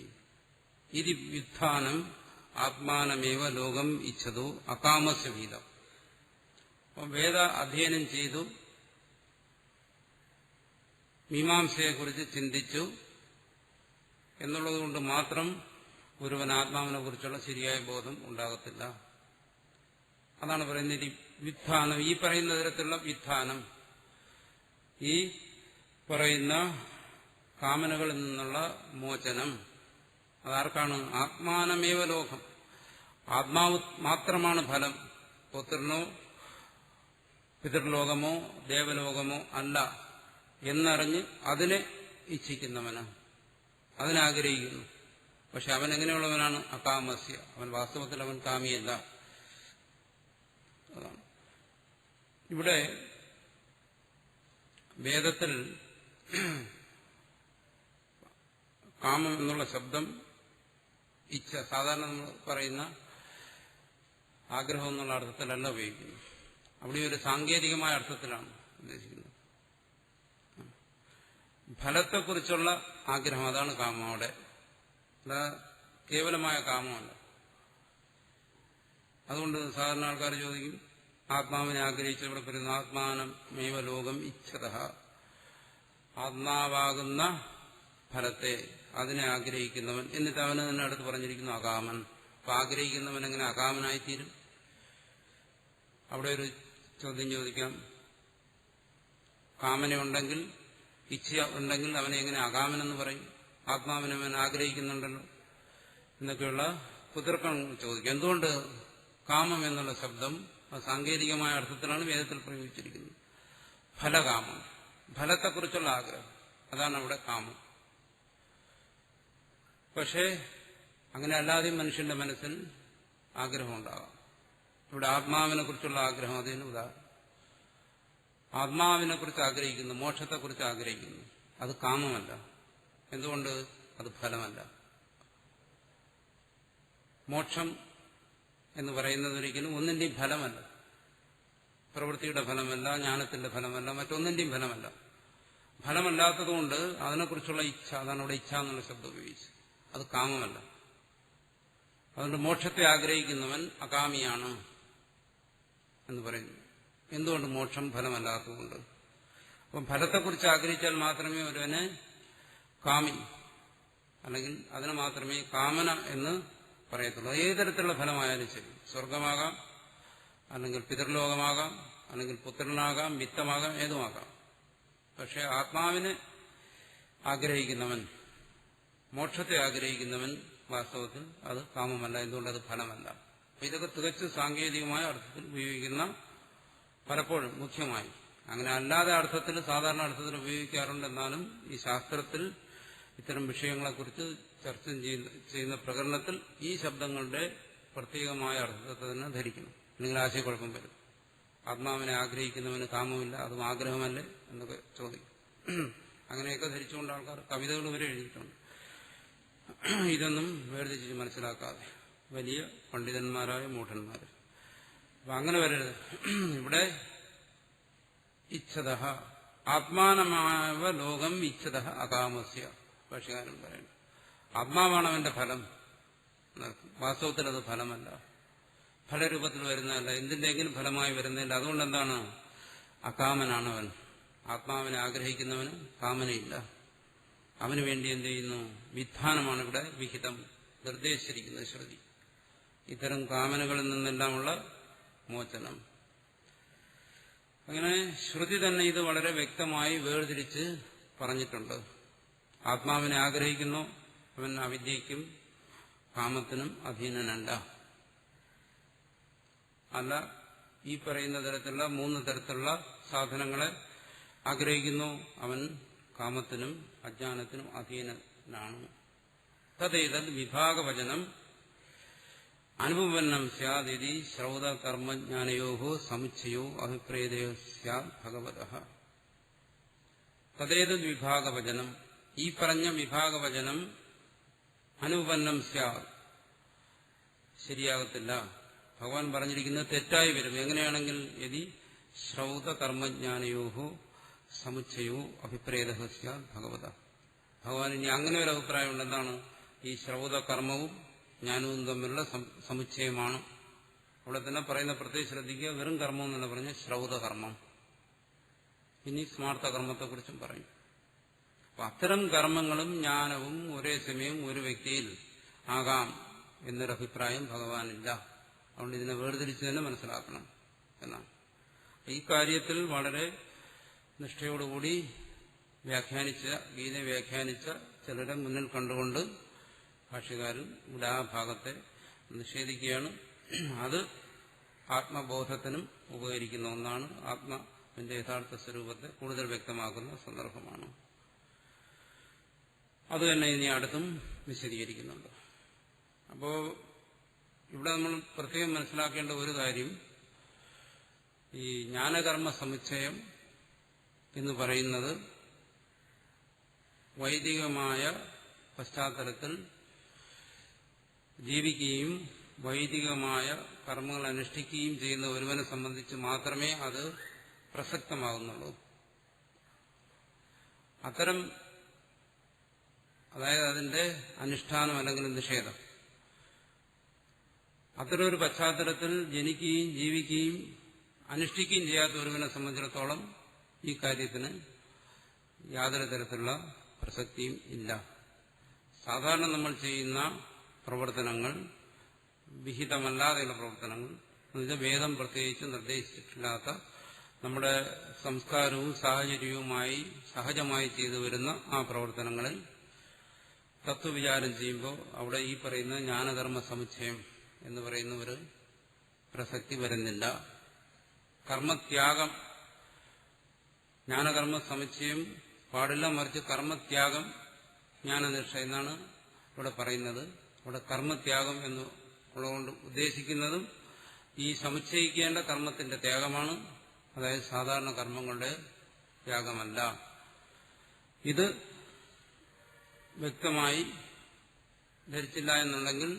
ഇതി വിധാനം ആത്മാനമേവ ലോകം ഇച്ഛതു അകാമസ്യ വീതം. വേദ അധ്യയനം ചെയ്തു, മീമാംസയെക്കുറിച്ച് ചിന്തിച്ചു എന്നുള്ളതുകൊണ്ട് മാത്രം ഒരുവൻ ആത്മാവിനെ കുറിച്ചുള്ള ശരിയായ ബോധം ഉണ്ടാകത്തില്ല. അതാണ് പറയുന്നത് വിധാനം. ഈ പറയുന്ന തരത്തിലുള്ള വിധാനം, ഈ പറയുന്ന കാമനകളിൽ നിന്നുള്ള മോചനം, അതാർക്കാണ്? ആത്മാനമേവ ലോകം. ആത്മാവ് മാത്രമാണ് ഫലം. പുത്രനോ പിതൃലോകമോ ദേവലോകമോ അല്ല എന്നറിഞ്ഞ് അതിനെ ഇച്ഛിക്കുന്നവന്, അതിനാഗ്രഹിക്കുന്നു. പക്ഷെ അവൻ എങ്ങനെയുള്ളവനാണ്? അകാമസ്യ. അവൻ വാസ്തവത്തിൽ അവൻ കാമിയല്ല. അതാണ് ഇവിടെ വേദത്തിൽ കാമം എന്നുള്ള ശബ്ദം ഇച്ഛ, സാധാരണ നമ്മൾ പറയുന്ന ആഗ്രഹം എന്നുള്ള അർത്ഥത്തിലല്ല ഉപയോഗിക്കുന്നത്. അവിടെ ഒരു സാങ്കേതികമായ അർത്ഥത്തിലാണ് ഉദ്ദേശിക്കുന്നത്. ഫലത്തെക്കുറിച്ചുള്ള ആഗ്രഹം, അതാണ് കാമം അവിടെ. അതാ കേവലമായ കാമമല്ല. അതുകൊണ്ട് സാധാരണ ആൾക്കാർ ചോദിക്കും, ആത്മാവിനെ ആഗ്രഹിച്ച് ഇവിടെ പറയുന്നു ആത്മാനമേവ ലോകം ഇച്ഛതഃ, ആത്മാവാകുന്ന ഫലത്തെ അതിനെ ആഗ്രഹിക്കുന്നവൻ, എന്നിട്ട് അവന് തന്നെ അടുത്ത് പറഞ്ഞിരിക്കുന്നു അകാമൻ. അപ്പൊ ആഗ്രഹിക്കുന്നവൻ എങ്ങനെ അകാമനായിത്തീരും? അവിടെ ഒരു ചോദ്യം ചോദിക്കാം. കാമനയുണ്ടെങ്കിൽ, ഇച്ഛ ഉണ്ടെങ്കിൽ അവനെ എങ്ങനെ അകാമനെന്ന് പറയും? ആത്മാവിനെ അവൻ ആഗ്രഹിക്കുന്നുണ്ടല്ലോ എന്നൊക്കെയുള്ള കുതർക്കം ചോദിക്കും. എന്തുകൊണ്ട് കാമം എന്നുള്ള ശബ്ദം സാങ്കേതികമായ അർത്ഥത്തിലാണ് വേദത്തിൽ പ്രയോഗിച്ചിരിക്കുന്നത്. ഫലകാമം, ഫലത്തെക്കുറിച്ചുള്ള ആഗ്രഹം, അതാണ് അവിടെ കാമം. പക്ഷേ അങ്ങനെ അല്ലാതെയും മനുഷ്യന്റെ മനസ്സിൽ ആഗ്രഹം ഉണ്ടാകാം. ഇവിടെ ആത്മാവിനെ കുറിച്ചുള്ള ആഗ്രഹം അതിന് ഉദാഹരണം. ആത്മാവിനെ കുറിച്ച് ആഗ്രഹിക്കുന്നു, മോക്ഷത്തെക്കുറിച്ച് ആഗ്രഹിക്കുന്നു, അത് കാമമല്ല. എന്തുകൊണ്ട്? അത് ഫലമല്ല. മോക്ഷം എന്ന് പറയുന്നത് ഒരിക്കലും ഒന്നിന്റെയും ഫലമല്ല. പ്രവൃത്തിയുടെ ഫലമല്ല, ജ്ഞാനത്തിന്റെ ഫലമല്ല, മറ്റൊന്നിന്റെയും ഫലമല്ല. ഫലമല്ലാത്തതുകൊണ്ട് അതിനെക്കുറിച്ചുള്ള ഇച്ഛ, അതാണ് അവിടെ ഇച്ഛ എന്നുള്ള ശബ്ദം ഉപയോഗിച്ചത്. അത് കാമമല്ല. അതുകൊണ്ട് മോക്ഷത്തെ ആഗ്രഹിക്കുന്നവൻ അകാമിയാണ് എന്ന് പറയുന്നു. എന്തുകൊണ്ട്? മോക്ഷം ഫലമല്ലാത്തതുകൊണ്ട്. അപ്പം ഫലത്തെക്കുറിച്ച് ആഗ്രഹിച്ചാൽ മാത്രമേ ഒരുവനെ കാമി, അല്ലെങ്കിൽ അതിന് മാത്രമേ കാമന എന്ന് പറയത്തുള്ളൂ. ഏത് തരത്തിലുള്ള ഫലമായാലും ശരി, സ്വർഗമാകാം, അല്ലെങ്കിൽ പിതൃലോകമാകാം, അല്ലെങ്കിൽ പുത്രനാകാം, വിത്തമാകാം, ഏതുമാകാം. പക്ഷെ ആത്മാവിനെ ആഗ്രഹിക്കുന്നവൻ, മോക്ഷത്തെ ആഗ്രഹിക്കുന്നവൻ വാസ്തവത്തിൽ അത് കാമമല്ല. എന്തുകൊണ്ട്? അത് ഫലമല്ല. അപ്പൊ ഇതൊക്കെ തികച്ചും സാങ്കേതികമായ അർത്ഥത്തിൽ ഉപയോഗിക്കുന്ന, പലപ്പോഴും മുഖ്യമായി അങ്ങനെ അല്ലാതെ അർത്ഥത്തിൽ, സാധാരണ അർത്ഥത്തിൽ ഉപയോഗിക്കാറുണ്ടെന്നാലും ഈ ശാസ്ത്രത്തിൽ ഇത്തരം വിഷയങ്ങളെക്കുറിച്ച് ചർച്ച ചെയ്യുന്ന പ്രകടനത്തിൽ ഈ ശബ്ദങ്ങളുടെ പ്രത്യേകമായ അർത്ഥത്തെ തന്നെ ധരിക്കണം. അല്ലെങ്കിൽ ആശയക്കുഴപ്പം വരും. ആത്മാവിനെ ആഗ്രഹിക്കുന്നവന് കാമമില്ല, അതും ആഗ്രഹമല്ലേ എന്നൊക്കെ ചോദിക്കും. അങ്ങനെയൊക്കെ ധരിച്ചുകൊണ്ട് ആൾക്കാർ കവിതകൾ വരെ എഴുതിയിട്ടുണ്ട്. ഇതൊന്നും വേർതിരിച്ച് മനസ്സിലാക്കാതെ വലിയ പണ്ഡിതന്മാരായ മൂഢന്മാർ. അപ്പൊ അങ്ങനെ വരരുത്. ഇവിടെ ഇച്ഛതഃ ആത്മാനമാവ ലോകം ഇച്ഛതഃ അകാമസ്യ, ഭാഷ്യകാരൻ പറയുന്നു. ആത്മാവാണ് അവന്റെ ഫലം. വാസ്തവത്തിൽ അത് ഫലമല്ല, ഫലരൂപത്തിൽ വരുന്നതല്ല, എന്തിന്റെങ്കിലും ഫലമായി വരുന്നില്ല. അതുകൊണ്ട് എന്താണ്? അകാമനാണവൻ. ആത്മാവിനെ ആഗ്രഹിക്കുന്നവന് കാമനയില്ല. അവന് വേണ്ടി എന്ത് ചെയ്യുന്നു? വിധാനമാണ് ഇവിടെ വിഹിതം, നിർദ്ദേശിച്ചിരിക്കുന്നത് ശ്രുതി. ഇത്തരം കാമനകളിൽ നിന്നെല്ലാമുള്ള മോചനം. അങ്ങനെ ശ്രുതി തന്നെ ഇത് വളരെ വ്യക്തമായി വേർതിരിച്ച് പറഞ്ഞിട്ടുണ്ട്. ആത്മാവിനെ ആഗ്രഹിക്കുന്നു അവൻ അവിദ്യയ്ക്കും കാമത്തിനും അധീനനല്ല. അല്ല, ഈ പറയുന്ന തരത്തിലുള്ള 3 തരത്തിലുള്ള സാധനങ്ങളെ ആഗ്രഹിക്കുന്നു അവൻ കാമത്തിനും അജ്ഞാനത്തിനും അധീനനാണ്. തദ്ദേതദ് വിഭാഗവചനം അനുപന്നം സ്യാദിതി ശ്രൗത കർമ്മജ്ഞാനയോ സമുച്ചയോ അഭിപ്രേതയോ സ്യാദ് ഭഗവതഃ. തദ്ദേതദ് വിഭാഗവചനം, ഈ പറഞ്ഞ വിഭാഗവചനം അനുപന്നം സ്യാദ്, ശരിയാകത്തില്ല. ഭഗവാൻ പറഞ്ഞിരിക്കുന്നത് തെറ്റായി വരും. എങ്ങനെയാണെങ്കിൽ യതി ശ്രൗത കർമ്മജ്ഞാനയോ സമുച്ചയോ അഭിപ്രേതഃ സ്യാദ് ഭഗവതഃ. ഭഗവാൻ ഇനി അങ്ങനെ ഒരു അഭിപ്രായമുണ്ട്. എന്താണ്? ഈ ശ്രൗത കർമ്മവും ജ്ഞാനവും തമ്മിലുള്ള സമുച്ചയമാണ്. അവിടെ തന്നെ പറയുന്ന പ്രത്യേകം ശ്രദ്ധിക്കുക, വെറും കർമ്മം എന്നല്ല പറഞ്ഞ ശ്രൗതകർമ്മം. ഇനി സ്മാർത്ഥ കർമ്മത്തെക്കുറിച്ചും പറയും. അപ്പൊ അത്തരം കർമ്മങ്ങളും ജ്ഞാനവും ഒരേ സമയം ഒരു വ്യക്തിയിൽ ആകാം എന്നൊരഭിപ്രായം ഭഗവാനില്ല. അതുകൊണ്ട് ഇതിനെ വേർതിരിച്ച് തന്നെ മനസ്സിലാക്കണം എന്നാണ്. ഈ കാര്യത്തിൽ വളരെ നിഷ്ഠയോടുകൂടി ഗീതയെ വ്യാഖ്യാനിച്ച ചിലരെ മുന്നിൽ കണ്ടുകൊണ്ട് ഭാഷ്യകാരൻ ഇവിടെ ആ ഭാഗത്തെ നിഷേധിക്കുകയാണ്. അത് ആത്മബോധത്തിനും ഉപകരിക്കുന്ന ഒന്നാണ്. ആത്മാവിന്റെ യഥാർത്ഥ സ്വരൂപത്തെ കൂടുതൽ വ്യക്തമാക്കുന്ന സന്ദർഭമാണ്. അതുതന്നെ ഇനി അടുത്തും വിശദീകരിക്കുന്നുണ്ട്. അപ്പോ ഇവിടെ നമ്മൾ പ്രത്യേകം മനസ്സിലാക്കേണ്ട ഒരു കാര്യം, ഈ ജ്ഞാനകർമ്മ സമുച്ചയം എന്ന് പറയുന്നത് വൈദികമായ പശ്ചാത്തലത്തിൽ ജീവിക്കുകയും വൈദികമായ കർമ്മങ്ങൾ അനുഷ്ഠിക്കുകയും ചെയ്യുന്ന ഒരുവനെ സംബന്ധിച്ച് മാത്രമേ അത് പ്രസക്തമാകുന്നുള്ളൂ. അത്തരം അതായത് അതിന്റെ അനുഷ്ഠാനം അല്ലെങ്കിൽ നിഷേധം. അത്തരമൊരു പശ്ചാത്തലത്തിൽ ജനിക്കുകയും ജീവിക്കുകയും അനുഷ്ഠിക്കുകയും ചെയ്യാത്ത ഒരുവനെ സംബന്ധിച്ചിടത്തോളം ഈ കാര്യത്തിന് യാതൊരു തരത്തിലുള്ള പ്രസക്തിയും ഇല്ല. സാധാരണ നമ്മൾ ചെയ്യുന്ന പ്രവർത്തനങ്ങൾ, വിഹിതമല്ലാതെയുള്ള പ്രവർത്തനങ്ങൾ, എന്നുവെച്ചാൽ വേദം പ്രത്യേകിച്ച് നിർദ്ദേശിച്ചിട്ടില്ലാത്ത നമ്മുടെ സംസ്കാരവും സാഹചര്യവുമായി സഹജമായി ചെയ്തു വരുന്ന ആ പ്രവർത്തനങ്ങളിൽ തത്വവിചാരം ചെയ്യുമ്പോൾ അവിടെ ഈ പറയുന്ന ജ്ഞാനകർമ്മ സമുച്ചയം എന്ന് പറയുന്ന ഒരു പ്രസക്തി വരുന്നില്ല. കർമ്മത്യാഗം, ജ്ഞാനകർമ്മ സമുച്ചയം പാടില്ല, മറിച്ച് കർമ്മത്യാഗം ജ്ഞാനനിഷ്ഠ എന്നാണ് ഇവിടെ പറയുന്നത്. ഇവിടെ കർമ്മത്യാഗം എന്ന് ഉള്ളതുകൊണ്ട് ഉദ്ദേശിക്കുന്നതും ഈ സമുച്ചയിക്കേണ്ട കർമ്മത്തിന്റെ ത്യാഗമാണ്. അതായത് സാധാരണ കർമ്മങ്ങളുടെ ത്യാഗമല്ല. ഇത് വ്യക്തമായി ധരിച്ചില്ല എന്നുണ്ടെങ്കിൽ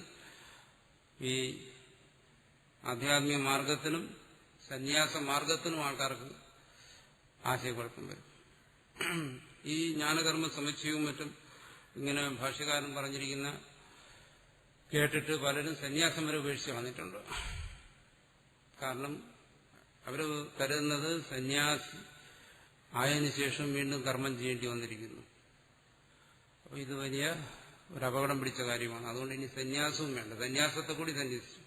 ഈ ആധ്യാത്മിക മാർഗത്തിനും സന്യാസ മാർഗത്തിനും ആൾക്കാർക്ക് ആശയക്കുഴപ്പം വരും. ഈ ജ്ഞാനകർമ്മ സമുച്ചയവും മറ്റും ഇങ്ങനെ ഭാഷ്യകാരൻ പറഞ്ഞിരിക്കുന്ന കേട്ടിട്ട് പലരും സന്യാസം വരെ ഉപേക്ഷിച്ച് വന്നിട്ടുണ്ട്. കാരണം അവർ കരുതുന്നത് സന്യാസി ആയതിനു ശേഷം വീണ്ടും കർമ്മം ചെയ്യേണ്ടി വന്നിരിക്കുന്നു. അപ്പോൾ ഇത് വലിയ ഒരു അപകടം പിടിച്ച കാര്യമാണ്. അതുകൊണ്ട് ഇനി സന്യാസവും വേണ്ട, സന്യാസത്തെ കൂടി സന്യസിച്ചു.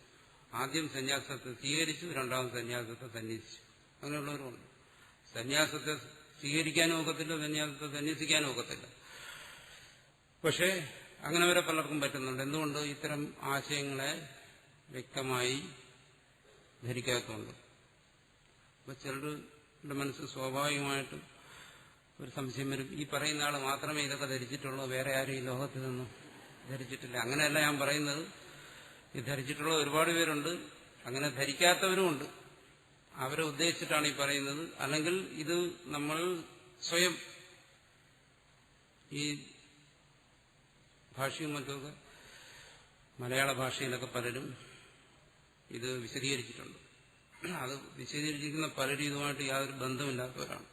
ആദ്യം സന്യാസത്തെ സ്വീകരിച്ചു, രണ്ടാമത് സന്യാസത്തെ സന്യസിച്ചു. അങ്ങനെയുള്ളവരുമുണ്ട്. സന്യാസത്തെ സ്വീകരിക്കാനും ഒക്കത്തില്ല, സന്യാസത്തെ സന്യസിക്കാനും ഒക്കത്തില്ല. പക്ഷേ അങ്ങനെ വരെ പലർക്കും പറ്റുന്നുണ്ട്. എന്തുകൊണ്ട്? ഇത്തരം ആശയങ്ങളെ വ്യക്തമായി ധരിക്കാത്തതുകൊണ്ട്. അപ്പൊ ചിലരുടെ മനസ്സ് സ്വാഭാവികമായിട്ടും ഒരു സംശയം വരും, ഈ പറയുന്ന ആൾ മാത്രമേ ഇതൊക്കെ ധരിച്ചിട്ടുള്ളൂ, വേറെ ആരും ഈ ലോകത്തിൽ നിന്നും ധരിച്ചിട്ടില്ല. അങ്ങനെയല്ല ഞാൻ പറയുന്നത്. ഇത് ധരിച്ചിട്ടുള്ള ഒരുപാട് പേരുണ്ട്, അങ്ങനെ ധരിക്കാത്തവരുമുണ്ട്. അവരെ ഉദ്ദേശിച്ചിട്ടാണ് ഈ പറയുന്നത്. അല്ലെങ്കിൽ ഇത് നമ്മൾ സ്വയം ഈ ഭാഷയും മറ്റുമൊക്കെ മലയാള ഭാഷയിലൊക്കെ പലരും ഇത് വിശദീകരിച്ചിട്ടുണ്ട്. അത് വിശദീകരിച്ചിരിക്കുന്ന പലരും ഇതുമായിട്ട് യാതൊരു ബന്ധമില്ലാത്തവരാണ്.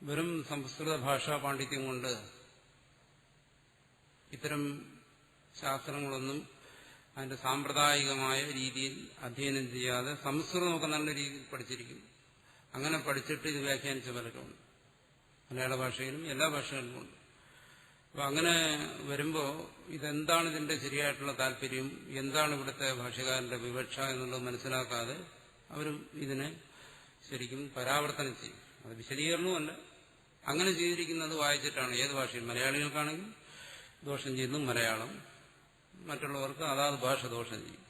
വെറും സംസ്കൃത ഭാഷാ പാണ്ഡിത്യം കൊണ്ട് ഇത്തരം ശാസ്ത്രങ്ങളൊന്നും അതിന്റെ സാമ്പ്രദായികമായ രീതിയിൽ അധ്യയനം ചെയ്യാതെ സംസ്കൃതമൊക്കെ നല്ല രീതിയിൽ പഠിച്ചിരിക്കും. അങ്ങനെ പഠിച്ചിട്ട് ഇത് വ്യാഖ്യാനിച്ച പലരുമുണ്ട്. മലയാള ഭാഷയിലും എല്ലാ ഭാഷകളിലുമുണ്ട്. അപ്പൊ അങ്ങനെ വരുമ്പോൾ ഇതെന്താണ് ഇതിന്റെ ശരിയായിട്ടുള്ള താല്പര്യം, എന്താണ് ഇവിടുത്തെ ഭാഷകാരന്റെ വിവക്ഷ എന്നുള്ളത് മനസ്സിലാക്കാതെ അവരും ഇതിനെ ശരിക്കും പരാവർത്തനം ചെയ്യും. അത് വിശദീകരണവുമല്ല, അങ്ങനെ ചെയ്തിരിക്കുന്നത് വായിച്ചിട്ടാണ്. ഏത് ഭാഷയും മലയാളികൾക്കാണെങ്കിൽ ദോഷം ചെയ്യുന്നു മലയാളം, മറ്റുള്ളവർക്ക് അതാത് ഭാഷ ദോഷം ചെയ്യും.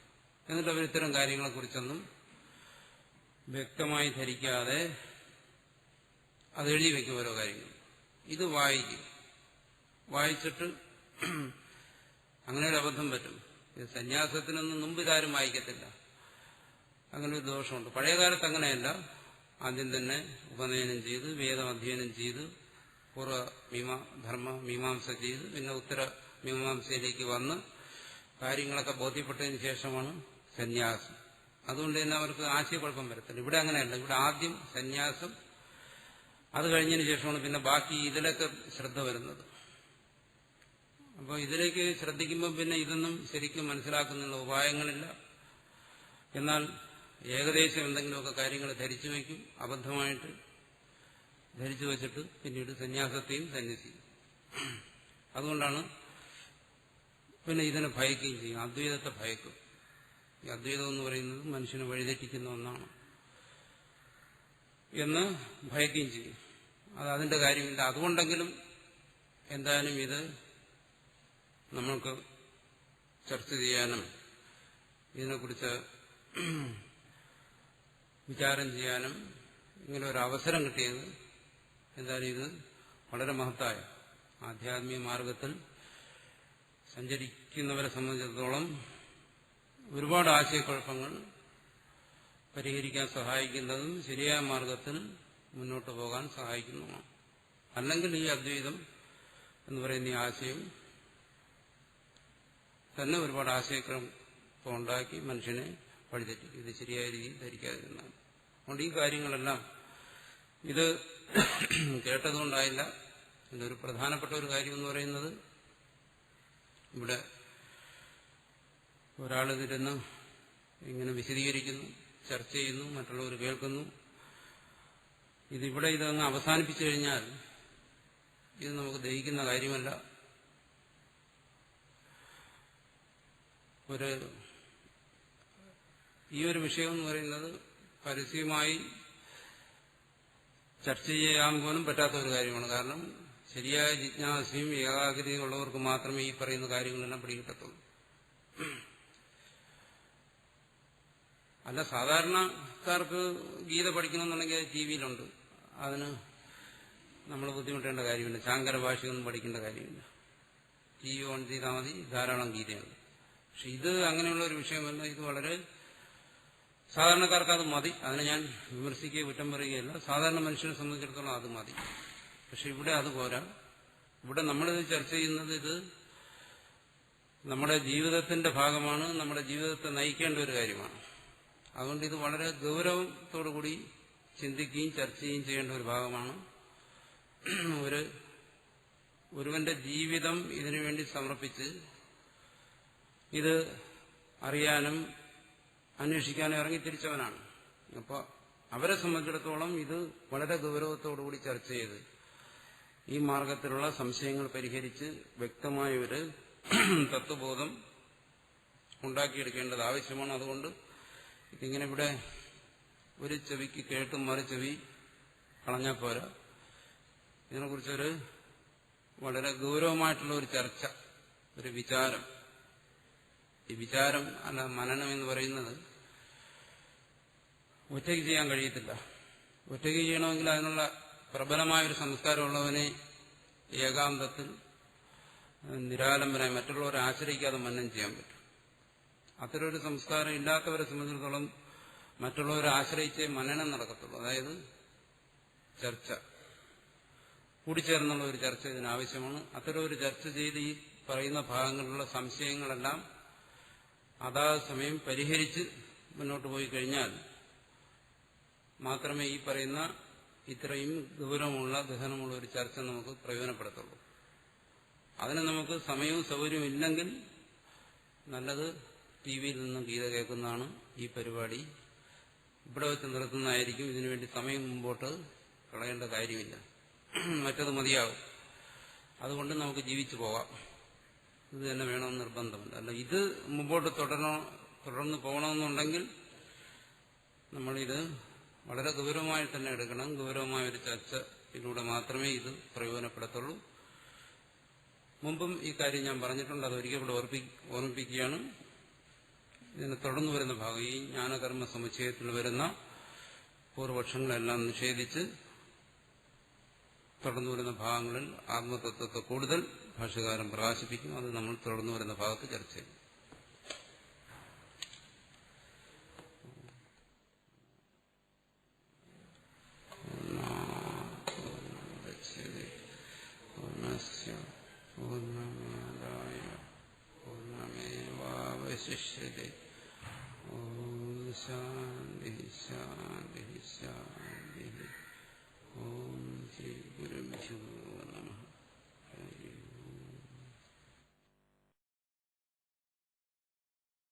എന്നിട്ട് അവർ ഇത്തരം കാര്യങ്ങളെക്കുറിച്ചൊന്നും വ്യക്തമായി ധരിക്കാതെ അത് എഴുതി വയ്ക്കും ഓരോ കാര്യങ്ങൾ. ഇത് വായിക്കും, വായിച്ചിട്ട് അങ്ങനെ ഒരു അബദ്ധം പറ്റും. ഇത് സന്യാസത്തിനൊന്നും മുമ്പ് ഇതാരും വായിക്കത്തില്ല. അങ്ങനെ ഒരു ദോഷമുണ്ട്. പഴയകാലത്ത് അങ്ങനെയല്ല. ആദ്യം തന്നെ ഉപനയനം ചെയ്ത് വേദം അധ്യയനം ചെയ്ത് പൂർവ്വ ധർമ്മ മീമാംസ ചെയ്ത് പിന്നെ ഉത്തര മീമാംസയിലേക്ക് വന്ന് കാര്യങ്ങളൊക്കെ ബോധ്യപ്പെട്ടതിന് ശേഷമാണ് സന്യാസം. അതുകൊണ്ട് തന്നെ അവർക്ക് ആശയക്കുഴപ്പം വരത്തില്ല. ഇവിടെ അങ്ങനെയല്ല. ഇവിടെ ആദ്യം സന്യാസം, അത് കഴിഞ്ഞതിന് ശേഷമാണ് പിന്നെ ബാക്കി ഇതിലൊക്കെ ശ്രദ്ധ വരുന്നത്. അപ്പോൾ ഇതിലേക്ക് ശ്രദ്ധിക്കുമ്പോൾ പിന്നെ ഇതൊന്നും ശരിക്കും മനസ്സിലാക്കുന്നുള്ള ഉപായങ്ങളില്ല. എന്നാൽ ഏകദേശം എന്തെങ്കിലുമൊക്കെ കാര്യങ്ങൾ ധരിച്ചു വയ്ക്കും, അബദ്ധമായിട്ട് ധരിച്ചു വച്ചിട്ട് പിന്നീട് സന്യാസത്തെയും സന്യസിക്കും. അതുകൊണ്ടാണ് പിന്നെ ഇതിനെ ഭയക്കുകയും ചെയ്യും. അദ്വൈതത്തെ ഭയക്കും. ഈ അദ്വൈതം എന്ന് പറയുന്നത് മനുഷ്യനെ വഴിതെറ്റിക്കുന്ന ഒന്നാണ് എന്ന് ഭയക്കുകയും ചെയ്യും. അത് അതിന്റെ കാര്യമില്ല. അതുകൊണ്ടെങ്കിലും എന്തായാലും ഇത് നമ്മൾക്ക് ചർച്ച ചെയ്യാനും ഇതിനെക്കുറിച്ച് വിചാരം ചെയ്യാനും ഇങ്ങനെ ഒരു അവസരം കിട്ടിയത് എന്തായാലും ഇത് വളരെ മഹത്തായ ആധ്യാത്മിക മാർഗത്തിൽ സഞ്ചരിക്കുന്നവരെ സംബന്ധിച്ചിടത്തോളം ഒരുപാട് ആശയക്കുഴപ്പങ്ങൾ പരിഹരിക്കാൻ സഹായിക്കുന്നതും ശരിയായ മാർഗത്തിൽ മുന്നോട്ട് പോകാൻ സഹായിക്കുന്നതുമാണ്. അല്ലെങ്കിൽ ഈ അദ്വൈതം എന്ന് പറയുന്ന ഈ ആശയം തന്നെ ഒരുപാട് ആശയക്കുഴപ്പം ഉണ്ടാക്കി മനുഷ്യനെ വഴിതെറ്റിക്കും. ഇത് ശരിയായ രീതിയിൽ ധരിക്കാതിരുന്നാണ്. അതുകൊണ്ട് ഈ കാര്യങ്ങളെല്ലാം ഇത് കേട്ടതുകൊണ്ടായില്ല, അതിൻ്റെ ഒരു പ്രധാനപ്പെട്ട ഒരു കാര്യം എന്ന് പറയുന്നത് ഇവിടെ ഒരാളിതിരുന്ന് ഇങ്ങനെ വിശദീകരിക്കുന്നു, ചർച്ച ചെയ്യുന്നു, മറ്റുള്ളവർ കേൾക്കുന്നു. ഇതങ്ങ് അവസാനിപ്പിച്ചു കഴിഞ്ഞാൽ ഇത് നമുക്ക് ദഹിക്കുന്ന കാര്യമല്ല. ഈ ഒരു വിഷയം എന്ന് പറയുന്നത് പരസ്യമായി ചർച്ച ചെയ്യാൻ പോലും പറ്റാത്ത ഒരു കാര്യമാണ്. കാരണം ശരിയായ ജിജ്ഞാസയും ഏകാഗ്രതയും ഉള്ളവർക്ക് മാത്രമേ ഈ പറയുന്ന കാര്യങ്ങളെല്ലാം പിടികിട്ടത്തുള്ളൂ. അല്ല, സാധാരണക്കാർക്ക് ഗീത പഠിക്കണമെന്നുണ്ടെങ്കിൽ അത് ടി വിയിലുണ്ട്. അതിന് നമ്മൾ ബുദ്ധിമുട്ടേണ്ട കാര്യമില്ല. ശാങ്കര ഭാഷയൊന്നും പഠിക്കേണ്ട കാര്യമില്ല. ടി വി ഓൺ ചെയ്താൽ മതി, ധാരാളം ഗീതയുണ്ട്. പക്ഷെ ഇത് അങ്ങനെയുള്ള ഒരു വിഷയമല്ല. ഇത് വളരെ സാധാരണക്കാർക്ക് അത് മതി. അതിനെ ഞാൻ വിമർശിക്കുകയോ കുറ്റം പറയുകയല്ല. സാധാരണ മനുഷ്യനെ സംബന്ധിച്ചിടത്തോളം അത് മതി. പക്ഷെ ഇവിടെ അത് പോരാ. ഇവിടെ നമ്മളിത് ചർച്ച ചെയ്യുന്നത് ഇത് നമ്മുടെ ജീവിതത്തിന്റെ ഭാഗമാണ്, നമ്മുടെ ജീവിതത്തെ നയിക്കേണ്ട ഒരു കാര്യമാണ്. അതുകൊണ്ട് ഇത് വളരെ ഗൗരവത്തോടുകൂടി ചിന്തിക്കുകയും ചർച്ച ചെയ്യുകയും ചെയ്യേണ്ട ഒരു ഭാഗമാണ്. ഒരുവന്റെ ജീവിതം ഇതിനുവേണ്ടി സമർപ്പിച്ച് ഇത് അറിയാനും അന്വേഷിക്കാനും ഇറങ്ങിത്തിരിച്ചവനാണ്. അപ്പോൾ അവരെ സംബന്ധിച്ചിടത്തോളം ഇത് വളരെ ഗൗരവത്തോടുകൂടി ചർച്ച ചെയ്ത് ഈ മാർഗത്തിലുള്ള സംശയങ്ങൾ പരിഹരിച്ച് വ്യക്തമായ ഒരു തത്വബോധം ഉണ്ടാക്കിയെടുക്കേണ്ടത് ആവശ്യമാണ്. അതുകൊണ്ട് ഇതിങ്ങനെ ഇവിടെ ഒരു ചെവിക്ക് കേട്ടും മറു ചെവി കളഞ്ഞാൽ പോരാ. ഇതിനെക്കുറിച്ചൊരു വളരെ ഗൗരവമായിട്ടുള്ള ഒരു ചർച്ച, ഒരു വിചാരം. ഈ വിചാരം അല്ല മനനം എന്ന് പറയുന്നത് ഒറ്റയ്ക്ക് ചെയ്യാൻ കഴിയത്തില്ല. ഒറ്റയ്ക്ക് ചെയ്യണമെങ്കിൽ അതിനുള്ള പ്രബലമായൊരു സംസ്കാരമുള്ളവനെ ഏകാന്തത്തിൽ നിരാലംബനായി മറ്റുള്ളവരെ ആശ്രയിക്കാതെ മനനം ചെയ്യാൻ പറ്റും. അത്തരമൊരു സംസ്കാരം ഇല്ലാത്തവരെ സംബന്ധിച്ചിടത്തോളം മറ്റുള്ളവരെ ആശ്രയിച്ചേ മനനം നടക്കത്തുള്ളൂ. അതായത് ചർച്ച, കൂടിച്ചേർന്നുള്ള ഒരു ചർച്ച ഇതിനാവശ്യമാണ്. അത്തരം ഒരു ചർച്ച ചെയ്ത് ഈ പറയുന്ന ഭാഗങ്ങളിലുള്ള സംശയങ്ങളെല്ലാം അതാത് സമയം പരിഹരിച്ച് മുന്നോട്ട് പോയി കഴിഞ്ഞാൽ മാത്രമേ ഈ പറയുന്ന ഇത്രയും ഗൗരവമുള്ള ഗഹനമുള്ള ഒരു ചർച്ച നമുക്ക് പ്രയോജനപ്പെടുത്തുള്ളൂ. അതിന് നമുക്ക് സമയവും സൗകര്യവും ഇല്ലെങ്കിൽ നല്ലത് ടി വിയിൽ നിന്നും ഗീത കേൾക്കുന്നതാണ്. ഈ പരിപാടി ഇവിടെ വെച്ച് നിർത്തുന്നതായിരിക്കും. ഇതിനുവേണ്ടി സമയം മുമ്പോട്ട് കളയേണ്ട കാര്യമില്ല. മറ്റത് മതിയാകും. അതുകൊണ്ട് നമുക്ക് ജീവിച്ചു പോകാം. ഇത് തന്നെ വേണമെന്ന് നിർബന്ധമില്ല. അല്ല, ഇത് മുമ്പോട്ട് തുടർന്ന് പോകണമെന്നുണ്ടെങ്കിൽ നമ്മളിത് വളരെ ഗൗരവമായി തന്നെ എടുക്കണം. ഗൗരവമായ ഒരു ചർച്ചയിലൂടെ മാത്രമേ ഇത് പ്രയോജനപ്പെടത്തുള്ളൂ. മുമ്പും ഈ കാര്യം ഞാൻ പറഞ്ഞിട്ടുണ്ട്. അത് ഒരിക്കൽ കൂടെ ഓർമ്മിപ്പിക്കുകയാണ്. ഇതിനെ തുടർന്നു വരുന്ന ഭാഗം, ഈ ജ്ഞാനകർമ്മ സമുച്ചയത്തിൽ വരുന്ന പൂർവപക്ഷങ്ങളെല്ലാം നിഷേധിച്ച് തുടർന്നു വരുന്ന ഭാഗങ്ങളിൽ ആത്മതത്വത്തെ കൂടുതൽ ഭാഷ്യകാരൻ പ്രകാശിപ്പിക്കും. അത് നമ്മൾ തുടർന്നു വരുന്ന ഭാഗത്ത് ചർച്ച ചെയ്യും. ശിഷ്യതേ ഓം ശാന്തി ശാന്തി ശാന്തി. ഓം ശ്രീ ഗുരുഭ്യോ